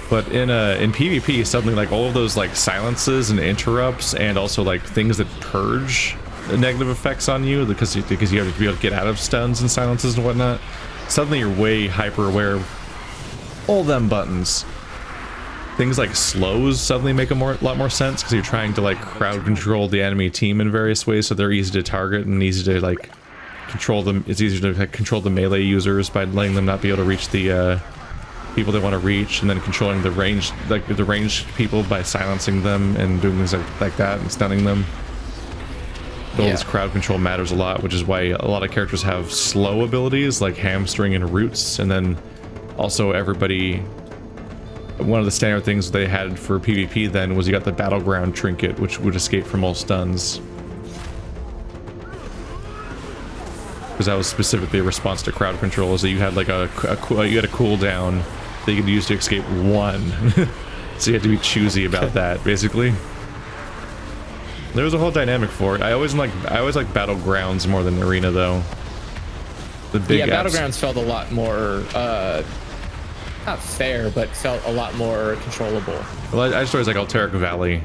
But in PvP, suddenly like all of those like silences and interrupts, and also like things that purge negative effects on you because you have to be able to get out of stuns and silences and whatnot. Suddenly you're way hyper aware of all them buttons. Things like slows suddenly make a lot more sense because you're trying to like crowd control the enemy team in various ways, so they're easy to target and easy to like control them. It's easier to control the melee users by letting them not be able to reach the people they want to reach, and then controlling the ranged people by silencing them and doing things like that and stunning them. All this crowd control matters a lot, which is why a lot of characters have slow abilities like hamstring and roots, and then also everybody. One of the standard things they had for PvP then was you got the battleground trinket, which would escape from all stuns. Because that was specifically a response to crowd control, is that you had like you had a cooldown that you could use to escape one. So you had to be choosy about that, basically. There was a whole dynamic for it. I always like Battlegrounds more than Arena though. The big Battlegrounds felt a lot more not fair, but felt a lot more controllable. Well, I just always like Alteric Valley,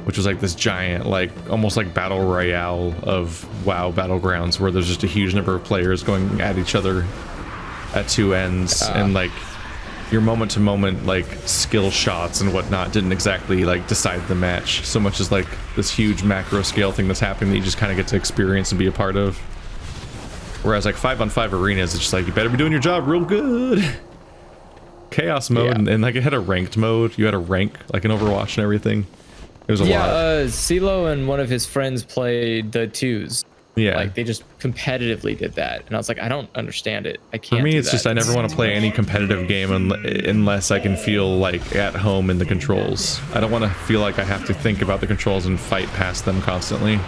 which was like this giant, like almost like battle royale of WoW Battlegrounds, where there's just a huge number of players going at each other at two ends, and like your moment to moment like skill shots and whatnot didn't exactly like decide the match so much as like this huge macro scale thing that's happening that you just kind of get to experience and be a part of. Whereas like 5-on-5 arenas, it's just like you better be doing your job real good. Chaos mode, and like it had a ranked mode. You had a rank like in Overwatch and everything. It was a lot. CeeLo and one of his friends played the twos. Yeah. Like they just competitively did that, and I was like, I don't understand it. I can't. For me, do it's that. just I never want to play any competitive game unless I can feel like at home in the controls. I don't want to feel like I have to think about the controls and fight past them constantly.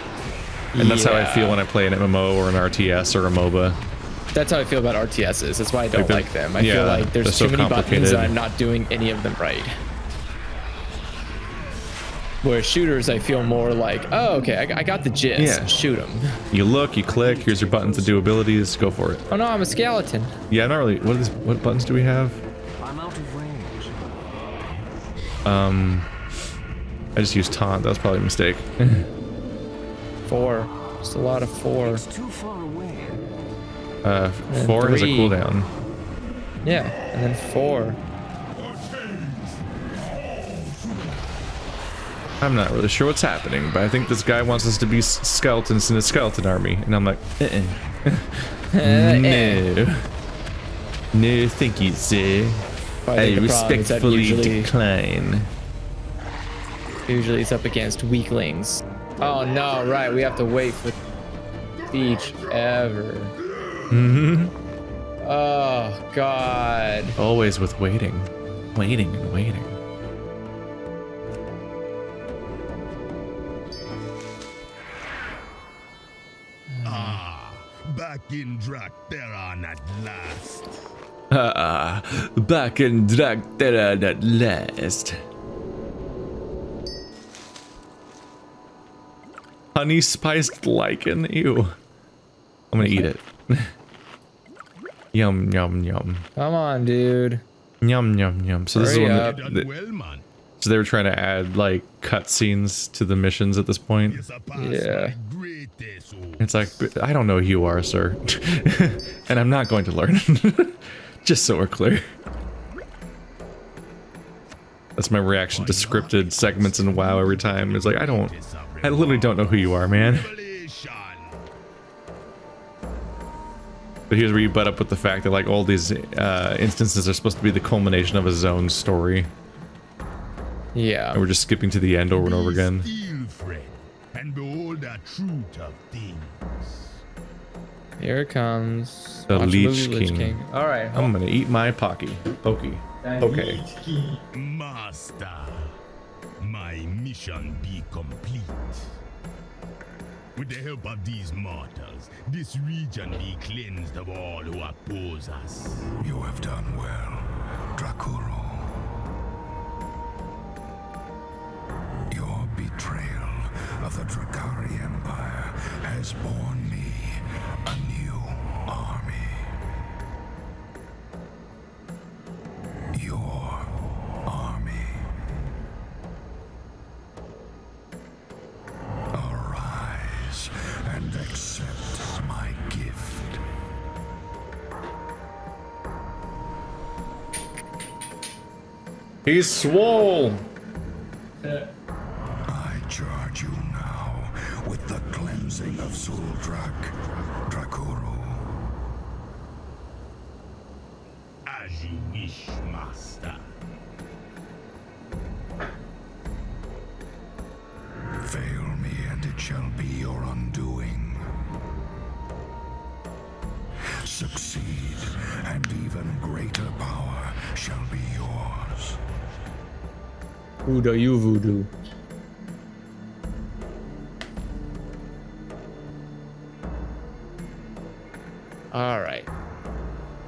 And that's how I feel when I play an MMO or an RTS or a MOBA. That's how I feel about RTSs. That's why I don't like them. I yeah, feel like there's they're too so many buttons and complicated. I'm not doing any of them right. Whereas shooters, I feel more like, oh, okay, I got the gist. Yeah. Shoot them. You look, you click, here's your buttons to do abilities, go for it. Oh no, I'm a skeleton. Yeah, not really. What buttons do we have? I'm out of range. I just used taunt, that was probably a mistake. 4. Just a lot of 4. It's too far away. 4 has a 3. cooldown. Yeah, and then 4. I'm not really sure what's happening, but I think this guy wants us to be skeletons in a skeleton army. And I'm like, no. No, thank you, sir. I respectfully decline. Usually it's up against weaklings. Oh no, right, we have to wait for each ever. Mm-hmm. Oh god. Always with waiting. Waiting and waiting. Back in Drak'Tharon at last. Back in Drak'Tharon at last. Honey spiced lichen? Ew. I'm gonna eat it. Yum, yum, yum. Come on, dude. Yum, yum, yum. So this is Hurry one up. Well, man. so they were trying to add like cutscenes to the missions at this point. Yeah. It's like, I don't know who you are, sir. And I'm not going to learn. Just so we're clear. That's my reaction to scripted segments in WoW every time. It's like, I literally don't know who you are, man. But here's where you butt up with the fact that like all these instances are supposed to be the culmination of a zone story. Yeah. And we're just skipping to the end over and over again. And behold the truth of things. Here it comes. The Watch Lich movie, King. All right. I'm gonna eat my Pokey. Okay. Master, my mission be complete. With the help of these mortals, this region be cleansed of all who oppose us. You have done well, Drak'Tharon. Your betrayal of the Drakari Empire has borne me a new army. Your army. Arise and accept my gift. He's swole. I charge you now with the cleansing of Zuldrak, Drak'Tharon. As you wish, Master. Fail me and it shall be your undoing. Succeed and even greater power shall be yours. Voodoo, you voodoo. All right.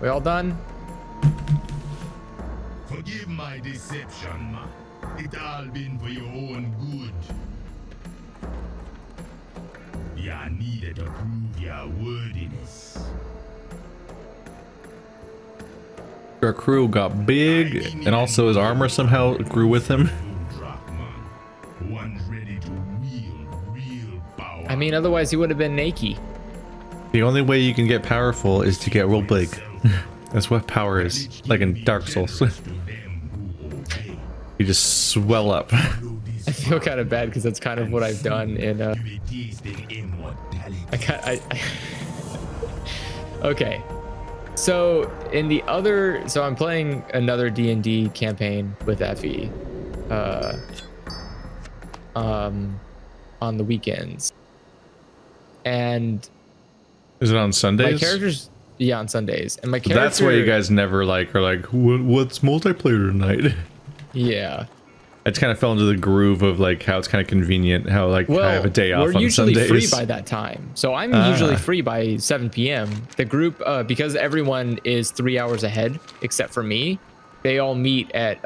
We all done? Forgive my deception, man. It all been for your own good. Ya needed to prove your worthiness. Our crew got big, and also his armor somehow grew with him. One's ready to wield real power. I mean, otherwise he would have been naked. The only way you can get powerful is to get real big. That's what power is, like in Dark Souls. You just swell up. I feel kind of bad because that's kind of what I've done in Okay. So in the other, so I'm playing another D&D campaign with Effie, on the weekends, and Is it on Sundays? my character's on Sundays, and my character. That's why you guys never like are like, what's multiplayer tonight? Yeah. I just kind of fell into the groove of like how it's kind of convenient how like I have a day off on we're usually Sundays. free by that time, so I'm usually free by 7 p.m. The group, because everyone is 3 hours ahead except for me, they all meet at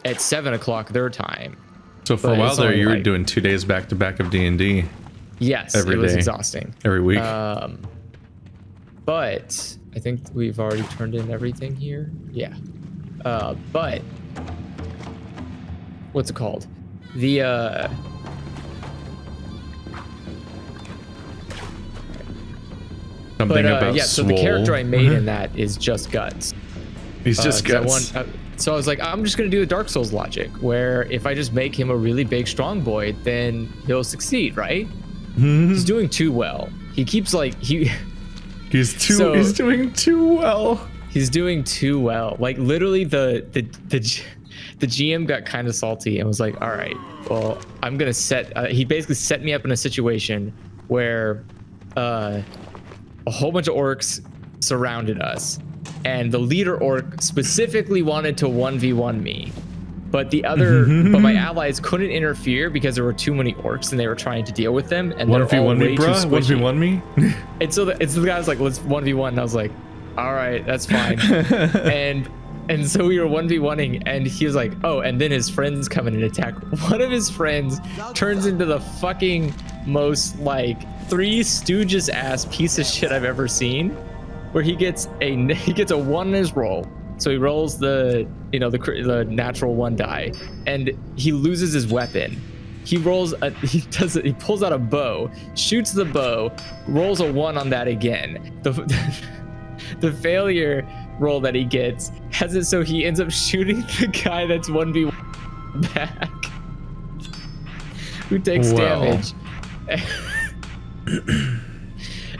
7 o'clock their time. So for a while there, you were doing 2 days back to back of D&D. Yes, every it was day. exhausting. Every week. But I think we've already turned in everything here. Yeah. But what's it called? The something about yeah. So the character I made in that is just guts. He's just guts. So I was like, I'm just gonna do the Dark Souls logic, where if I just make him a really big strong boy, then he'll succeed, right? He's doing too well. He keeps like he's doing too well. He's doing too well. Like literally the GM got kind of salty and was like, all right, well, I'm gonna he basically set me up in a situation where a whole bunch of orcs surrounded us, and the leader orc specifically wanted to 1v1 me, but the other but my allies couldn't interfere because there were too many orcs and they were trying to deal with them, and 1v1 me, bro? 1v1 me? And so the guy was like, let's 1v1, and I was like, all right, that's fine. and so we were 1v1ing, and he was like, oh, and then his friends come in and attack. One of his friends turns into the fucking most like Three Stooges ass piece of shit I've ever seen, where he gets a 1 in his roll. So he rolls the natural 1 die, and he loses his weapon. He pulls out a bow, shoots the bow, rolls a 1 on that again. The failure roll that he gets has it so he ends up shooting the guy that's 1v1 back, who takes damage.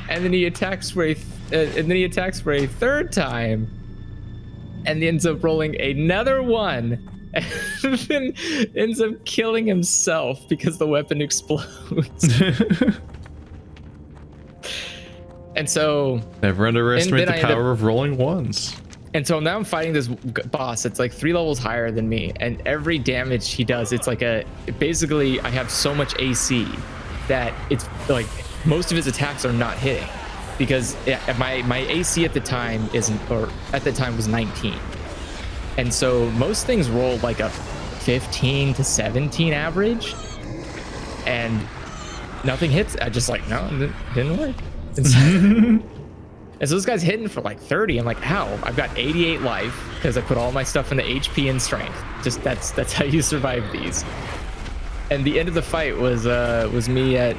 And then he attacks for a third time, and ends up rolling another 1, and then ends up killing himself because the weapon explodes. And so never underestimate the power of rolling 1s. And so now I'm fighting this boss that's like 3 levels higher than me, and every damage he does, it's like basically I have so much AC that it's like most of his attacks are not hitting, because my AC at the time was 19, and so most things roll like a 15 to 17 average, and nothing hits. I just like, no, it didn't work. And so this guy's hitting for like 30. I'm like, how? I've got 88 life because I put all my stuff into HP and strength. Just that's how you survive these. And the end of the fight was me at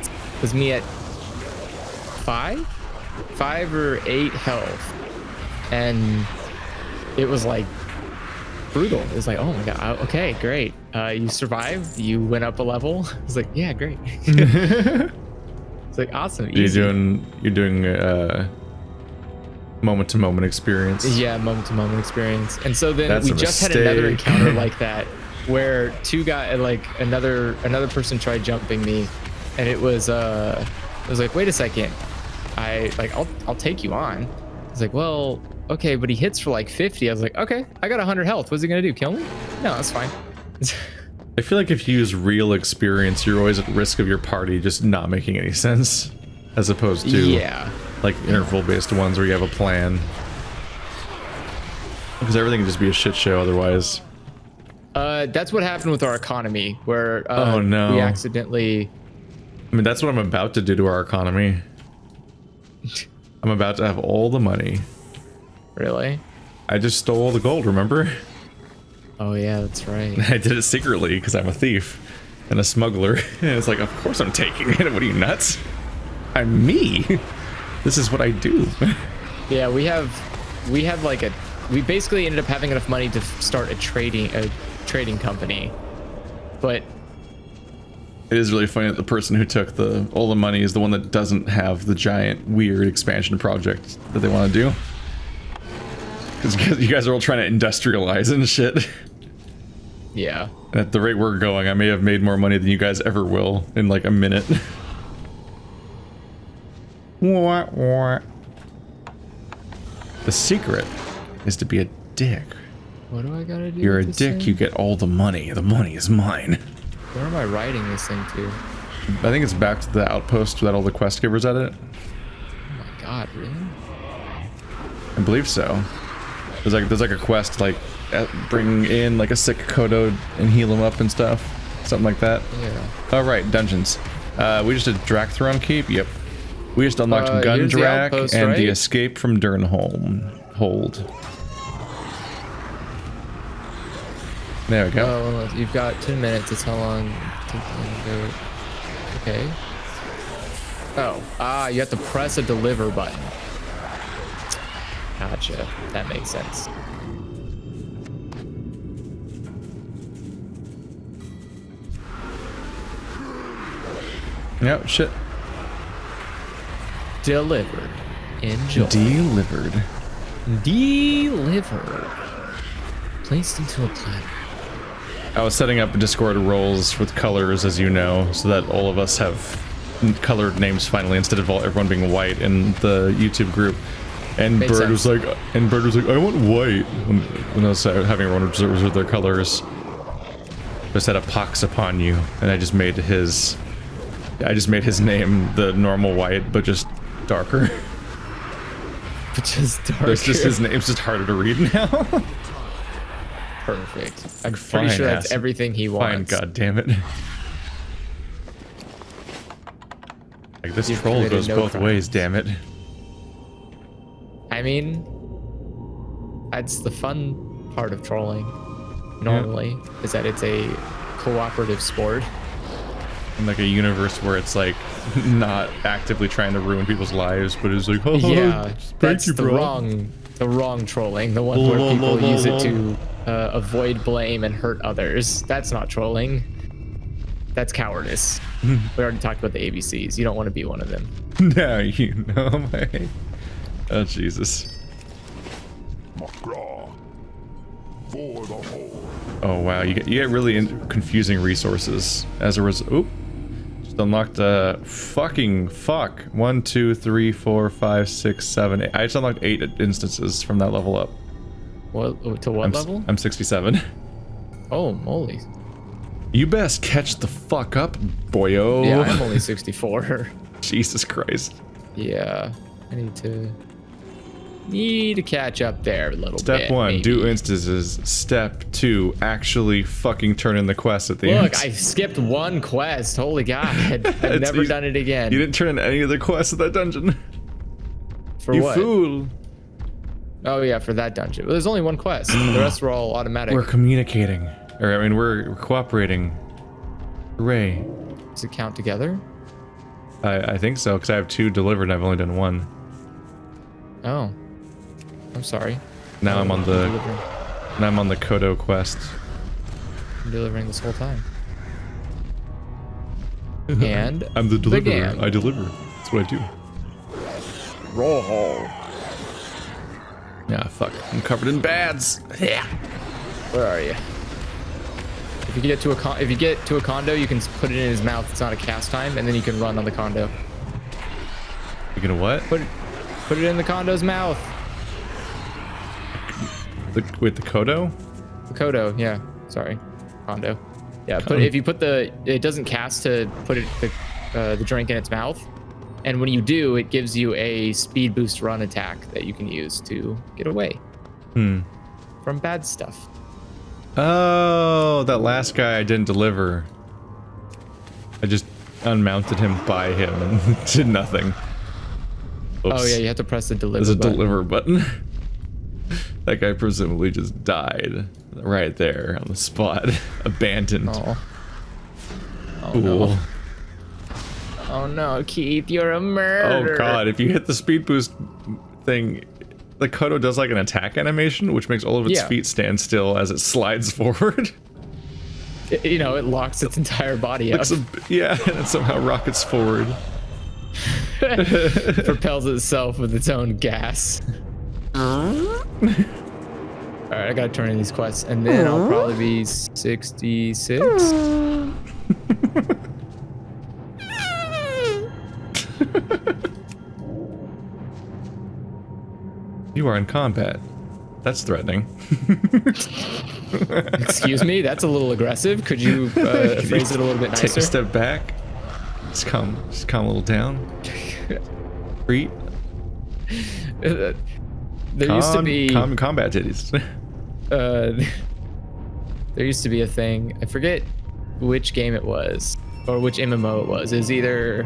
5 or 8 health, and it was like brutal. It was like, oh my god, okay, great. You survived. You went up a level. I was like, yeah, great. It's like awesome. Easy. You're doing moment-to-moment experience. Yeah, moment-to-moment experience. And so then we just had another encounter like that, where another person tried jumping me, and it was like, wait a second, I'll take you on. I was like, well, okay, but he hits for like 50. I was like, okay, I got 100 health. What's he gonna do? Kill me? No, that's fine. I feel like if you use real experience, you're always at risk of your party just not making any sense, as opposed to like interval-based ones where you have a plan. Because everything can just be a shit show otherwise. That's what happened with our economy, where oh no, we accidentally. I mean, that's what I'm about to do to our economy. I'm about to have all the money. Really? I just stole all the gold, remember? Oh yeah, that's right. I did it secretly because I'm a thief and a smuggler. And it's like, of course I'm taking it. What are you, nuts? I'm me. This is what I do. Yeah, we basically ended up having enough money to start a trading company, but it is really funny that the person who took all the money is the one that doesn't have the giant weird expansion project that they want to do. Because you guys are all trying to industrialize and shit. Yeah. And at the rate we're going, I may have made more money than you guys ever will in like a minute. The secret is to be a dick. What do I gotta do? You're a with this dick, thing? you get all the money. The money is mine. Where am I writing this thing to? I think it's back to the outpost that all the quest givers at it. Oh my god, really? I believe so. There's like a quest like bring in like a sick Kodo and heal him up and stuff. Something like that. Yeah. Oh right, dungeons. We just did Drak'Tharon Keep. Yep. We just unlocked Here's the Gundrak outpost, and the right? escape from Durnholm. Hold. There we go. Oh, well, you've got 10 minutes. That's how long it takes to go. Okay. Oh, you have to press a deliver button. Gotcha. That makes sense. Yep, shit. Delivered. Enjoy. Delivered. Delivered. Placed into a platter. I was setting up Discord roles with colors, as you know, so that all of us have colored names finally, instead of everyone being white in the YouTube group. And Makes Bird was sense. like, I want white. When I was having everyone reserve their colors, I said a pox upon you, and I just made his name the normal white, but just darker. But just darker. It's just his name's just harder to read now. Perfect. I'm Fine, pretty sure that's ass. everything he Fine, wants. god damn it. Like this You've troll committed goes no both crimes. ways, damn it. I mean, that's the fun part of trolling. Normally, is that it's a cooperative sport. In like a universe where it's like not actively trying to ruin people's lives, but it's like, oh, Yeah, thank that's you, the bro. wrong trolling. The one where people use it to avoid blame and hurt others. That's not trolling. That's cowardice. We already talked about the ABCs. You don't want to be one of them. Now you know, mate. Oh, Jesus. Macaw. For the whole. Oh, wow. You get really confusing resources as a result. Oop. Just unlocked fucking fuck. 1, 2, 3, 4, 5, 6, 7, 8. I just unlocked 8 instances from that level up. What to what level? I'm 67. Oh, moly. You best catch the fuck up, boyo. Yeah, I'm only 64. Jesus Christ. Yeah, I need to catch up there a little bit. Step 1, maybe. do instances. Step 2, actually fucking turn in the quest at the end. Look, I skipped one quest. Holy God, I've never done it again. You didn't turn in any of the quests at that dungeon. For You what? fool. Oh yeah, for that dungeon. Well, there's only one quest. The rest were all automatic. We're communicating. Or, I mean, we're cooperating. Hooray. Does it count together? I think so, because I have 2 delivered and I've only done 1. Oh, I'm sorry. Now I'm on the delivering. now I'm on the Kodo quest. I'm delivering this whole time. And I'm the deliverer. game. I deliver. That's what I do. Roll. Yeah, fuck. I'm covered in bads. Yeah. Where are you? If you get to a condo, you can put it in his mouth. It's not a cast time, and then you can run on the condo. You gonna what? Put it in the condo's mouth. With the Kodo? The Kodo, yeah. Sorry, condo. Yeah, Kodo. if you put it doesn't cast to put the drink in its mouth, and when you do, it gives you a speed boost run attack that you can use to get away from bad stuff. Oh, that last guy I didn't deliver. I just unmounted him by him and did nothing. Oops. Oh yeah, you have to press the deliver There's a button. deliver button. That guy presumably just died right there on the spot. Abandoned. Oh. Oh Cool. no. Oh no, Keith, you're a murderer. Oh god, if you hit the speed boost thing, the Kodo does like an attack animation, which makes all of its feet stand still as it slides forward. You know, it locks its entire body up. Yeah, and it somehow rockets forward. Propels itself with its own gas. Alright, I gotta turn in these quests, and then I'll probably be 66. You are in combat. That's threatening. Excuse me, that's a little aggressive. Could you phrase it a little bit nicer? Take a step back. Just calm a little down. Breathe. There used to be combat titties. There used to be a thing. I forget which game it was or which MMO it was. It was either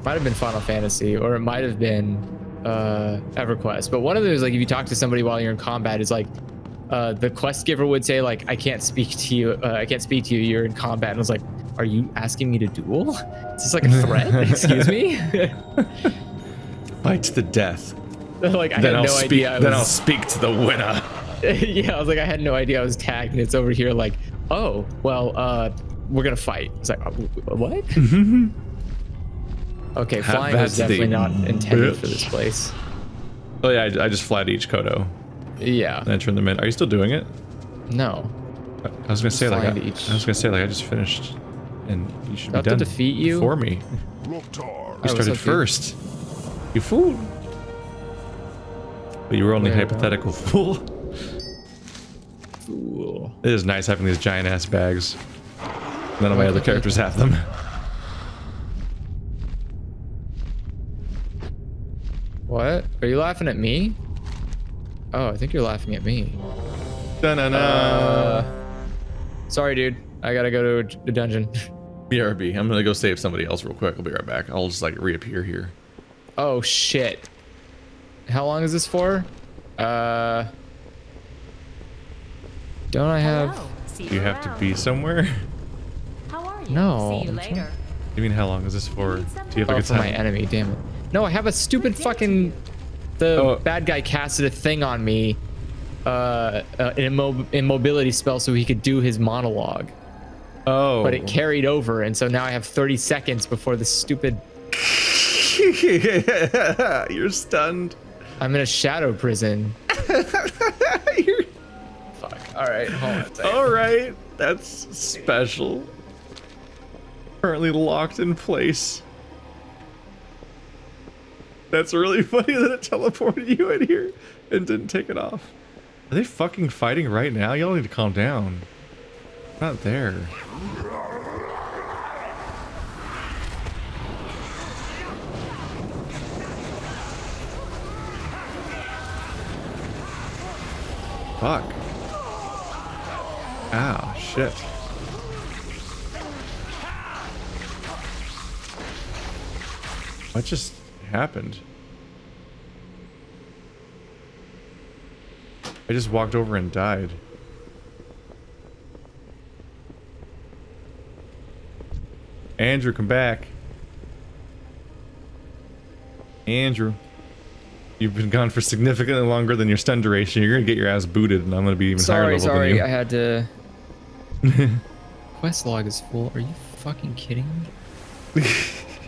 might have been Final Fantasy or it might have been EverQuest. But one of those, like, if you talk to somebody while you're in combat, is like the quest giver would say, like, I can't speak to you. You're in combat. And I was like, are you asking me to duel? Is this like a threat? Excuse me. Fight to the death. Like, I had no idea. Then I'll speak to the winner. Yeah, I was like, I had no idea I was tagged, and it's over here like, oh, well, we're gonna fight. It's like, what? Okay, flying was definitely not intended for this place. Oh yeah, I just fly to each Kodo. Yeah. And then turn them in. Are you still doing it? No. I was gonna say like I just finished, and you should be done to defeat you for me. You started first. You fool. But you were only hypothetical fool. Fool. It is nice having these giant ass bags. None of my other characters have them. What? Are you laughing at me? Oh, I think you're laughing at me. Sorry, dude. I gotta go to the dungeon. BRB. I'm gonna go save somebody else real quick. I'll be right back. I'll just like reappear here. Oh shit. How long is this for? Don't I have... Hello. See Do you have to be somewhere? How are you? No. See you later. You mean how long is this for? Do you have like a for time? my enemy, damn it. No, I have a stupid fucking... The bad guy casted a thing on me. An immobility spell so he could do his monologue. Oh. But it carried over, and so now I have 30 seconds before the stupid... You're stunned. I'm in a shadow prison. Fuck. Alright, hold on a second. Alright. That's special. Currently locked in place. That's really funny that it teleported you in here and didn't take it off. Are they fucking fighting right now? Y'all need to calm down. I'm not there. Fuck. Ow, shit. What just happened? I just walked over and died. Andrew, come back. Andrew. You've been gone for significantly longer than your stun duration. You're gonna get your ass booted, and I'm gonna be even higher level than you. I had to... Quest log is full. Are you fucking kidding me?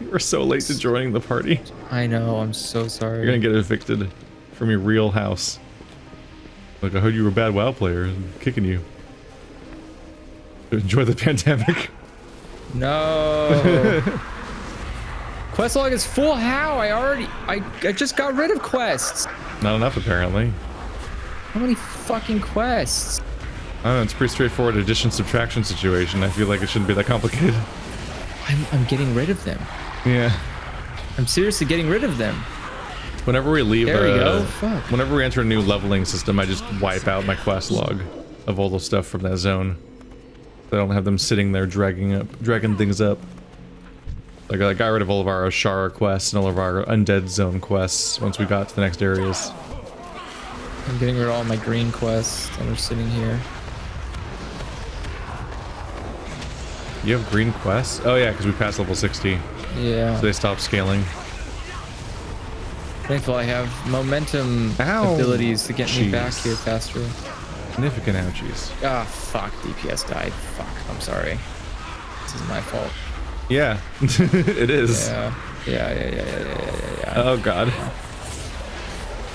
You were so late to joining the party. I know, I'm so sorry. You're gonna get evicted from your real house. Like, I heard you were a bad WoW player. I'm kicking you. Enjoy the pandemic. No. Quest log is full. How? I just got rid of quests. Not enough, apparently. How many fucking quests? I don't know, it's a pretty straightforward addition subtraction situation. I feel like it shouldn't be that complicated. I'm getting rid of them. Yeah. I'm seriously getting rid of them. Whenever we leave, there we go. Fuck. Whenever we enter a new leveling system, I just wipe out my quest log of all the stuff from that zone. I don't have them sitting there dragging things up. Like, I got rid of all of our Ashara quests and all of our Undead Zone quests once we got to the next areas. I'm getting rid of all my green quests that are sitting here. You have green quests? Oh yeah, because we passed level 60. Yeah. So they stopped scaling. Thankfully, I have momentum abilities to get me back here faster. Significant ouchies. Ah, fuck. DPS died. Fuck. I'm sorry. This is my fault. Yeah, it is. Yeah. Oh god.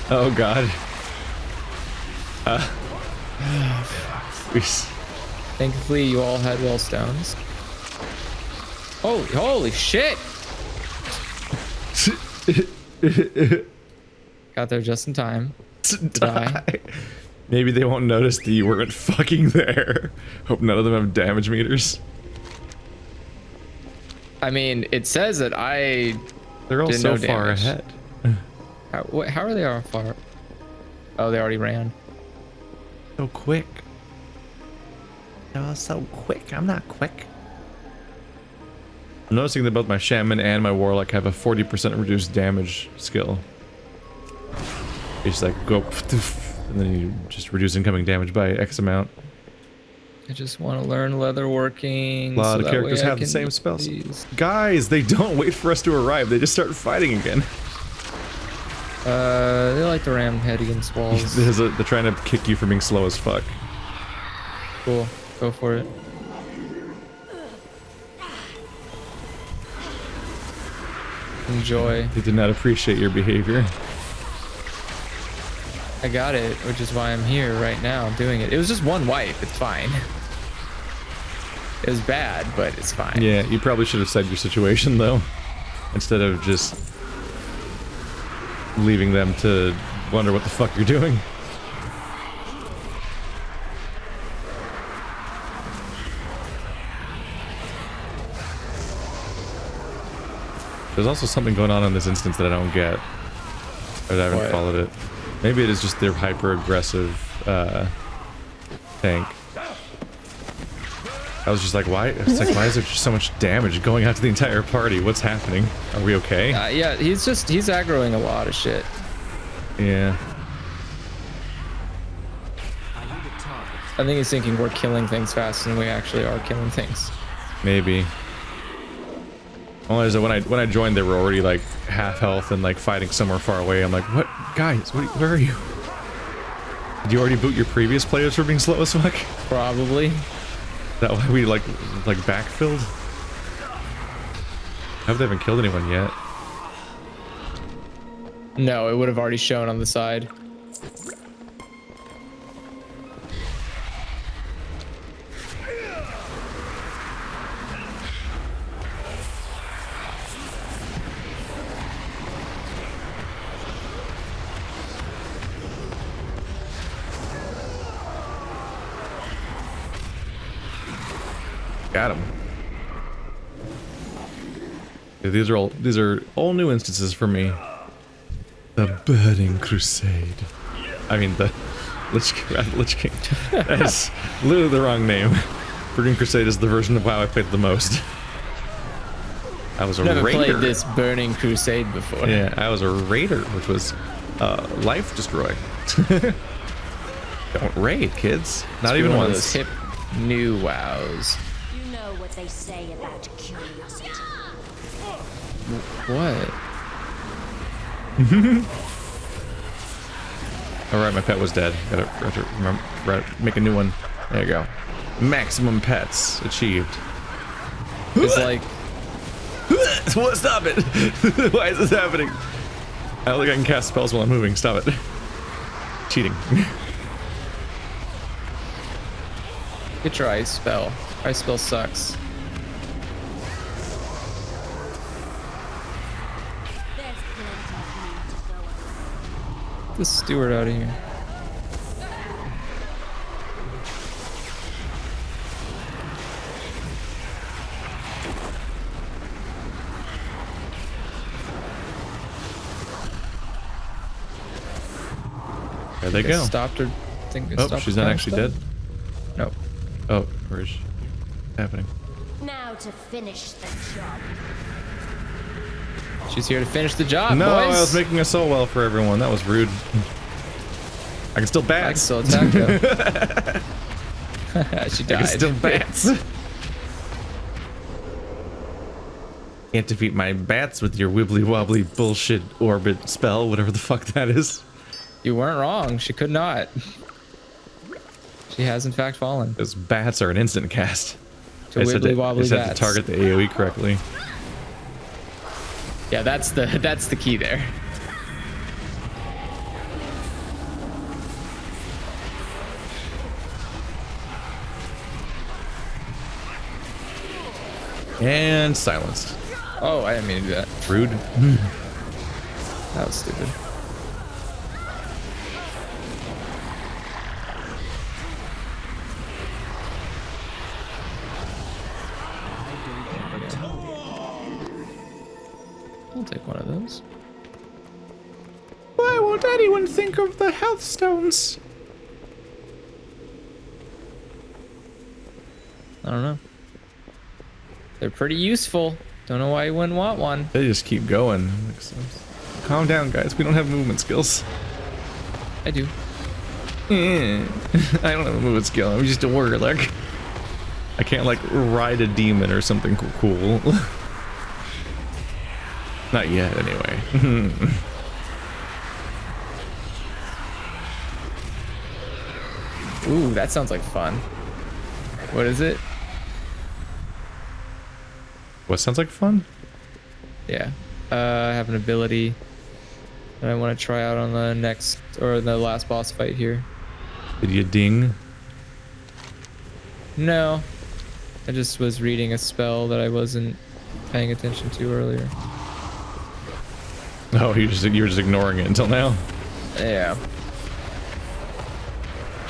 Oh god. Thankfully, you all had well stones. Holy shit! Got there just in time. To die. Maybe they won't notice that you weren't fucking there. Hope none of them have damage meters. I mean, it says that They're all did so no far damage. ahead. How are they all far? Oh, they already ran. So quick. They're all so quick. I'm not quick. I'm noticing that both my shaman and my warlock have a 40% reduced damage skill. You just like go, and then you just reduce incoming damage by X amount. I just want to learn leatherworking. A lot so of that characters way I have the can same spells. use- Guys, they don't wait for us to arrive. They just start fighting again. They like to ram head against walls. They're trying to kick you for being slow as fuck. Cool. Go for it. Enjoy. They did not appreciate your behavior. I got it, which is why I'm here right now doing it. It was just one wipe. It's fine. It was bad, but it's fine. Yeah, you probably should have said your situation though, instead of just leaving them to wonder what the fuck you're doing. There's also something going on in this instance that I don't get. Or that I haven't What? followed it. Maybe it is just their hyper-aggressive tank. I was just like, why? It's like, why is there just so much damage going out to the entire party? What's happening? Are we okay? Yeah, he's aggroing a lot of shit. Yeah. I think he's thinking we're killing things faster than we actually are killing things. Maybe. Only is that when I joined, they were already like half health and like fighting somewhere far away. I'm like, what, guys? Where are you? Did you already boot your previous players for being slow as fuck? Probably. Is that why we like backfilled? I hope they haven't killed anyone yet. No, it would have already shown on the side. Got him. Yeah, these are all new instances for me. The Burning Crusade. I mean the Lich King. That's literally the wrong name. Burning Crusade is the version of WoW I played the most. I was a Never raider. played this Burning Crusade before. Yeah, I was a raider, which was life destroy. Don't raid, kids. Not even one of once. those hip new WoWs. You know what they say about curiosity. What? Alright, my pet was dead. Gotta remember, make a new one. There you go. Maximum pets achieved. It's like What? Stop it! Why is this happening? I don't think I can cast spells while I'm moving. Stop it. Cheating. get your ice spell. Ice spell sucks. There's plenty of room to go around. Get the steward out of here. There they I go. stopped her. Think it Oh, stopped she's her not time actually spell? dead. No. Oh, where is she? Happening? Now to finish the job. She's here to finish the job, No, boys. I was making a soul well for everyone. That was rude. I can still I can bats. still attack though. She I died. can still bats. Can't defeat my bats with your wibbly wobbly bullshit orbit spell, whatever the fuck that is. You weren't wrong. She could not. She has in fact fallen. Those bats are an instant cast. To I just had wibbly wobbly to bats. target the AoE correctly. Yeah, that's the key there. And silenced. Oh, I didn't mean to do that. Rude. That was stupid. We'll take one of those. Why won't anyone think of the health stones? I don't know. They're pretty useful. Don't know why you wouldn't want one. They just keep going. Calm down, guys. We don't have movement skills. I do. I don't have a movement skill. I'm just a warlock. I can't like ride a demon or something cool. Not yet, anyway. Ooh, that sounds like fun. What is it? What sounds like fun? Yeah. I have an ability that I want to try out on the next or the last boss fight here. Did you ding? No. I just was reading a spell that I wasn't paying attention to earlier. Oh, you were just ignoring it until now. Yeah.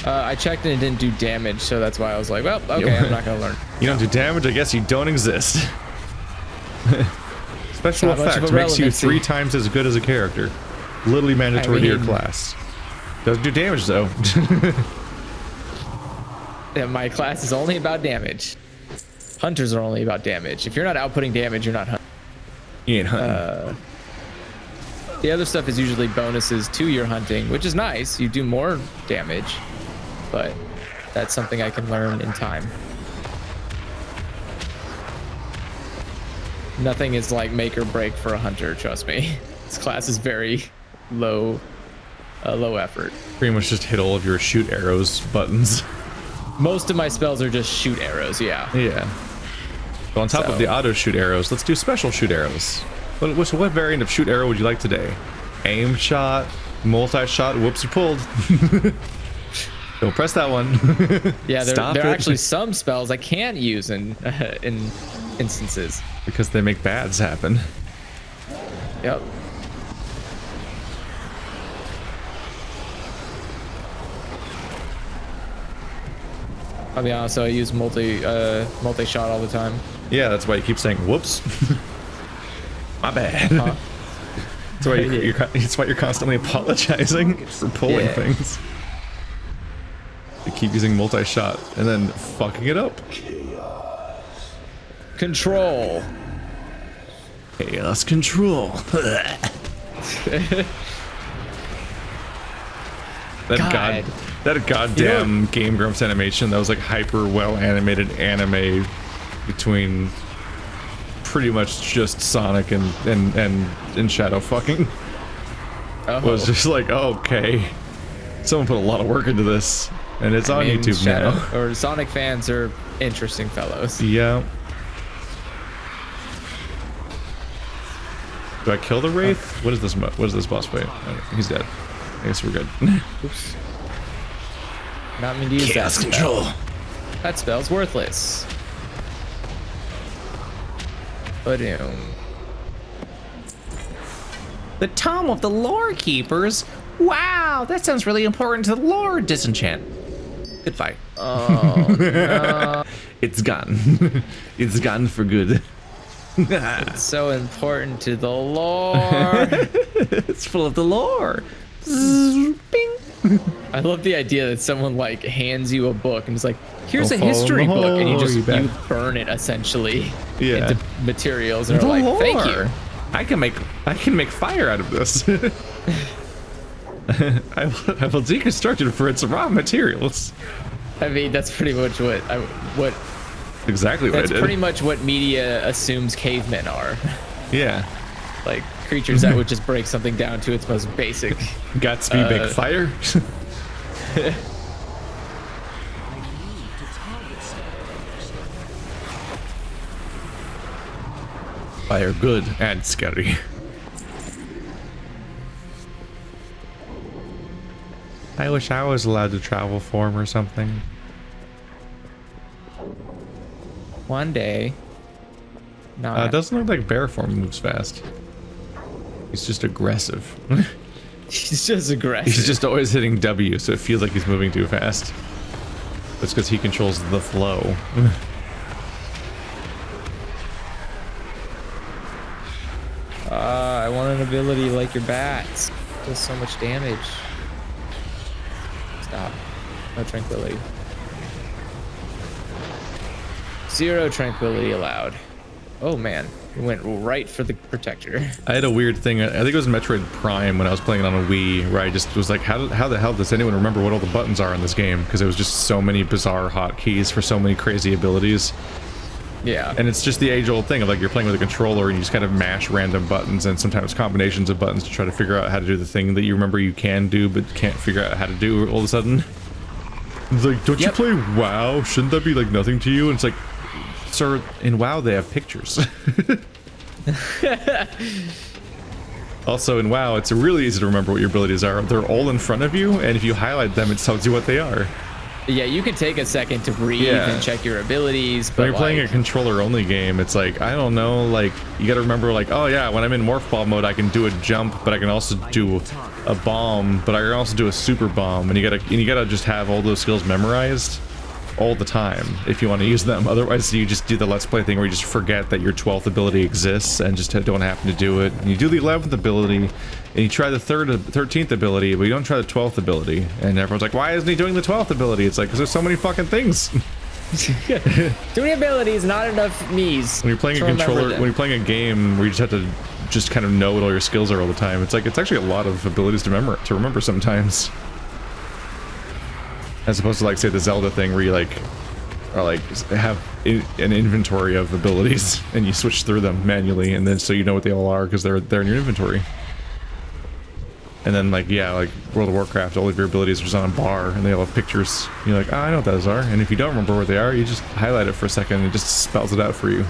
I checked and it didn't do damage, so that's why I was like, well, okay, I'm not gonna learn. You don't do damage, I guess you don't exist. Special effect makes you 3 times as good as a character. Literally mandatory to your class. Doesn't do damage though. Yeah, my class is only about damage. Hunters are only about damage. If you're not outputting damage, you're not hunting. You ain't hunting. The other stuff is usually bonuses to your hunting, which is nice. You do more damage, but that's something I can learn in time. Nothing is like make or break for a hunter, trust me. This class is very low effort. Pretty much just hit all of your shoot arrows buttons. Most of my spells are just shoot arrows, yeah. Yeah. So on top of the auto shoot arrows, let's do special shoot arrows. What variant of shoot arrow would you like today? Aim shot, multi-shot, whoops, you pulled. Don't press that one. Yeah, there are actually some spells I can't use in instances. Because they make bads happen. Yep. I'll be honest, so I use multi-shot all the time. Yeah, that's why you keep saying whoops. My bad. That's why you're constantly apologizing for pulling things. You keep using multi-shot and then fucking it up. Control. Chaos control. That goddamn Game Grumps animation, that was like hyper well animated anime between pretty much just Sonic and Shadow fucking. Was just like, okay, someone put a lot of work into this, and it's on YouTube now. Or Sonic fans are interesting fellows. Yeah. Do I kill the Wraith? What is this boss fight? Oh, he's dead. I guess we're good. Oops. Not mean to use Chaos that control. That spell's worthless. Ba-doom. The Tome of the Lore Keepers? Wow, that sounds really important to the lore, disenchant. Good fight. Oh, no. It's gone. It's gone for good. It's so important to the lore. It's full of the lore. Bing. I love the idea that someone like hands you a book and is like, here's a history book, and you burn it essentially into materials, and are like, thank you. I can make fire out of this. I will deconstruct it for its raw materials. I mean, that's pretty much what exactly what I did. That's pretty much what media assumes cavemen are. Yeah. Like creatures that would just break something down to its most basic. Gatsby make fire. Fire good and scary. I wish I was allowed to travel form or something. One day. It doesn't look like bear form moves fast. He's just aggressive. He's just aggressive. He's just always hitting W, so it feels like he's moving too fast. That's because he controls the flow. I want an ability like your bats. Does so much damage. Stop. No tranquility. 0 tranquility allowed. Oh man, we went right for the protector. I had a weird thing. I think it was Metroid Prime when I was playing it on a Wii, where I just was like, how the hell does anyone remember what all the buttons are in this game? Because it was just so many bizarre hotkeys for so many crazy abilities. Yeah. And it's just the age-old thing of like you're playing with a controller and you just kind of mash random buttons and sometimes combinations of buttons to try to figure out how to do the thing that you remember you can do but can't figure out how to do all of a sudden. It's like, don't you play WoW? Shouldn't that be like nothing to you? And it's like, sir, in WoW they have pictures. Also in WoW, it's really easy to remember what your abilities are. They're all in front of you, and if you highlight them, it tells you what they are. Yeah, you can take a second to breathe and check your abilities, but when you're playing a controller-only game, it's like, I don't know, like, you gotta remember, like, oh yeah, when I'm in Morph Ball mode, I can do a jump, but I can also do a bomb, but I can also do a super bomb, and you gotta just have all those skills memorized all the time if you want to use them. Otherwise, you just do the Let's Play thing where you just forget that your 12th ability exists and just don't happen to do it. And you do the 11th ability, and you try the 13th ability, but you don't try the 12th ability. And everyone's like, why isn't he doing the 12th ability? It's like, because there's so many fucking things. Too many abilities, not enough me's. When you're playing a controller, when you're playing a game where you just have to just kind of know what all your skills are all the time, it's like, it's actually a lot of abilities to remember sometimes. As opposed to, like, say the Zelda thing where you have an inventory of abilities and you switch through them manually, and then so you know what they all are because they're in your inventory. And then, like, yeah, like World of Warcraft, all of your abilities are just on a bar and they all have pictures. You're like, oh, I know what those are. And if you don't remember what they are, you just highlight it for a second and it just spells it out for you.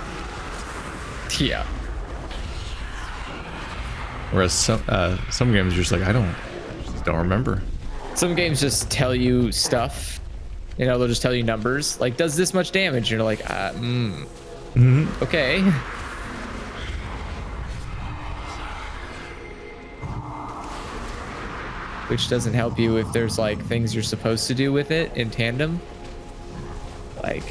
Yeah. Whereas some games you're just like, I just don't remember. Some games just tell you stuff, you know, they'll just tell you numbers, like, does this much damage? And you're like, okay. Which doesn't help you if there's, like, things you're supposed to do with it in tandem. Like...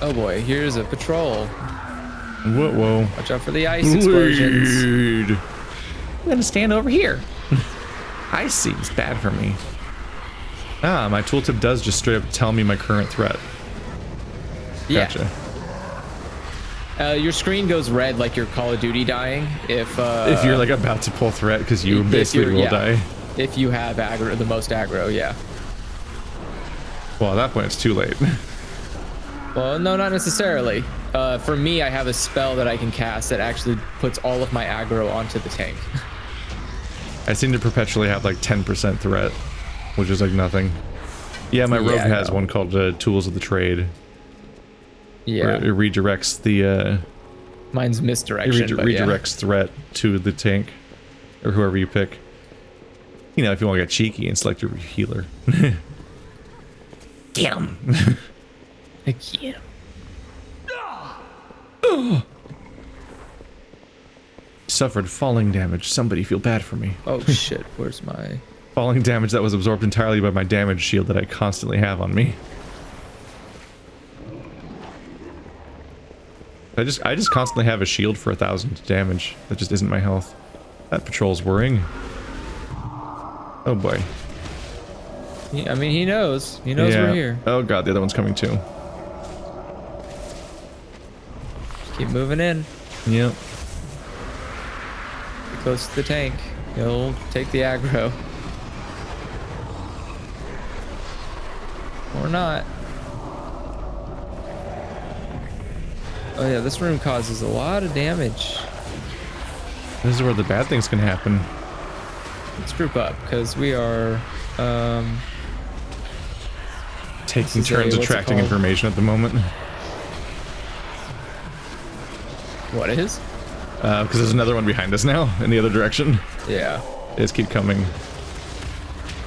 Oh boy, here's a patrol. Whoa. Watch out for the ice explosions. I'm gonna stand over here. Ice seems bad for me. Ah, my tooltip does just straight up tell me my current threat. Gotcha. Yeah. Your screen goes red like you're Call of Duty dying if you're like about to pull threat because you basically will die. If you have aggro, the most aggro, yeah. Well, at that point, it's too late. Well, no, not necessarily. For me, I have a spell that I can cast that actually puts all of my aggro onto the tank. I seem to perpetually have like 10% threat, which is like nothing. Yeah, my rogue has one called Tools of the Trade. Yeah. It redirects the... Mine's misdirection, It redirects threat to the tank, or whoever you pick. You know, if you want to get cheeky and select your healer. Get him! Get him. Suffered falling damage. Somebody feel bad for me. Oh shit, where's my... Falling damage that was absorbed entirely by my damage shield that I constantly have on me. I just constantly have a shield for 1,000 damage. That just isn't my health. That patrol's worrying. Oh boy. I mean, he knows. He knows we're here. Oh god, the other one's coming too. Just keep moving in. Yep. Get close to the tank. He'll take the aggro. Or not. Oh yeah, this room causes a lot of damage. This is where the bad things can happen. Let's group up, because we are... taking turns attracting information at the moment. What is? Because there's another one behind us now, in the other direction. Yeah. They just keep coming.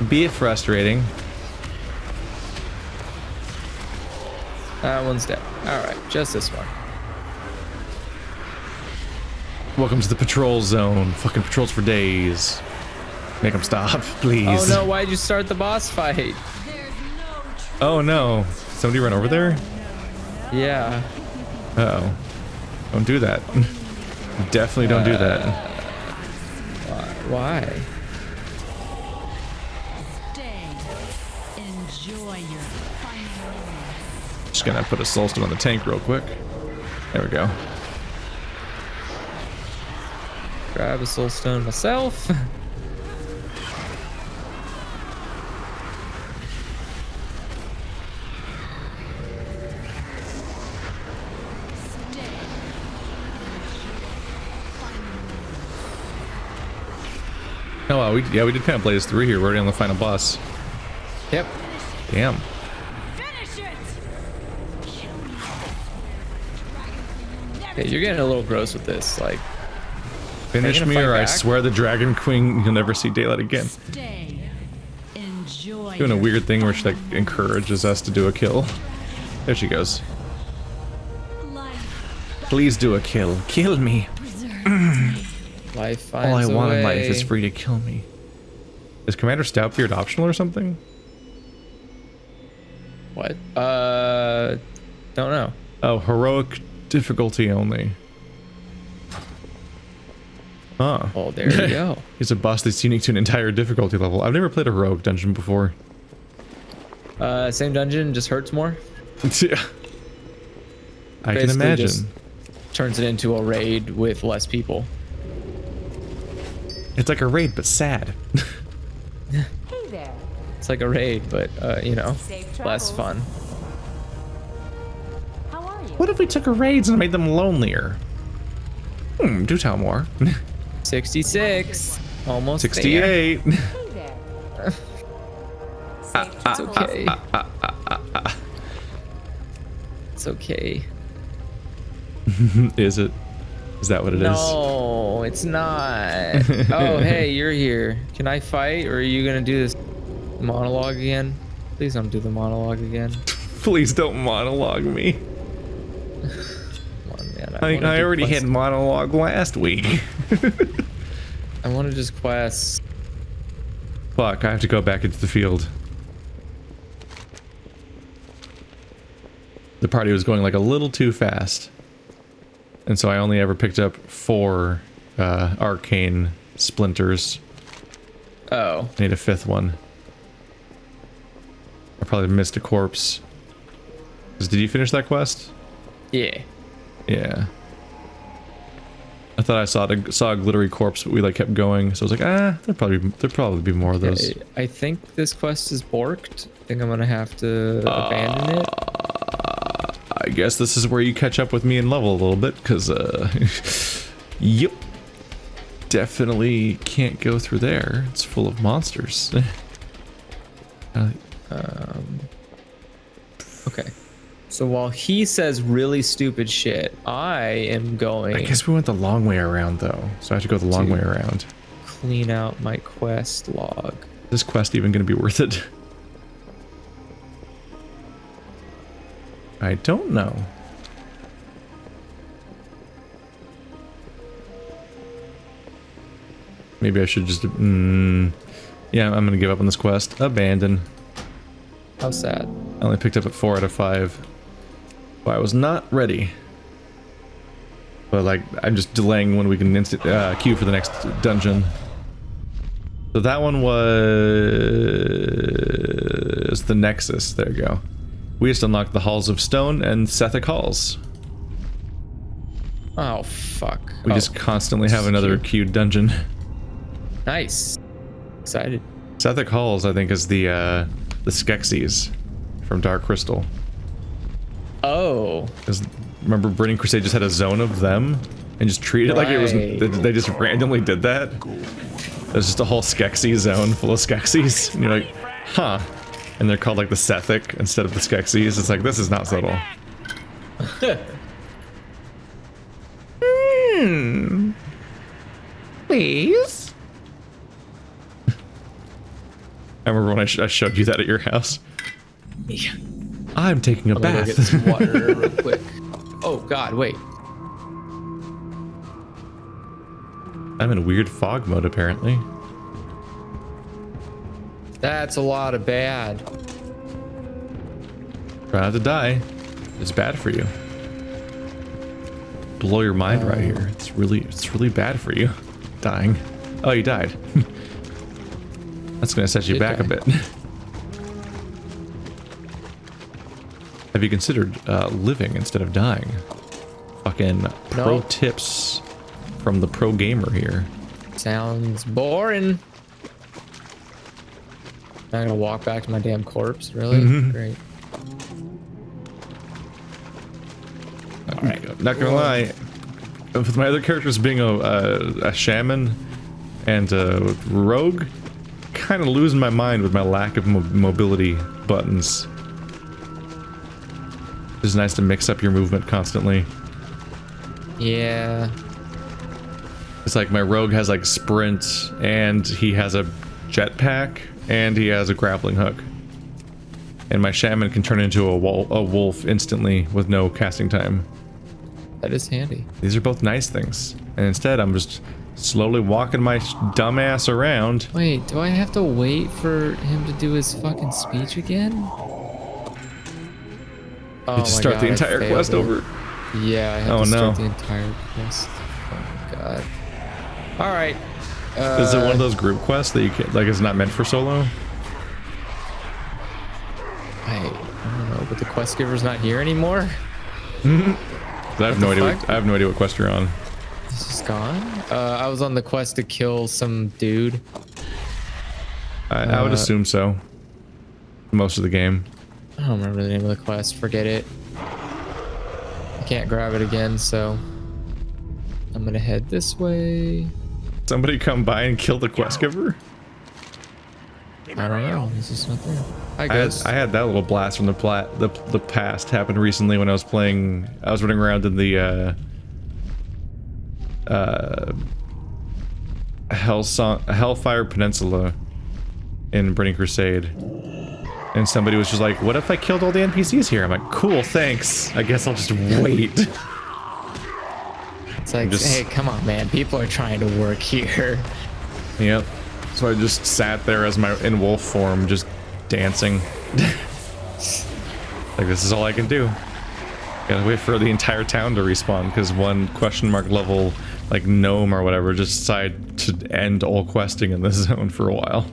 Be it frustrating. One's dead. Alright, just this one. Welcome to the patrol zone. Fucking patrols for days. Make them stop, please. Oh no, why'd you start the boss fight? Oh no. Somebody run over there? Yeah. Uh-oh. Don't do that. Definitely don't do that. Why? Stay. Enjoy your final moment. Just gonna put a soulstone on the tank real quick. There we go. Grab a soulstone myself. Oh, wow, we did kind of blaze through here. We're already on the final boss. Yep. Damn. Finish it. Hey, you're getting a little gross with this. Like, Finish gonna me fight or I back? swear the Dragon Queen, you'll never see daylight again. Stay. Enjoy. Doing a your weird thing where she like final encourages us to do a kill. There she goes. life. Please do a kill. Kill me. life finds All I a want in way. life is free to kill me. Is Commander Stoutbeard optional or something? What? Don't know. Oh, heroic difficulty only. Huh. Oh, there you go. He's a boss that's unique to an entire difficulty level. I've never played a heroic dungeon before. Same dungeon, just hurts more. Yeah. I can Basically imagine. just turns it into a raid with less people. It's like a raid, but sad. Hey there. It's like a raid, but you know, Safe less travels. fun. How are you? What if we took a raids and made them lonelier? Do tell more. 66. Almost 68. Hey there. Safe It's travels. okay. It's okay. Is it? Is that what it is? No, it's not. Oh, hey, you're here. Can I fight, or are you gonna do this monologue again? Please don't do the monologue again. Please don't monologue me. Come on, man. I already had monologue last week. I want to just quest. Fuck, I have to go back into the field. The party was going like a little too fast. And so I only ever picked up 4 arcane splinters. Oh, I need a 5th one. I probably missed a corpse. Did you finish that quest? yeah. Yeah. I thought I saw a glittery corpse, but we like kept going. So I was like, there'll probably be more of those. Okay, I think this quest is borked. I think I'm gonna have to abandon it. I guess this is where you catch up with me in level a little bit, because, yep. Definitely can't go through there. It's full of monsters. Okay. So while he says really stupid shit, I am going I guess we went the long way around, though. So I have to go the long way around. clean out my quest log. Is this quest even going to be worth it? I don't know. Maybe I should just... yeah, I'm going to give up on this quest. Abandon. How sad. I only picked up at 4 out of 5. Well, I was not ready. But, like, I'm just delaying when we can instant queue for the next dungeon. So that one was the Nexus. There you go. We just unlocked the Halls of Stone and Sethic Halls. Oh, fuck. We just constantly have another queued dungeon. Nice. Excited. Sethic Halls, I think, is the Skeksis from Dark Crystal. Oh. Because remember, Burning Crusade just had a zone of them and just treated it like it was. They just randomly did that. There's just a whole Skeksis zone full of Skeksis, and you're like, huh? And they're called like the Sethic instead of the Skeksis. It's like, this is not subtle. Please. I remember when I showed you that at your house. Yeah. I'm taking a I'm gonna bath. go get some water real quick. Oh god, wait. I'm in weird fog mode apparently. That's a lot of bad. Try not to die. It's bad for you. blow your mind right here. It's really bad for you. Dying. Oh, you died. That's gonna set you back a bit. Have you considered living instead of dying? Fucking pro tips from the pro gamer here. Sounds boring. Not gonna walk back to my damn corpse, really? Great. All right. Not gonna lie, with my other characters being a shaman and a rogue, kind of losing my mind with my lack of mobility buttons. It's nice to mix up your movement constantly. Yeah. It's like my rogue has like sprint, and he has a jetpack, and he has a grappling hook. And my shaman can turn into a wolf instantly with no casting time. That is handy. These are both nice things. And instead, I'm just slowly walking my dumb ass around. Wait, do I have to wait for him to do his fucking speech again? Oh, You just start the entire quest over. Yeah, I have to start the entire quest. Oh my god. Alright. Is it one of those group quests that you can't, like, is not meant for solo? I don't know, but the quest giver's not here anymore? I have no idea. I have no idea what quest you're on. This is gone? I was on the quest to kill some dude. I would assume so. Most of the game. I don't remember the name of the quest. Forget it. I can't grab it again, so I'm gonna head this way. Somebody come by and kill the quest giver? I don't know. He's just not there. I had that little blast from the past happen recently when I was playing. I was running around in the Hellfire Peninsula in Burning Crusade, and somebody was just like, "What if I killed all the NPCs here?" I'm like, "Cool, thanks. I guess I'll just wait." It's like, hey, come on, man. People are trying to work here. Yep. So I just sat there as in wolf form, just dancing. Like, this is all I can do. Gotta wait for the entire town to respawn because one question mark level, like, gnome or whatever, just decided to end all questing in this zone for a while.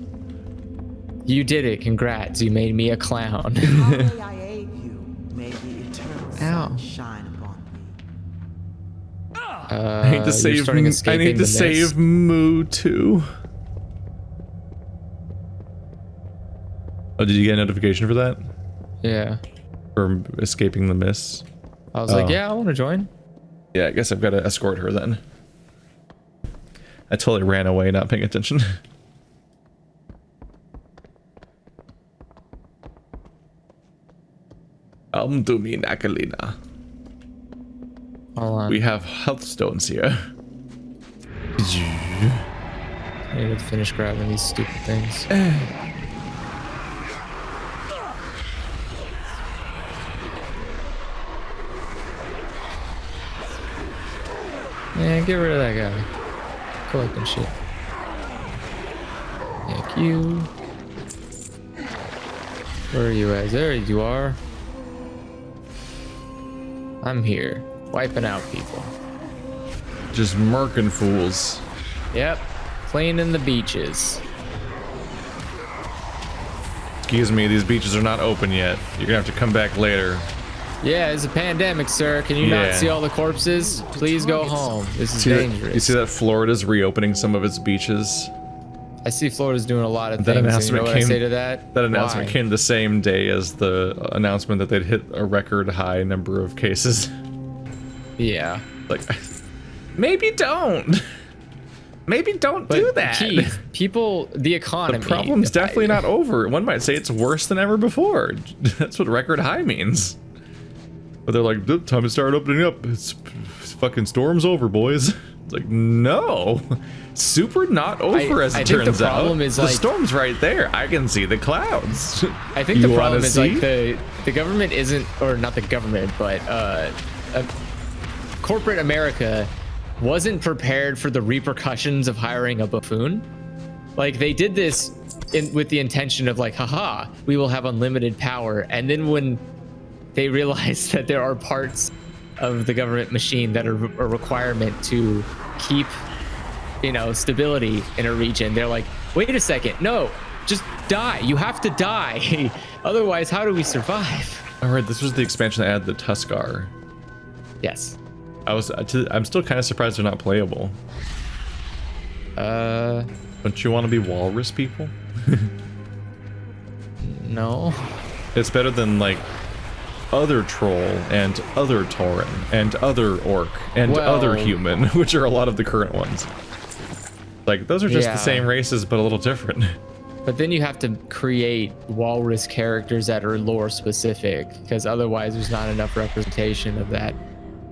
You did it. Congrats. You made me a clown. I aid you. May the eternal Ow. sun shine upon me. I need to save Moo too. Oh, did you get a notification for that? Yeah. For escaping the mists? I was like, yeah, I want to join. Yeah, I guess I've got to escort her then. I totally ran away, not paying attention. Dumi Nakalina. Hold on. We have health stones here. I need to finish grabbing these stupid things. Man, get rid of that guy. Collecting shit. Thank you. Where are you at? There you are. I'm here. Wiping out people. Just murking fools. Yep. Cleaning the beaches. Excuse me, these beaches are not open yet. You're gonna have to come back later. Yeah, it's a pandemic, sir. Can you not see all the corpses? Please go home. This is dangerous. You see that Florida's reopening some of its beaches? I see Florida's doing a lot of things. And you know what I say to that? That announcement came the same day as the announcement that they'd hit a record high number of cases. Yeah. Like, maybe don't. Maybe don't do that. Keith, people, the economy. The problem's definitely not over. One might say it's worse than ever before. That's what record high means. But they're like, time to start opening up. It's fucking storm's over, boys. It's like, no. Super not over, as it turns out. The problem is, the like, storm's right there. I can see the clouds. I think the problem is like the government isn't, or not the government, but corporate America wasn't prepared for the repercussions of hiring a buffoon. Like, they did this with the intention of like, haha, we will have unlimited power. And then when they realized that there are parts of the government machine that are a requirement to keep, you know, stability in a region. They're like, wait a second, no, just die. You have to die. Otherwise, how do we survive? All right, this was the expansion that added the Tuskar. Yes. I'm still kind of surprised they're not playable. Don't you want to be walrus people? No. It's better than like other troll and other tauren and other orc and other human, which are a lot of the current ones. Like those are just the same races but a little different. But then you have to create walrus characters that are lore specific, because otherwise there's not enough representation of that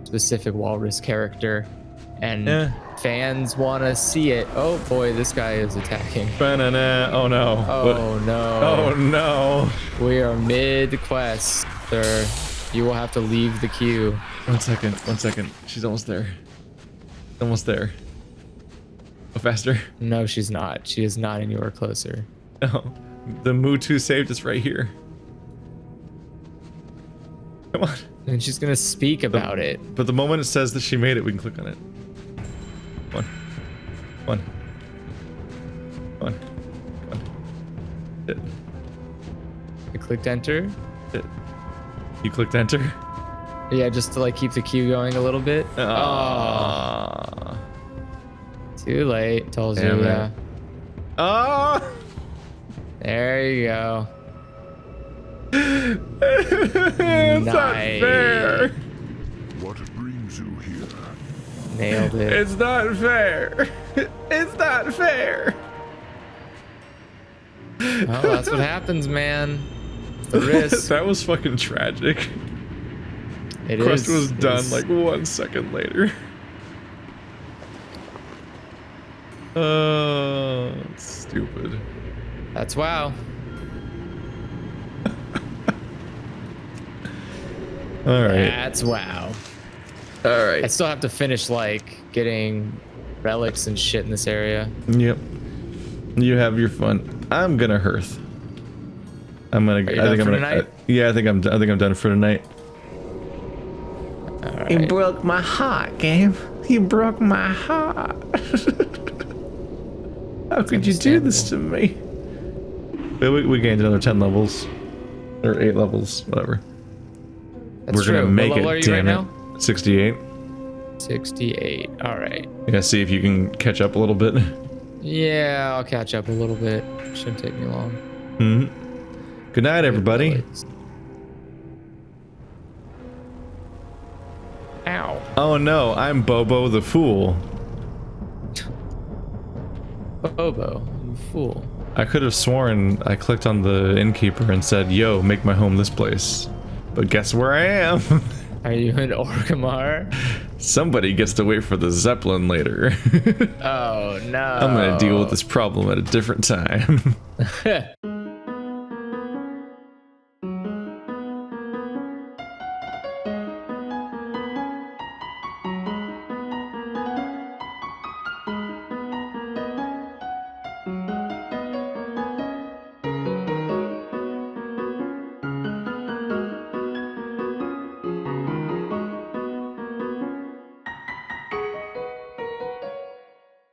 specific walrus character. And fans want to see it. Oh boy, this guy is attacking. Banana. Oh no. Oh no. Oh no. We are mid-quest, sir. You will have to leave the queue. 1 second. 1 second. She's almost there. Almost there. Go faster. No, she's not. She is not anywhere closer. Oh, the Mutu saved us right here. Come on. And she's gonna speak about it. But the moment it says that she made it, we can click on it. Come on. Come on. Come on. Come on. Hit. I clicked enter. Hit. You clicked enter? Yeah, just to like keep the queue going a little bit. Oh. Too late. Told Damn you, it. yeah. Oh. There you go. It's not fair. What brings you here? Nailed it. It's not fair. It's not fair. Oh, that's what happens, man. It's the risk. That was fucking tragic. It Quest is. was It done is. like 1 second later. Stupid. That's WoW. All right. That's WoW. All right. I still have to finish like getting relics and shit in this area. Yep. You have your fun. I'm gonna hearth. I'm gonna. Are you done for tonight? Yeah, I think I'm done for tonight. All right. You broke my heart, Gabe. You broke my heart. How could you do this to me? We gained another 10 levels, or 8 levels, whatever. That's We're true. gonna make What level it. are you Damn right it. now? 68. 68. All right. Yeah. See if you can catch up a little bit. Yeah, I'll catch up a little bit. Shouldn't take me long. Hmm. Good night, everybody. Ow. Oh no, I'm Bobo the Fool. Bobo, you fool. I could have sworn I clicked on the innkeeper and said, yo, make my home this place. But guess where I am? Are you in Orgrimmar? Somebody gets to wait for the Zeppelin later. Oh no. I'm gonna deal with this problem at a different time.